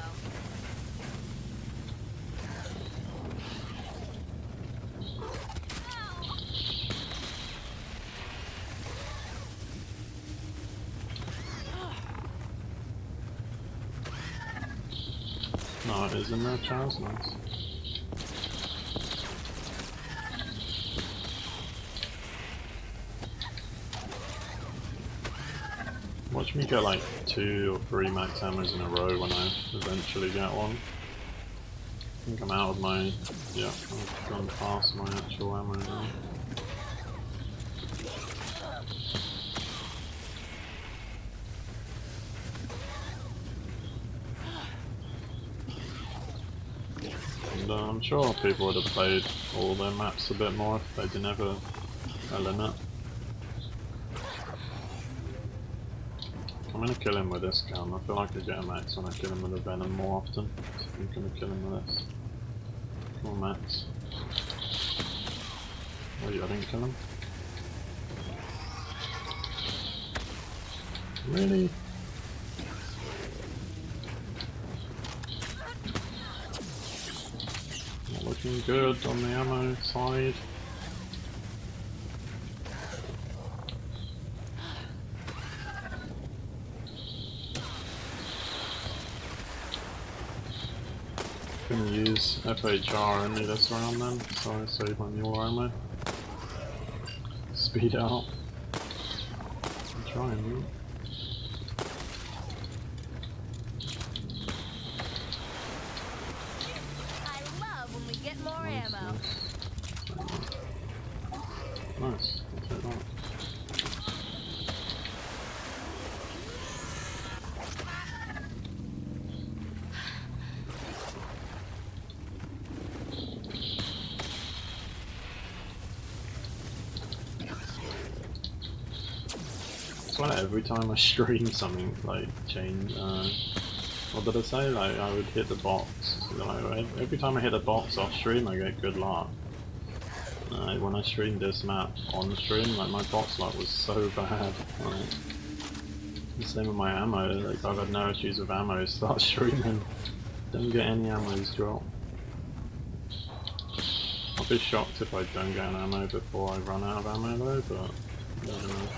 No, it is in there, Charles, nice. Watch me get like 2 or 3 max ammos in a row when I eventually get one. I think I'm out of my... yeah, I've gone past my actual ammo now. And I'm sure people would have played all their maps a bit more if they didn't have a limit. I'm gonna kill him with this gun. I feel like I get a max when I kill him with a venom more often. So I'm gonna kill him with this. Come on, Max. Wait, I didn't kill him? Really? Not looking good on the ammo side. Gonna use FHR only this round then, so I save my mule ammo. Speed out. I'm trying. I love when we get more ammo. Nice, I'll take that. Like every time I stream something like change, what did I say? Like I would hit the box. Like, every time I hit the box off stream, I get good luck. When I streamed this map on stream, like my box luck was so bad. Like, the same with my ammo. Like I've had no issues with ammo. Start streaming, don't get any ammos drop. I'll be shocked if I don't get an ammo before I run out of ammo though, but I don't know.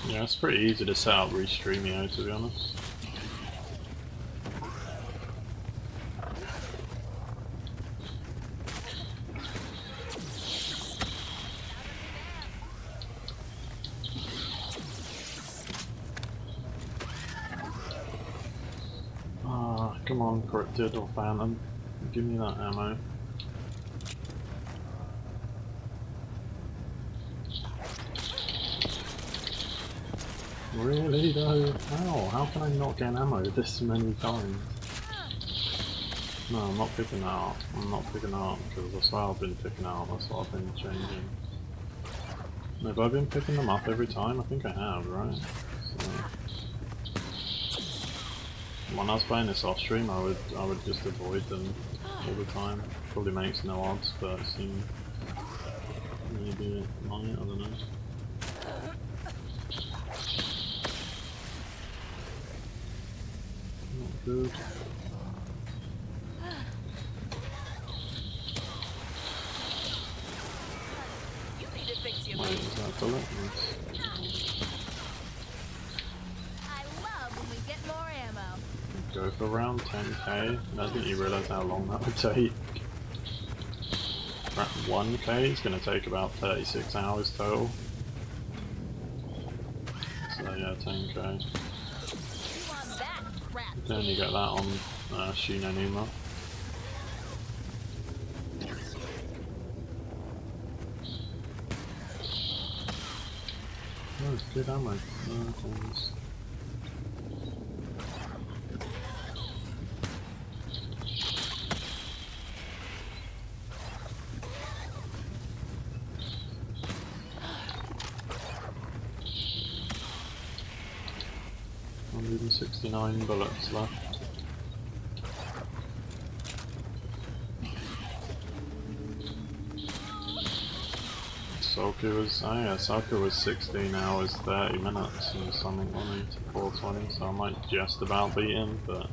Yeah, it's pretty easy to set up Restreamio, to be honest. Ah, come on, Cryptid or Phantom. Give me that ammo. Really though? How? How can I not get ammo this many times? No, I'm not picking that up. I'm not picking that up because that's what I've been picking out. That's what I've been changing. Have I been picking them up every time? I think I have, right? So, when I was playing this off stream, I would just avoid them all the time. Probably makes no odds, but it seemed maybe it might. I don't know. Not good. You need to fix your Wait, face. is that bullet? Yes. I love when we get more ammo. Go for around 10k. I didn't you realise how long that would take. At 1k is going to take about 36 hours total. So yeah, 10k. You want that crap? You can only get that on Shina Numa. Oh, it's good ammo. Things. $169 bullets left. Soka was, oh yeah, Soka was 16 hours 30 minutes and something on it to 420, so I might just about beat him, but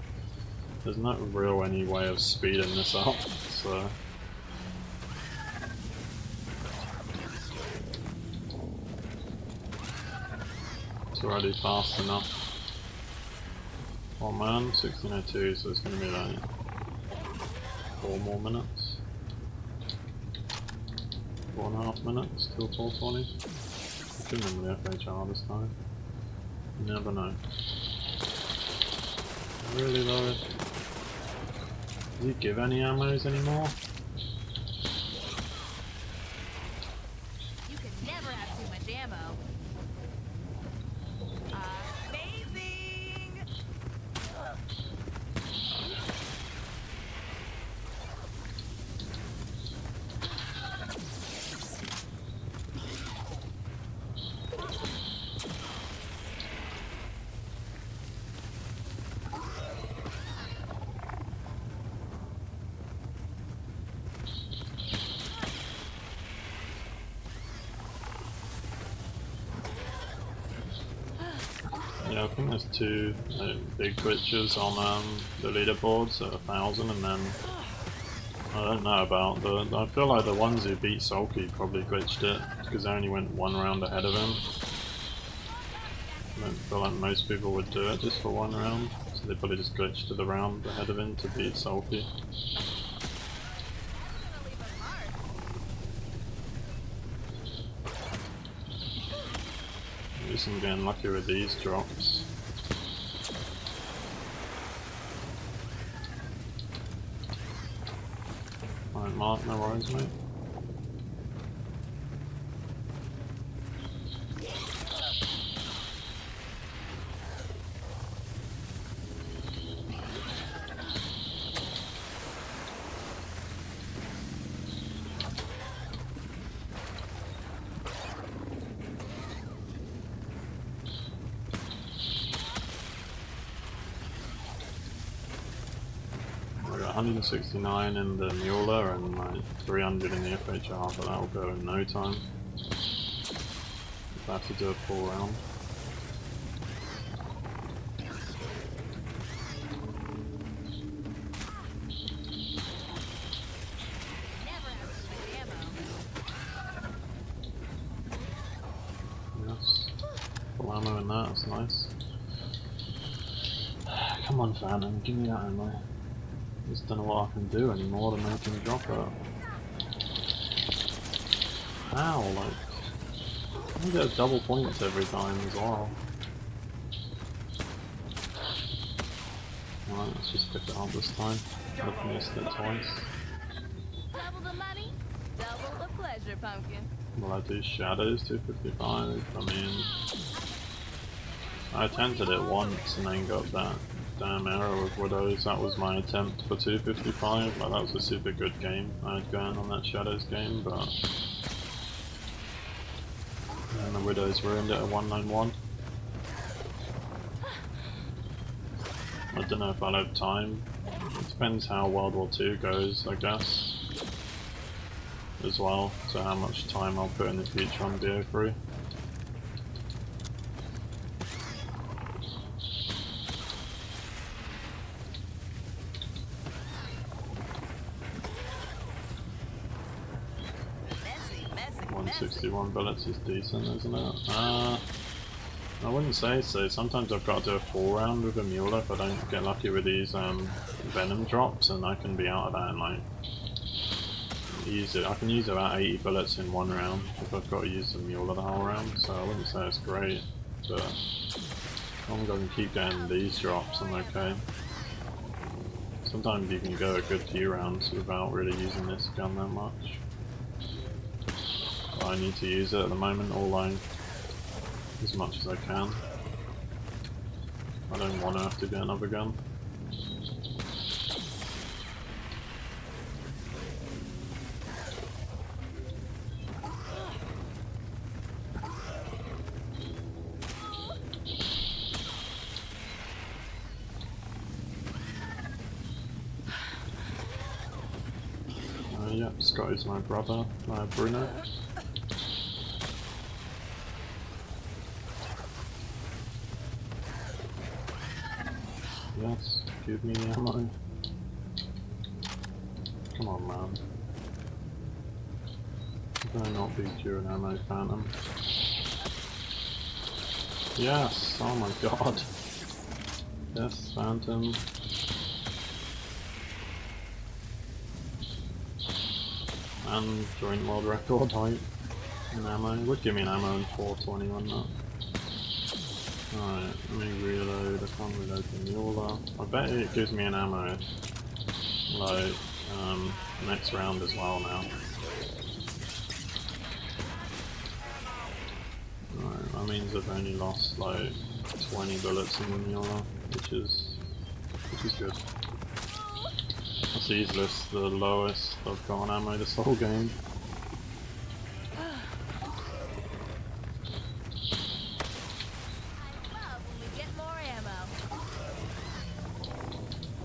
there's no real any way of speeding this up, so it's already fast enough. Oh man, 1602, so it's going to be like 4 more minutes. 4.5 minutes till 420. I can remember the FHR this time. You never know. Really though? Does he give any ammos anymore? You can never have too much ammo. Amazing! Yeah, I think there's 2 big glitches on the leaderboards at 1,000, and then I don't know about the. I feel like the ones who beat Sulky probably glitched it because they only went 1 round ahead of him. I don't feel like most people would do it just for 1 round, so they probably just glitched to the round ahead of him to beat Sulky. At least I'm getting lucky with these drops. Alright, Mark, no worries, mate. I got 169 in the Mueller and like 300 in the FHR, but that'll go in no time. If I have to do a full round. Never have too much ammo. Yes. Full ammo in that, that's nice. Come on, Phantom, give me that ammo. Just don't know what I can do anymore to make him drop it. How? Like, I get double points every time as well. Alright, let's just pick it up this time. I've missed it twice. Double the money, double the pleasure, pumpkin. Will I do shadows 255? I mean, I attempted it once and then got that damn error with Widows. That was my attempt for 255. Like, that was a super good game I had going on that Shadows game, but and the Widows ruined it at 191. I don't know if I'll have time. It depends how World War II goes, I guess, as well, so how much time I'll put in the future on BO3. Messy, messy, 161 bullets is decent, isn't it? I wouldn't say so. Sometimes I've got to do a full round with a mule if I don't get lucky with these venom drops, and I can be out of that in like I can use about 80 bullets in one round if I've got to use the mule the whole round, so I wouldn't say it's great, but as long as I can keep getting these drops, I'm okay. Sometimes you can go a good few rounds without really using this gun that much. But I need to use it at the moment, as much as I can. I don't want to have to get another gun. Yep, Scott is my brother, Bruno. Yes, give me ammo. Come on, man. You better not be due an ammo phantom. Yes! Oh my god! Yes, phantom. And joint world record height in ammo. It would give me an ammo in 420 on that. Alright, let me reload. I can't reload the mule. I bet it gives me an ammo like next round as well now. Alright, that means I've only lost like 20 bullets in the mule, which is good. That's easily the lowest I've got on ammo this whole game.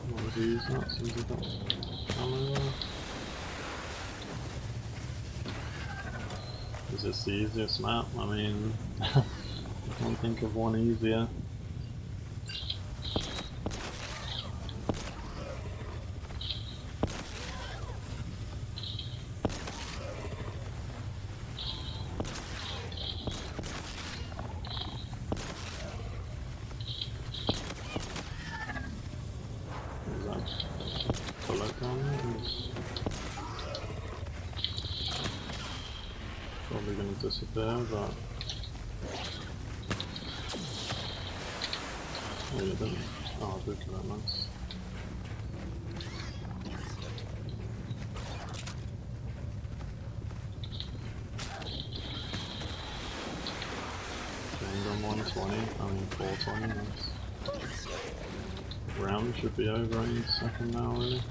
What was use that since I've got ammo there? Is this the easiest map? I mean, I can't think of one easier. Probably going to disappear, but oh, you didn't. Oh, look at that, nice. Gained on 120, I mean 420, nice. Round should be over any second now, really.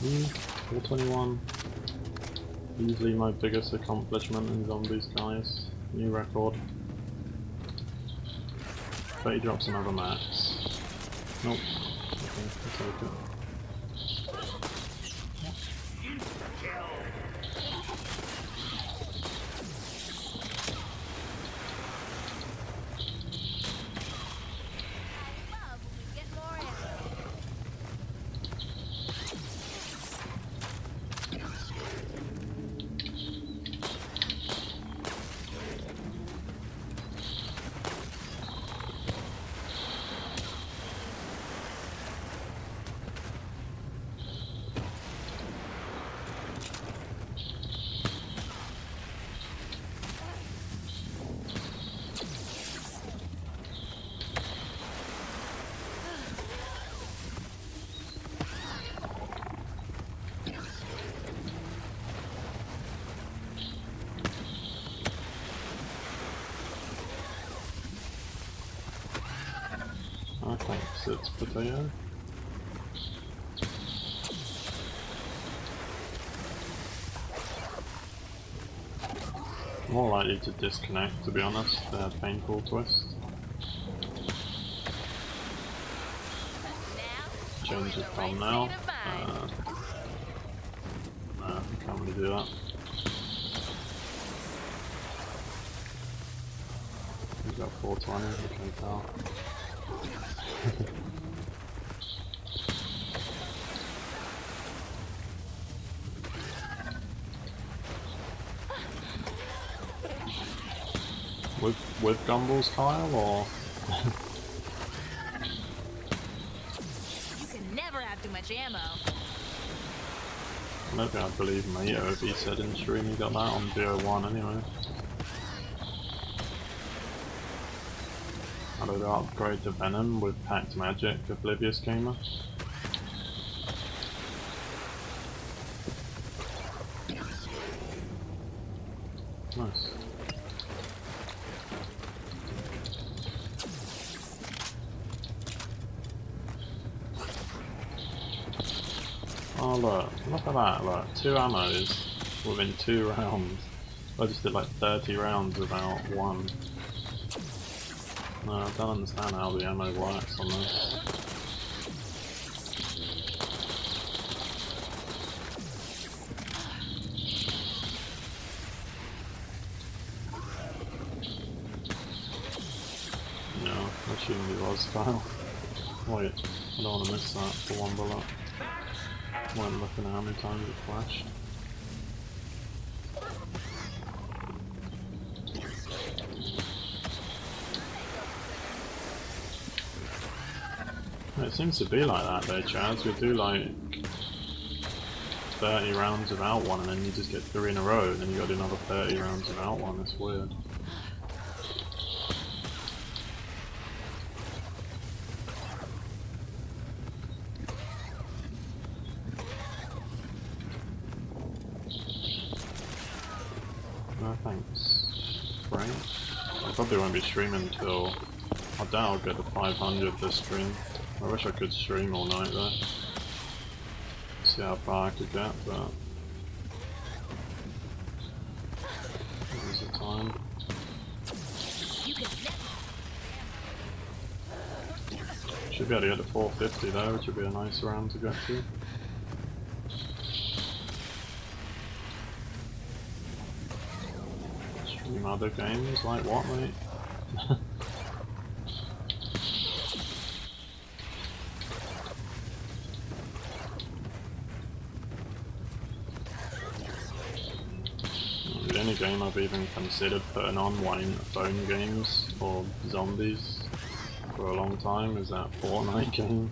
Hmm, 421. Easily my biggest accomplishment in zombies, guys. New record. Bet he drops another max. Nope. Okay, I'll take it. thanks, it's potato. More likely to disconnect, to be honest, the painful twist. Change the thumb now. Nah, can't really do that. We've got 420, okay, pal. with Gumball's Kyle, or? You can never have too much ammo. Maybe I believe Mayo if he said in stream he got that on VO1 anyway. How did I upgrade to Venom with Packed Magic, Oblivious Gamer? Nice. Oh look at that, look, 2 ammos within 2 rounds. I just did like 30 rounds without 1. No, I don't understand how the ammo works on this. No, I assumed it was Kyle. Wait, I don't want to miss that for 1 bullet. Weren't looking at how many times it flashed. It seems to be like that though, Chaz. We do like 30 rounds without one and then you just get 3 in a row and then you got another 30 rounds without one. It's weird. No thanks, Frank. I probably won't be streaming until... I doubt I'll get to 500 this stream. I wish I could stream all night though. See how far I could get, but... There's the time. Should be able to get to 450 though, which would be a nice round to get to. Stream other games, like what, mate? The only game I've even considered putting on while phone games or zombies for a long time is that Fortnite game.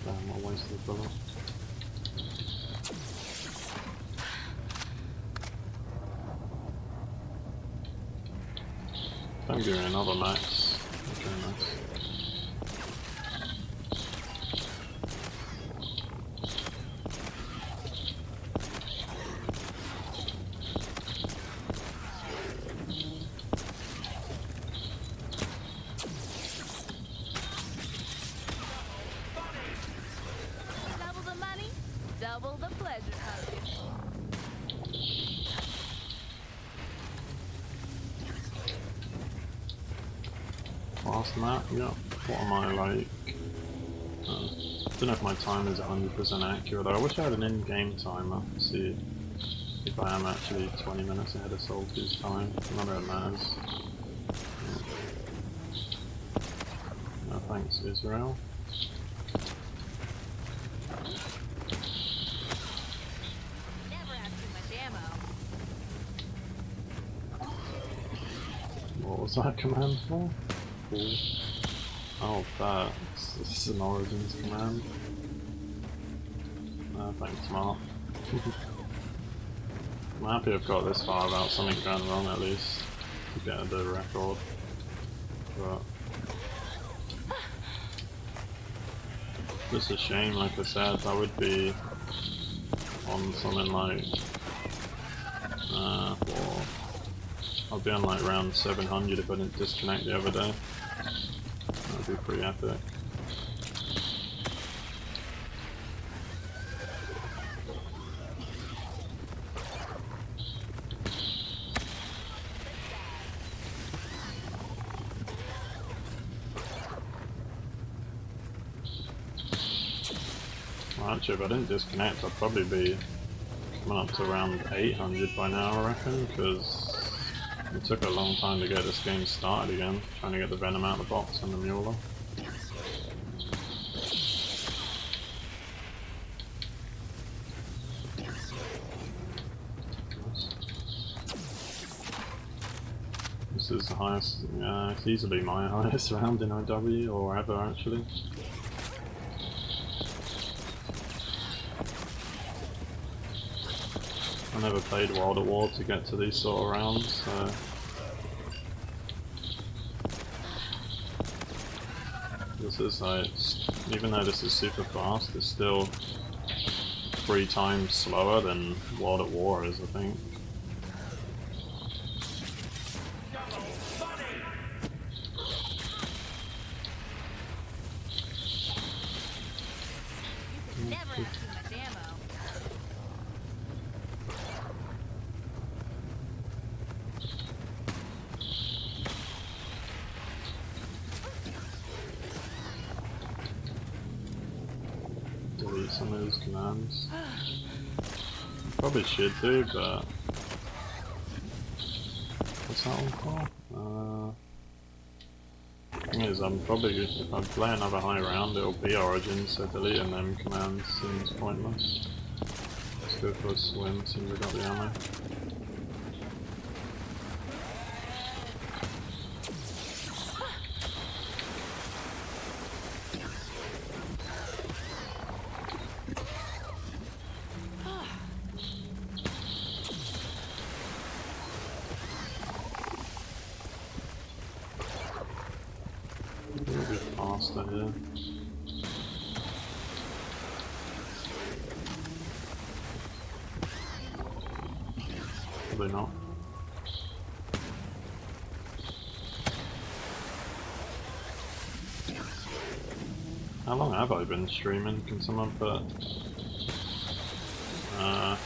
Damn, I wasted a bullet. Don't give me another max. Okay, nice. Double the money, double the pleasure, husband. Last map, yeah. What am I like? Don't know if my time is 100% accurate though. I wish I had an in-game timer to see if I am actually 20 minutes ahead of Salty's time. Not that it matters. No thanks, Israel. Never have too much ammo. What was that command for? Cool. Oh, that. This is an Origins command. Thanks, Mark. I'm happy I've got this far without something going wrong at least to get the record. But just a shame, like I said, that would be on something like or I'll be on like round 700 if I didn't disconnect the other day. That'd be pretty epic. Well, actually, if I didn't disconnect, I'd probably be coming up to around 800 by now, I reckon, because it took a long time to get this game started again, trying to get the Venom out of the box and the Mueller. This is the highest, yeah, it's easily my highest round in IW, or ever actually. I never played World at War to get to these sort of rounds, so... This is like, even though this is super fast, it's still 3 times slower than World at War is, I think. You can never have too much ammo. Delete some of those commands. Probably should do, but... What's that one for? Thing is, I'm probably, if I play another high round, it'll be Origin, so deleting them commands seems pointless. Let's go for a swim, since we got the ammo. A little bit faster here. Probably not. How long have I been streaming? Can someone put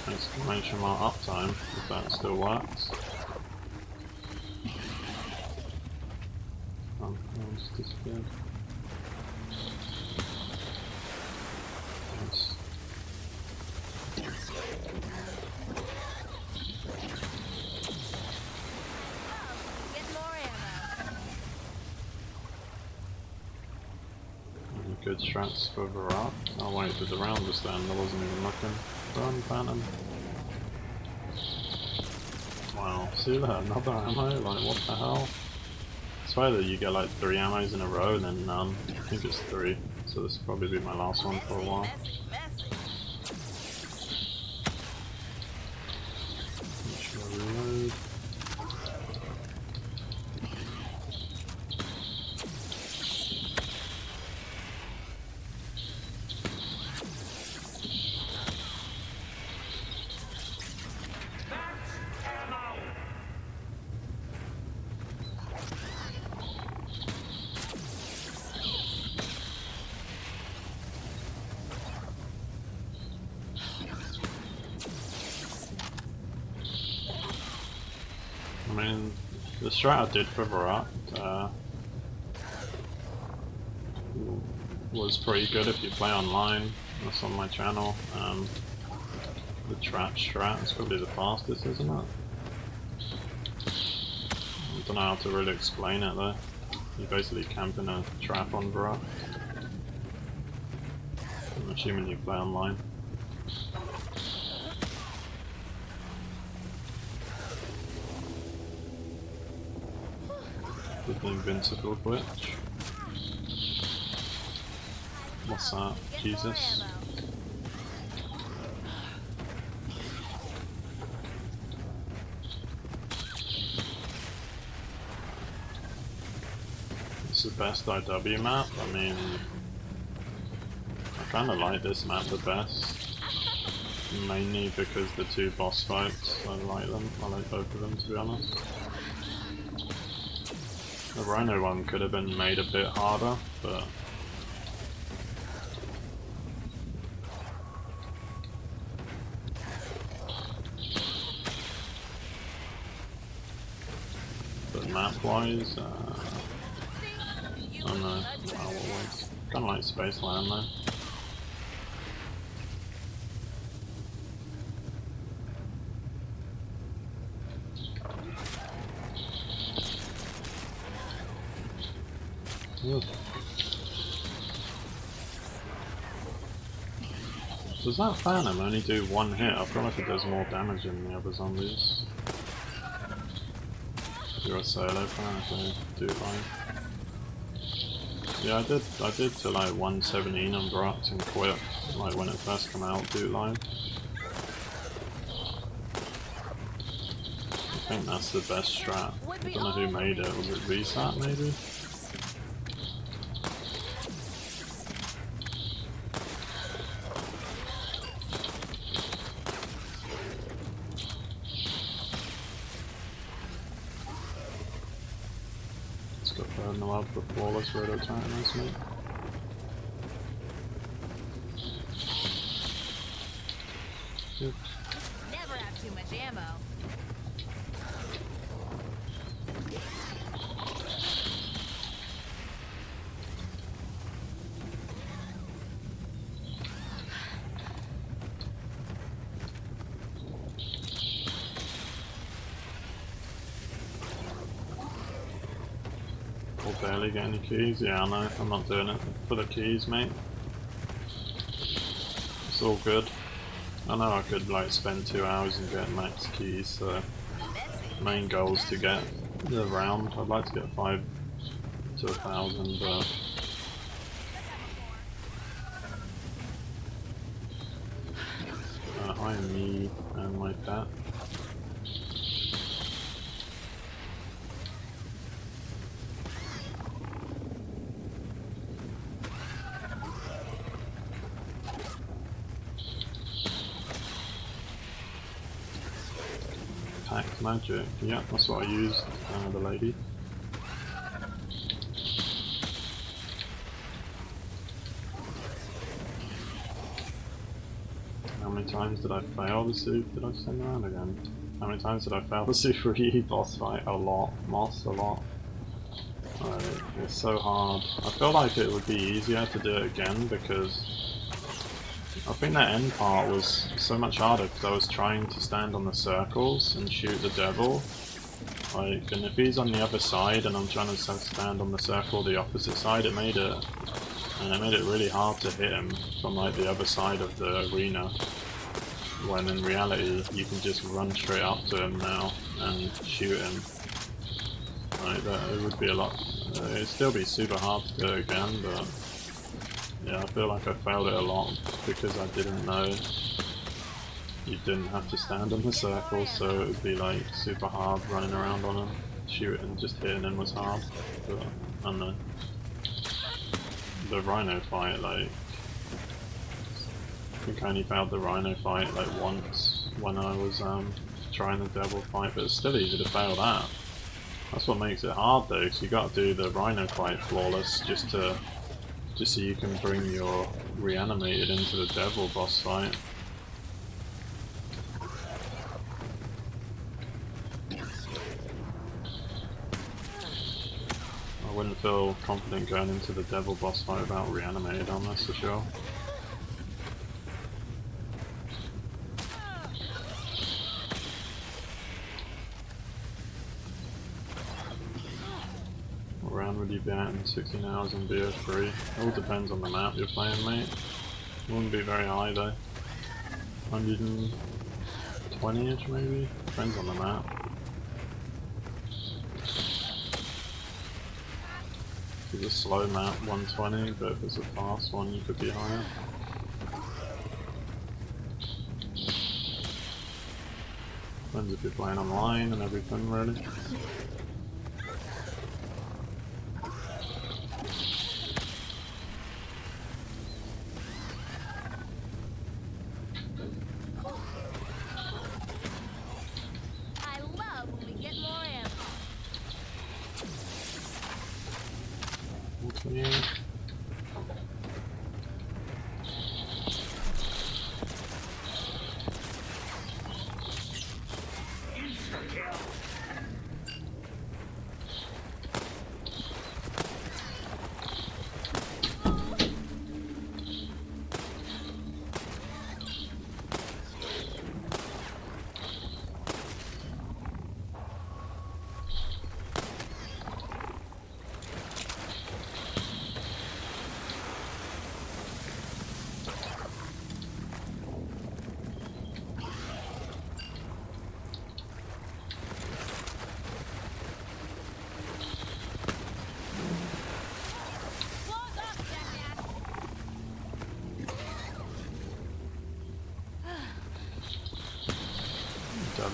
exclamation mark uptime if that still works? Oh, that just disappeared. Nice. Get more ammo. Any good strats further up? I'll wait for the round to stand, I wasn't even looking. Run, Phantom. Wow, see that? Another ammo? Like, what the hell? It's either you get like 3 ammos in a row, then none. I think it's 3, so this will probably be my last one for a while. Messy, messy. Make sure I reload. I mean, the strat I did for Virat was pretty good if you play online. That's on my channel. The trap strat is probably the fastest, isn't it? I don't know how to really explain it though. You basically camp in a trap on Virat. I'm assuming you play online. With the invincible glitch. What's that? Get Jesus. more ammo. It's the best IW map. I mean, I kinda like this map the best. mainly because the two boss fights, I like them. I like both of them, to be honest. The Rhino one could have been made a bit harder, but map-wise, I don't know. Kind of like Spaceland though. Ugh. Does that Phantom only do one hit? I feel like it does more damage than the other zombies. You're a solo fan, so do fine. Yeah, I did to like 117 on Brox and quit, like when it first came out, do live. I think that's the best strat. I don't know who made it, was it Resat maybe? Let's go for an allowed for flawless roto titans, mate. Good. Never have too much ammo. We'll barely get any keys. Yeah, I know. I'm not doing it for the keys, mate. It's all good. I know I could like spend 2 hours and get max keys, so main goal is to get the round. I'd like to get 5 to 1,000, but hi me and my pet. Packed magic, yeah, that's what I used, the lady. How many times did I fail the suit? Did I send around again? How many times did I fail the Super E boss fight? A lot. Moss, a lot. It's so hard. I feel like it would be easier to do it again because I think that end part was so much harder because I was trying to stand on the circles and shoot the devil. Like, and if he's on the other side and I'm trying to stand on the circle the opposite side, it made it really hard to hit him from like the other side of the arena. When in reality, you can just run straight up to him now and shoot him. Like that, it would be a lot. It'd still be super hard to do it again, but yeah, I feel like I failed it a lot because I didn't know you didn't have to stand on the circle, so it would be like super hard running around on him. Shooting, just hitting him was hard, but I don't know. The Rhino fight, like, I think I only failed the Rhino fight like once when I was trying the devil fight, but it's still easy to fail that. That's what makes it hard though, because you got to do the Rhino fight flawless just so you can bring your reanimated into the devil boss fight. I wouldn't feel confident going into the devil boss fight without reanimated on this for sure. What round would you be at in 16 hours in BO3? It all depends on the map you're playing, mate. Wouldn't be very high though. 120-ish maybe? Depends on the map. If it's a slow map, 120, but if it's a fast one, you could be higher. Depends if you're playing online and everything, really.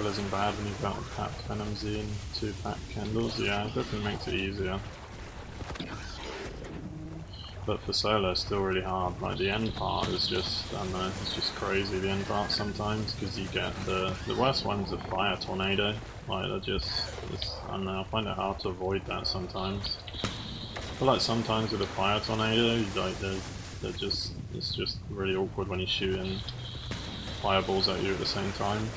survival isn't bad when you've got packed Venom Z and 2 packed Kendalls. Yeah, it definitely makes it easier. But for solo it's still really hard. Like the end part is just, I don't know, it's just crazy the end part sometimes, because you get the worst one's a fire tornado. Like they're just, I don't know, I find it hard to avoid that sometimes. I feel like sometimes with a fire tornado, like they're just, it's just really awkward when you're shooting fireballs at you at the same time.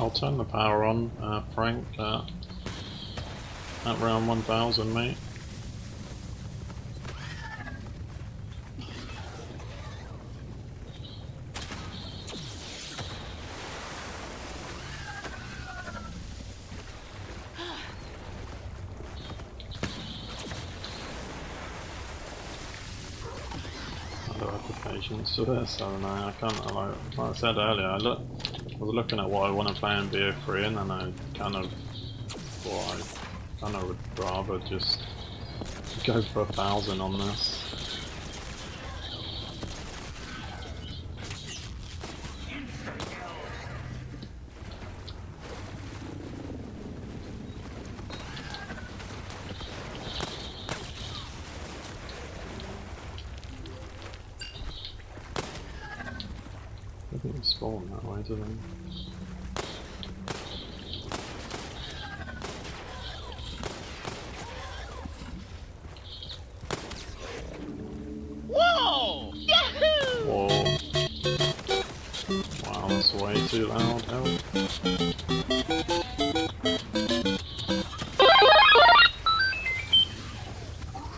I'll turn the power on, Frank, at round 1000, mate. I don't have the patience for this, I don't know, I can't, like I said earlier, I was looking at what I want to play in BO3 and then I kind of thought I kind of would rather just go for 1000 on this. I think we spawn that way, do they? Whoa! Yahoo! Whoa. Wow, that's way too loud. Help.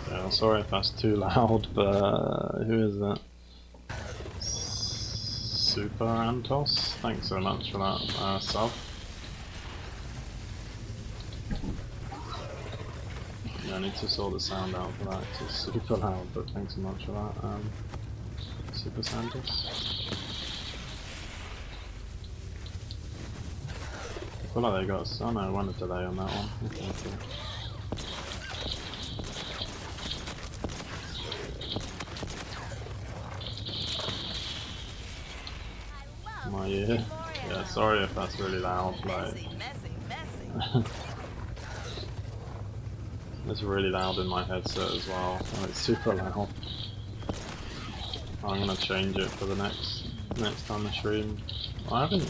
Yeah, sorry if that's too loud, but who is that? Super Antos? Thanks so much for that sub. Yeah, I need to sort the sound out for that, it's super loud, but thanks so much for that, Super Santos. I feel like they got, oh no, one delay on that one. Okay, cool. My ear. Yeah, sorry if that's really loud, like it's really loud in my headset as well. Oh, it's super loud. I'm gonna change it for the next time I stream. I'm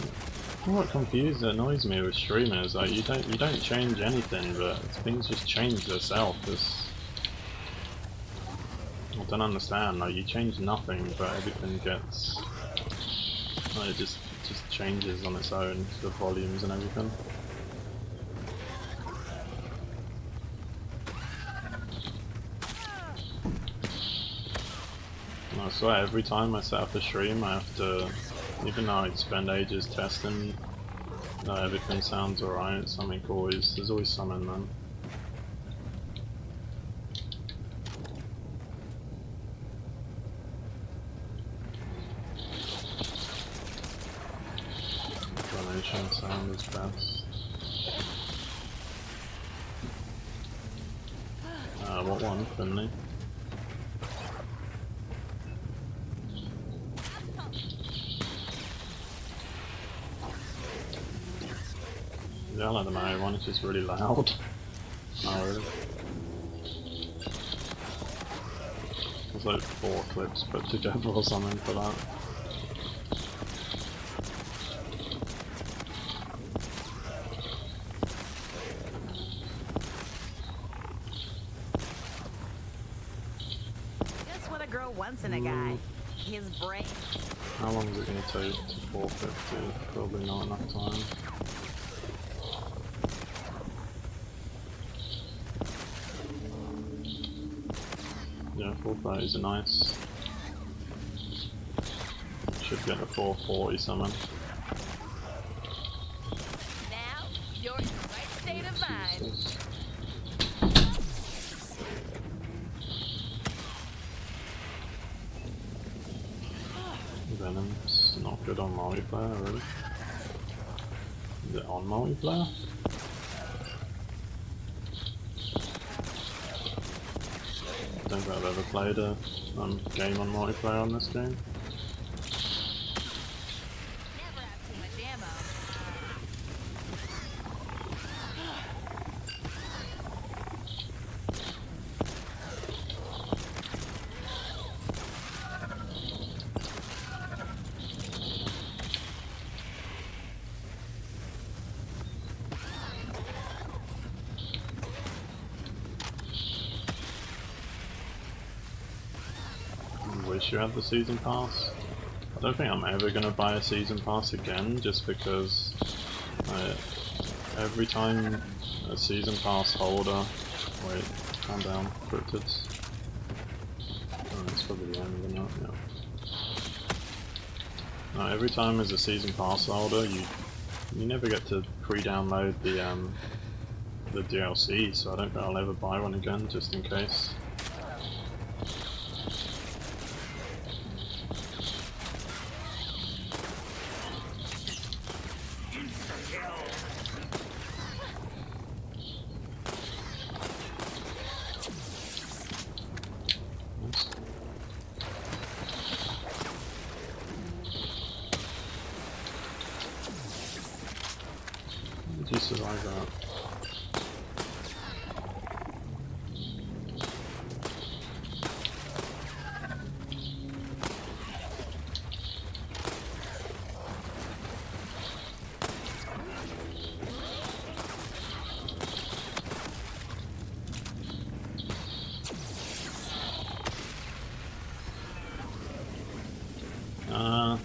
quite confused. It annoys me with streamers. Like you don't change anything, but things just change themselves. I don't understand. Like you change nothing, but everything gets. Like, it just changes on its own, the volumes and everything. I swear, every time I set up a stream, I have to, even though I spend ages testing, everything sounds alright. Something always, there's always something then. Donation sound is best. What one, Finley? Yeah, I don't know, one is just really loud. Oh, really? There's like 4 clips put together or something for that. Just what a girl wants in a guy. His brain. How long is it going to take to 450? Probably not enough time. Yeah, 430s are nice. Should get a 440 something. Now, you're in the right state of mind. Jesus. good on multiplayer, really. Is it on multiplayer? I don't think I've ever played a game on multiplayer on this game. Never have too much ammo. Wish you had the season pass. I don't think I'm ever gonna buy a season pass again, just because every time a season pass holder. Wait, calm down, cryptids. Oh, that's probably the end of the note, yeah. No, every time there's a season pass holder, you never get to pre-download the DLC, so I don't think I'll ever buy one again, just in case. Did you survive that?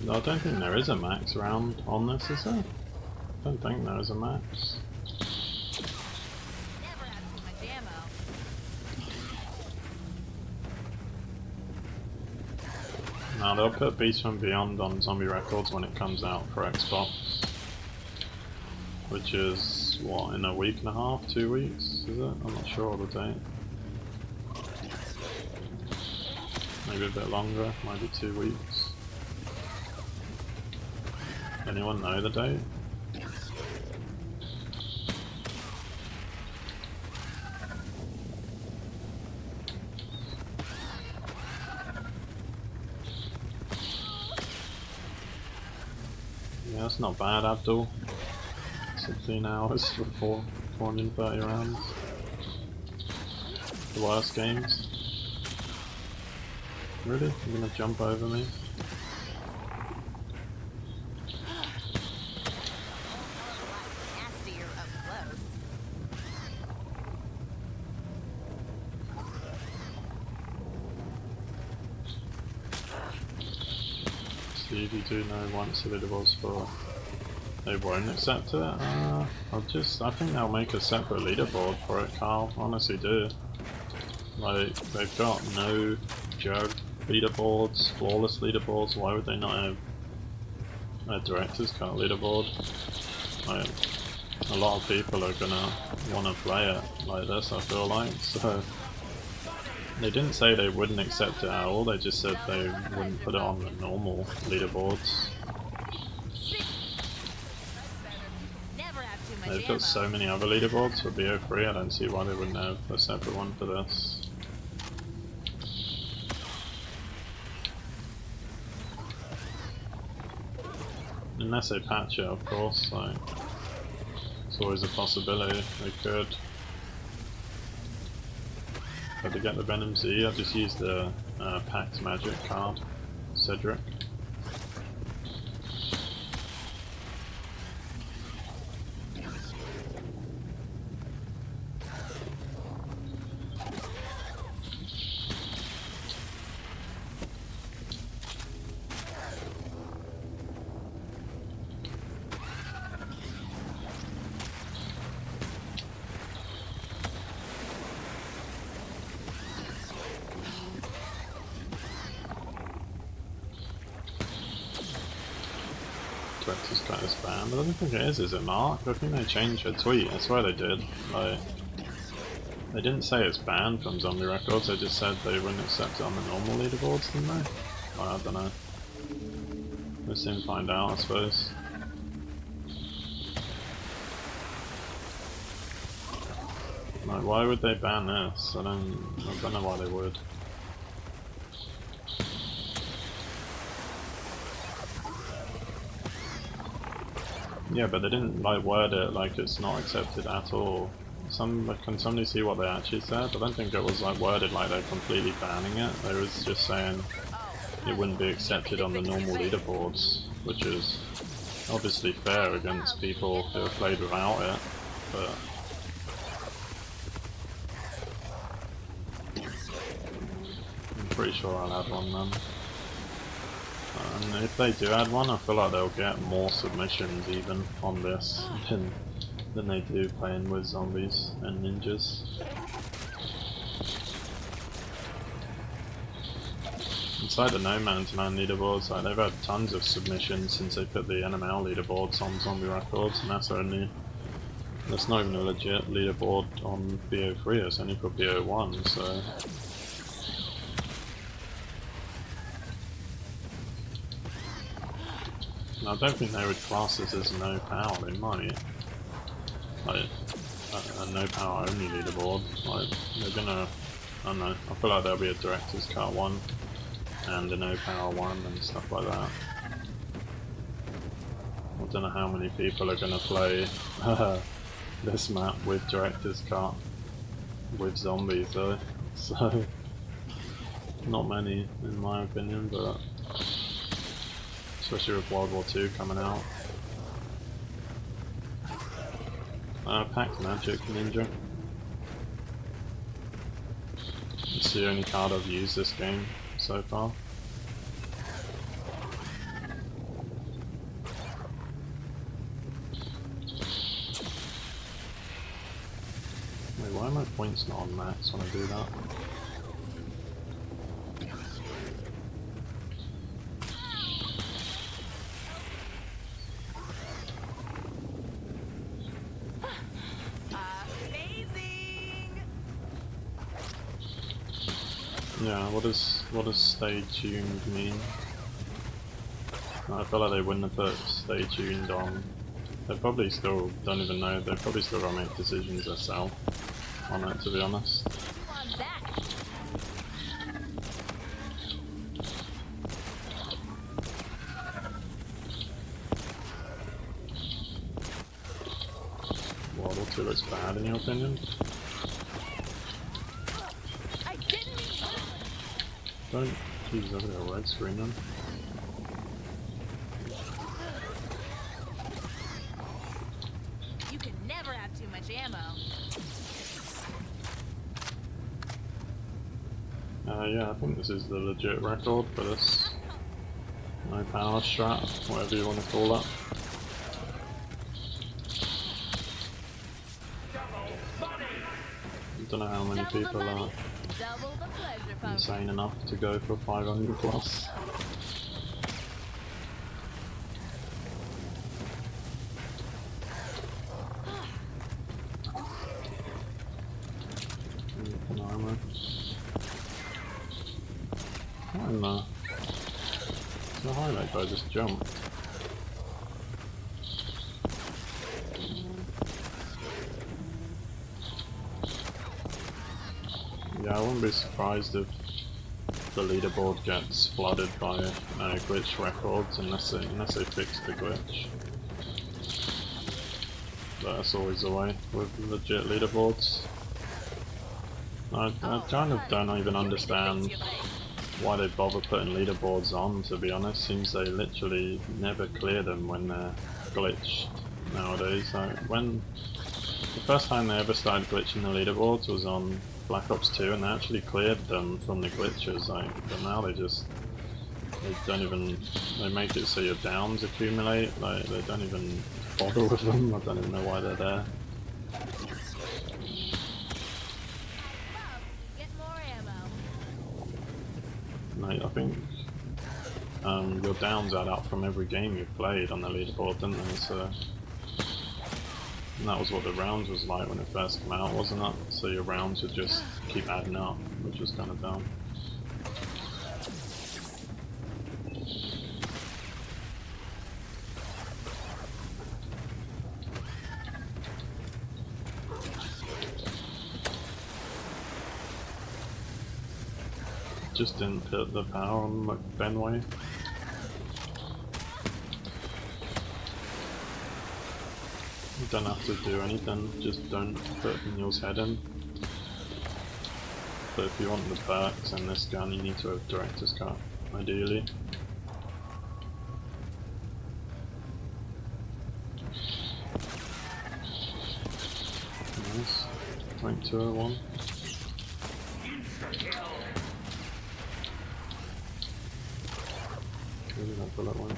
No, I don't think there is a max round on this, is there? I don't think there is a max. Never have too much ammo. No, they'll put Beast from Beyond on Zombie Records when it comes out for Xbox. Which is, what, in a week and a half? 2 weeks, is it? I'm not sure of the date. Maybe a bit longer, maybe 2 weeks. Anyone know the date? Yeah, that's not bad, Abdul. 16 hours for 430 rounds. The worst games. Really? You're gonna jump over me? Nastier up close. Steve, you do know once the leaderboards for they won't accept it? I think they'll make a separate leaderboard for it, Carl. Honestly do. Like, they've got no jug leaderboards, flawless leaderboards. Why would they not have a director's cut leaderboard? Like, a lot of people are gonna want to play it like this, I feel like. So they didn't say they wouldn't accept it at all, they just said they wouldn't put it on the normal leaderboards. Never have too much They've ammo. got so many other leaderboards for BO3, I don't see why they wouldn't have a separate one for this. Unless they patch it, of course, like, it's always a possibility, they could. But to get the Venom Z, I just used the Pact Magic card, Cedric. Director's cut is banned. I don't think it is it, Mark? I think they changed their tweet, I swear they did. Like, they didn't say it's banned from Zombie Records, they just said they wouldn't accept it on the normal leaderboards, didn't they? I don't know. We'll soon find out, I suppose. Like, why would they ban this? I don't know why they would. Yeah, but they didn't like word it like it's not accepted at all. Can somebody see what they actually said? I don't think it was like worded like they're completely banning it. They was just saying it wouldn't be accepted on the normal leaderboards, which is obviously fair against people who have played without it, but I'm pretty sure I'll add one then. And if they do add one, I feel like they'll get more submissions even on this than they do playing with zombies and ninjas. Inside the No Man's Land leaderboards, like, they've had tons of submissions since they put the NML leaderboards on zombie records, and that's not even a legit leaderboard on BO3, it's only for BO1, so... I don't think they would class this as no power, they might. Like, a no power only leaderboard, like, they're gonna, I don't know, I feel like there'll be a director's cut one, and a no power one, and stuff like that. I don't know how many people are gonna play this map with director's cut, with zombies though, so, not many in my opinion, but... especially with World War II coming out. Packed Magic Ninja. It's the only card I've used this game so far. Wait, why are my points not on max when I do that? Yeah, what does stay tuned mean? I feel like they wouldn't have put stay tuned on. They probably still don't even know, they probably still gotta make decisions themselves on it, to be honest. World War II looks bad in your opinion? Don't use over there, red screen then. You can never have too much ammo. Yeah, I think this is the legit record for this no power strat, whatever you want to call it. I don't know how many people are insane enough to go for 500 plus. Armor. What in the... The highlight guy just jumped. Yeah, I wouldn't be surprised if the leaderboard gets flooded by glitch records unless they fix the glitch. But that's always the way with legit leaderboards. I kind of don't even understand why they bother putting leaderboards on, to be honest. Seems they literally never clear them when they're glitched nowadays. Like, when the first time they ever started glitching the leaderboards was on Black Ops 2, and they actually cleared them from the glitches, like, but now they don't even, they make it so your downs accumulate, like, they don't even bother with them. I don't even know why they're there. Get more ammo. Like, I think your downs add up from every game you've played on the leaderboard, didn't they? So, and that was what the rounds was like when it first came out, wasn't it? So your rounds would just keep adding up, which was kind of dumb. just didn't hit the power on McBenway. You don't have to do anything, just don't put Niels' head in. But if you want the perks in this gun, you need to have director's cut, ideally. Nice. 0.201. Maybe that bullet went.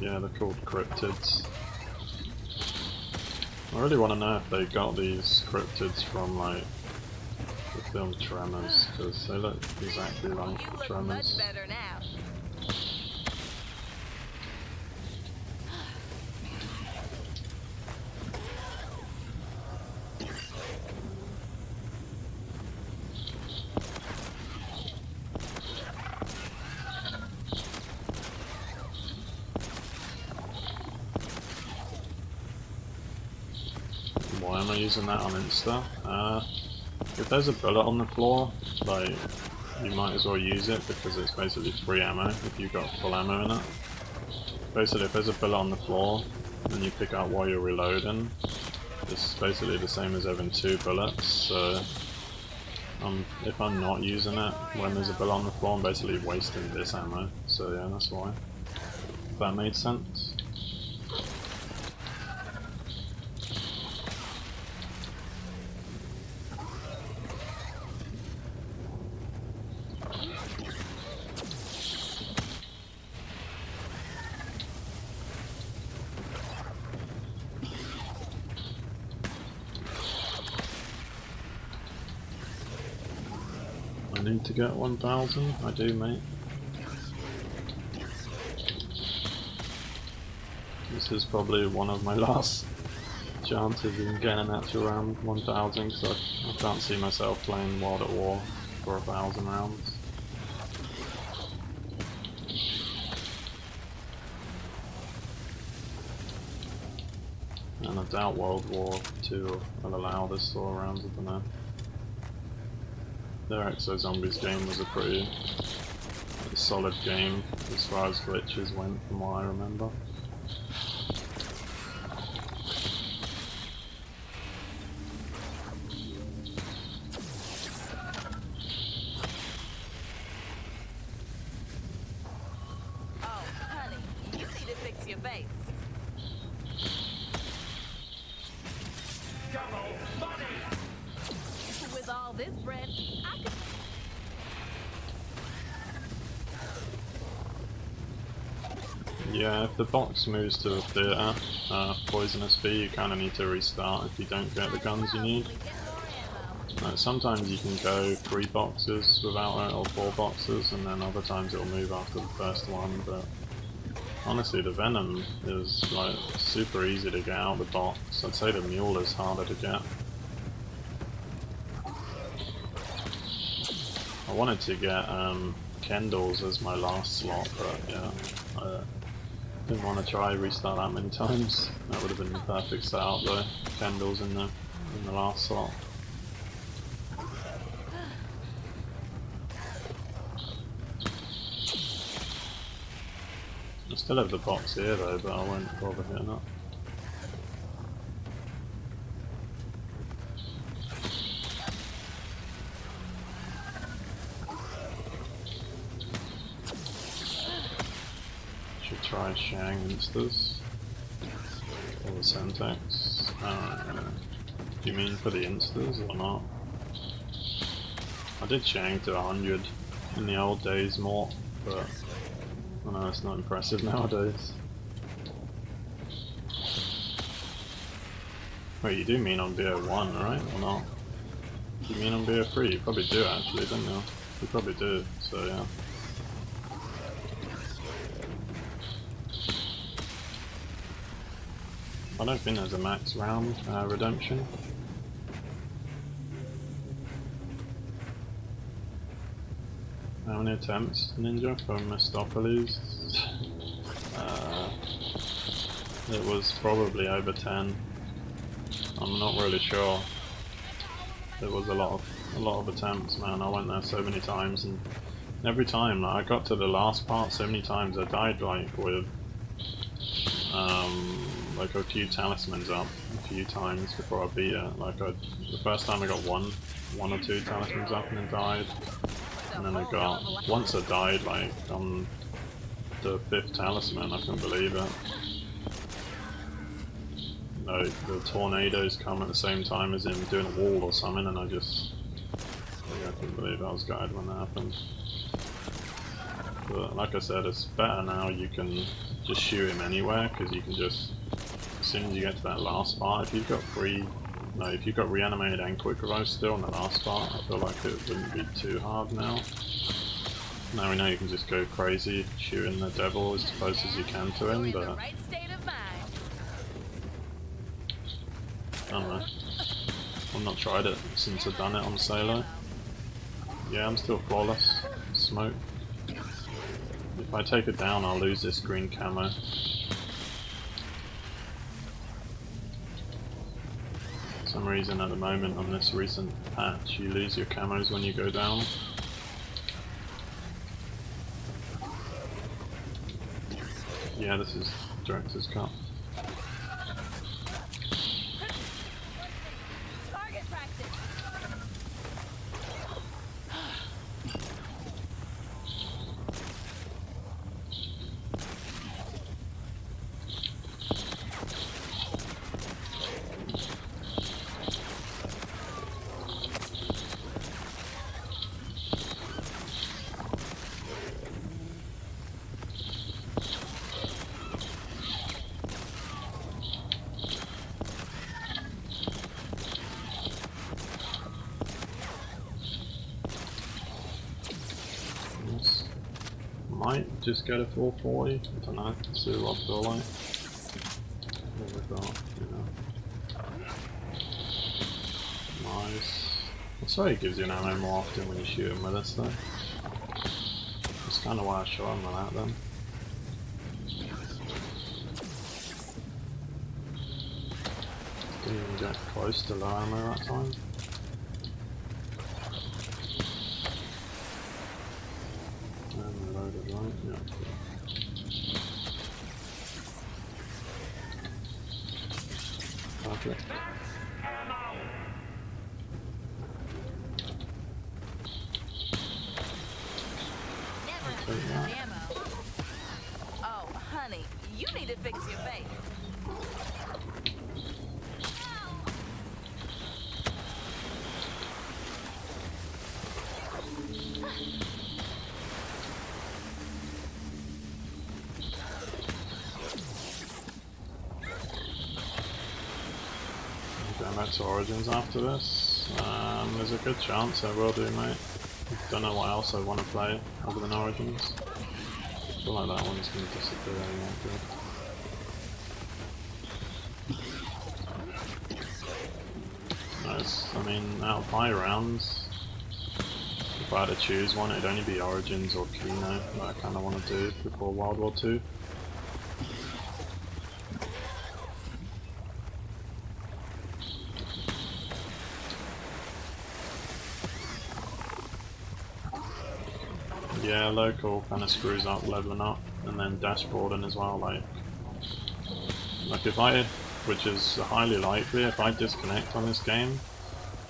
Yeah, they're called cryptids. I really want to know if they got these cryptids from like the film Tremors, because they look exactly like You look Tremors. much better now. Why am I using that on Insta? If there's a bullet on the floor, like, you might as well use it because it's basically free ammo if you've got full ammo in it. Basically, if there's a bullet on the floor and you pick out while you're reloading, it's basically the same as having 2 bullets, so if I'm not using it when there's a bullet on the floor, I'm basically wasting this ammo, so yeah, that's why. If that made sense. I need to get 1000, I do, mate. This is probably one of my last chances in getting an actual round 1000, because I can't see myself playing World at War for 1000 rounds. And I doubt World War II will allow this sort of rounds, I don't know. Their Exo Zombies game was a pretty solid game as far as glitches went, from what I remember. Oh, honey, you need to fix your face. With all this bread, I could. Yeah, if the box moves to the theatre, Poisonous Bee, you kind of need to restart if you don't get the guns you need. Sometimes you can go 3 boxes without it, or 4 boxes, and then other times it'll move after the first one, but honestly the Venom is like super easy to get out of the box. I'd say the Mule is harder to get. I wanted to get Kendall's as my last slot, but yeah, I didn't want to try restart that many times. That would have been the perfect setup though, Kendall's in the last slot. I still have the box here though, but I won't bother hitting it. Should try Shang Instas. Or the Sentex. Do you mean for the Instas or not? I did Shang to 100 in the old days more, but I know it's not impressive nowadays. Wait, you do mean on BO1, right? Or not? You mean on BO3? You probably do actually, don't you? You probably do, so yeah. I don't think there's a max round redemption. How many attempts, Ninja, for Mistopheles? It was probably over 10. I'm not really sure. There was a lot of attempts, man. I went there so many times, and every time like, I got to the last part so many times, I died like with like a few talismans up a few times before I beat it. Like the first time I got one or two talismans up and then died, and then I got once I died like on the 5th talisman. I couldn't believe it. Like the tornadoes come at the same time as him doing a wall or something, and I couldn't believe I was gutted when that happened. But like I said, it's better now. You can just shoot him anywhere because you can just, as soon as you get to that last part, if you've got reanimated and quick revive still in the last part, I feel like it wouldn't be too hard now. Now we know you can just go crazy shooting the devil as close as you can to him, but Right state of mind. I don't know. I've not tried it since I've done it on solo. Yeah, I'm still flawless. Smoke. If I take it down, I'll lose this green camo. For some reason at the moment on this recent patch, you lose your camos when you go down. Yeah, this is director's cut. Target practice. Might just get a full 40. I don't know. See what I feel like. What we got, Nice. I swear he gives you an ammo more often when you shoot him with this though. That's kind of why I shot him like that then. Didn't even get close to low ammo that time. And reloaded, right? Yeah. Perfect. Never I'll take that. ammo. Oh, honey, you need to fix your face. Going back to Origins after this. There's a good chance I will do, mate. Don't know what else I want to play other than Origins. I feel like that one's going to disappear anyway. Nice. I mean, out of my rounds, if I had to choose one, it'd only be Origins or Kino that I kind of want to do before World War II. Yeah, local kind of screws up leveling up, and then dashboarding as well. Like if I, which is highly likely, if I disconnect on this game,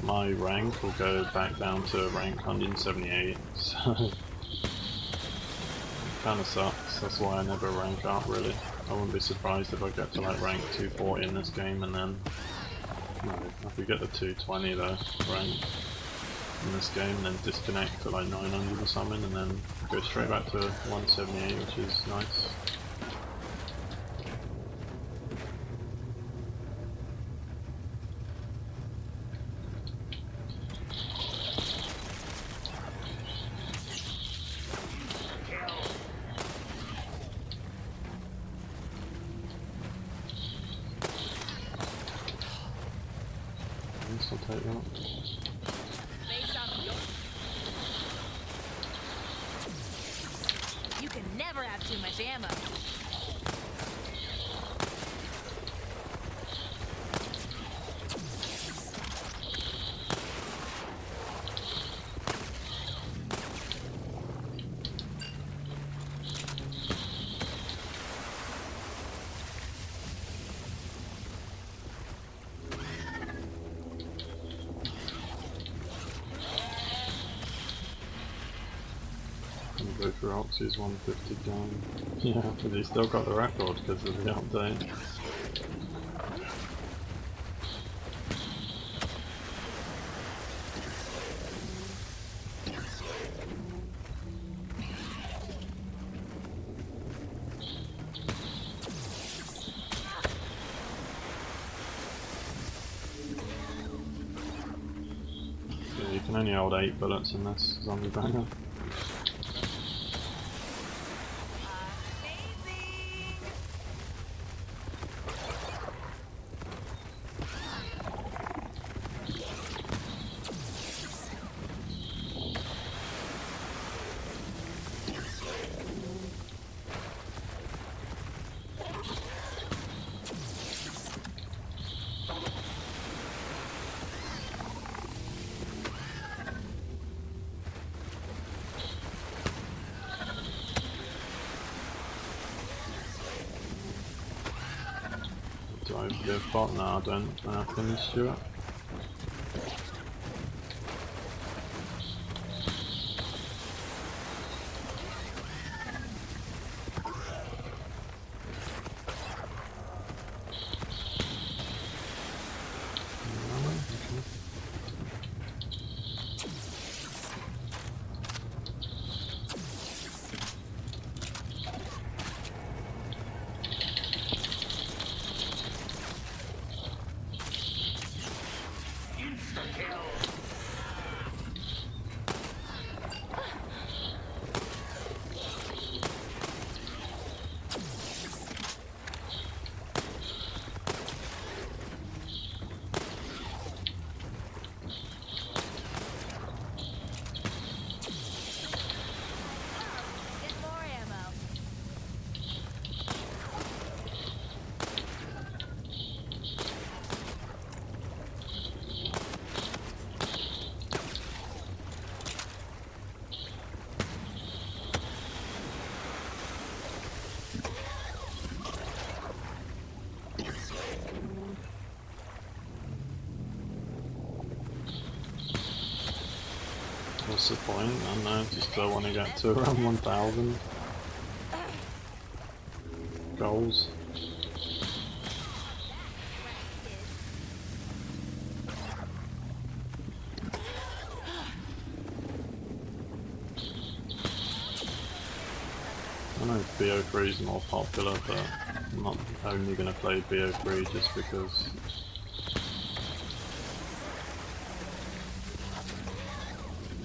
my rank will go back down to rank 178. So it kind of sucks. That's why I never rank up really. I wouldn't be surprised if I get to like rank 240 in this game, and then if we get to 220 though rank in this game, and then disconnect to like 900 or something, and then go straight back to 178, which is nice. I'll take that. You can never have too much ammo. go for Oxy's 150 game. Yeah, but he still got the record because of the update. Yeah, you can only hold 8 bullets in this zombie banger. Do I do a bot? No, I don't. I finished it. Get more ammo. What's the point? I don't know, just still want to get to around 1000 goals. I know BO3 is more popular, but I'm not only going to play BO3 just because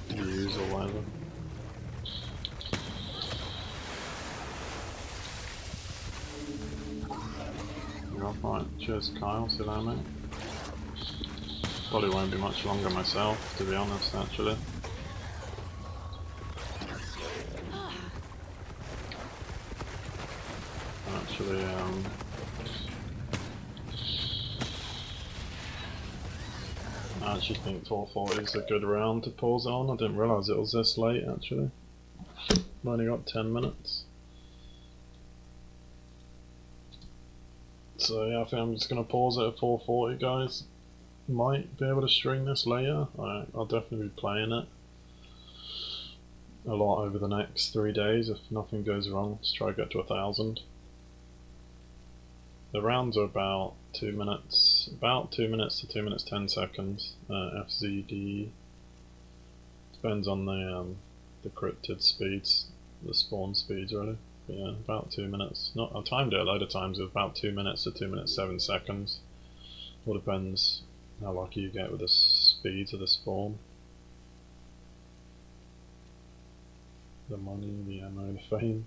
views or whatever. You're off, right. Cheers Kyle, see that mate. Probably won't be much longer myself, to be honest actually. Actually, I actually think 440 is a good round to pause on. I didn't realise it was this late actually. I've only got 10 minutes. So yeah, I think I'm just going to pause it at 440 guys. Might be able to string this later. I'll definitely be playing it a lot over the next 3 days if nothing goes wrong. Let's try to get to 1000. The rounds are about 2 minutes, to 2 minutes 10 seconds. FZD depends on the cryptid speeds, the spawn speeds really. But yeah, about 2 minutes. Not I timed it a load of times. It was about 2 minutes to 2 minutes 7 seconds. All depends how lucky you get with the speeds of the spawn. The money, the ammo, the fame.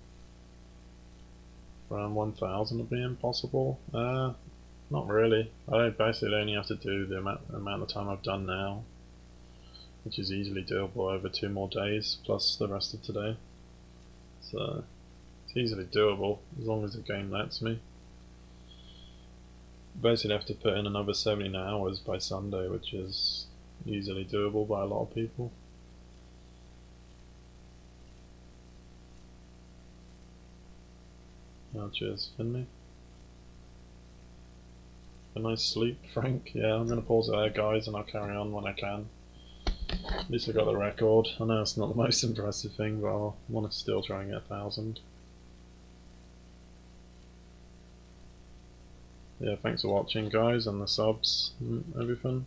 Around 1000 would be impossible. Not really. I basically only have to do the amount of time I've done now, which is easily doable over 2 more days plus the rest of today. So it's easily doable as long as the game lets me. Basically have to put in another 70 hours by Sunday, which is easily doable by a lot of people. Oh, cheers, Finley. A nice sleep, Frank. Yeah, I'm gonna pause it there, guys, and I'll carry on when I can. At least I got the record. I know it's not the most impressive thing, but I want to still try and get 1,000. Yeah, thanks for watching guys, and the subs and everything.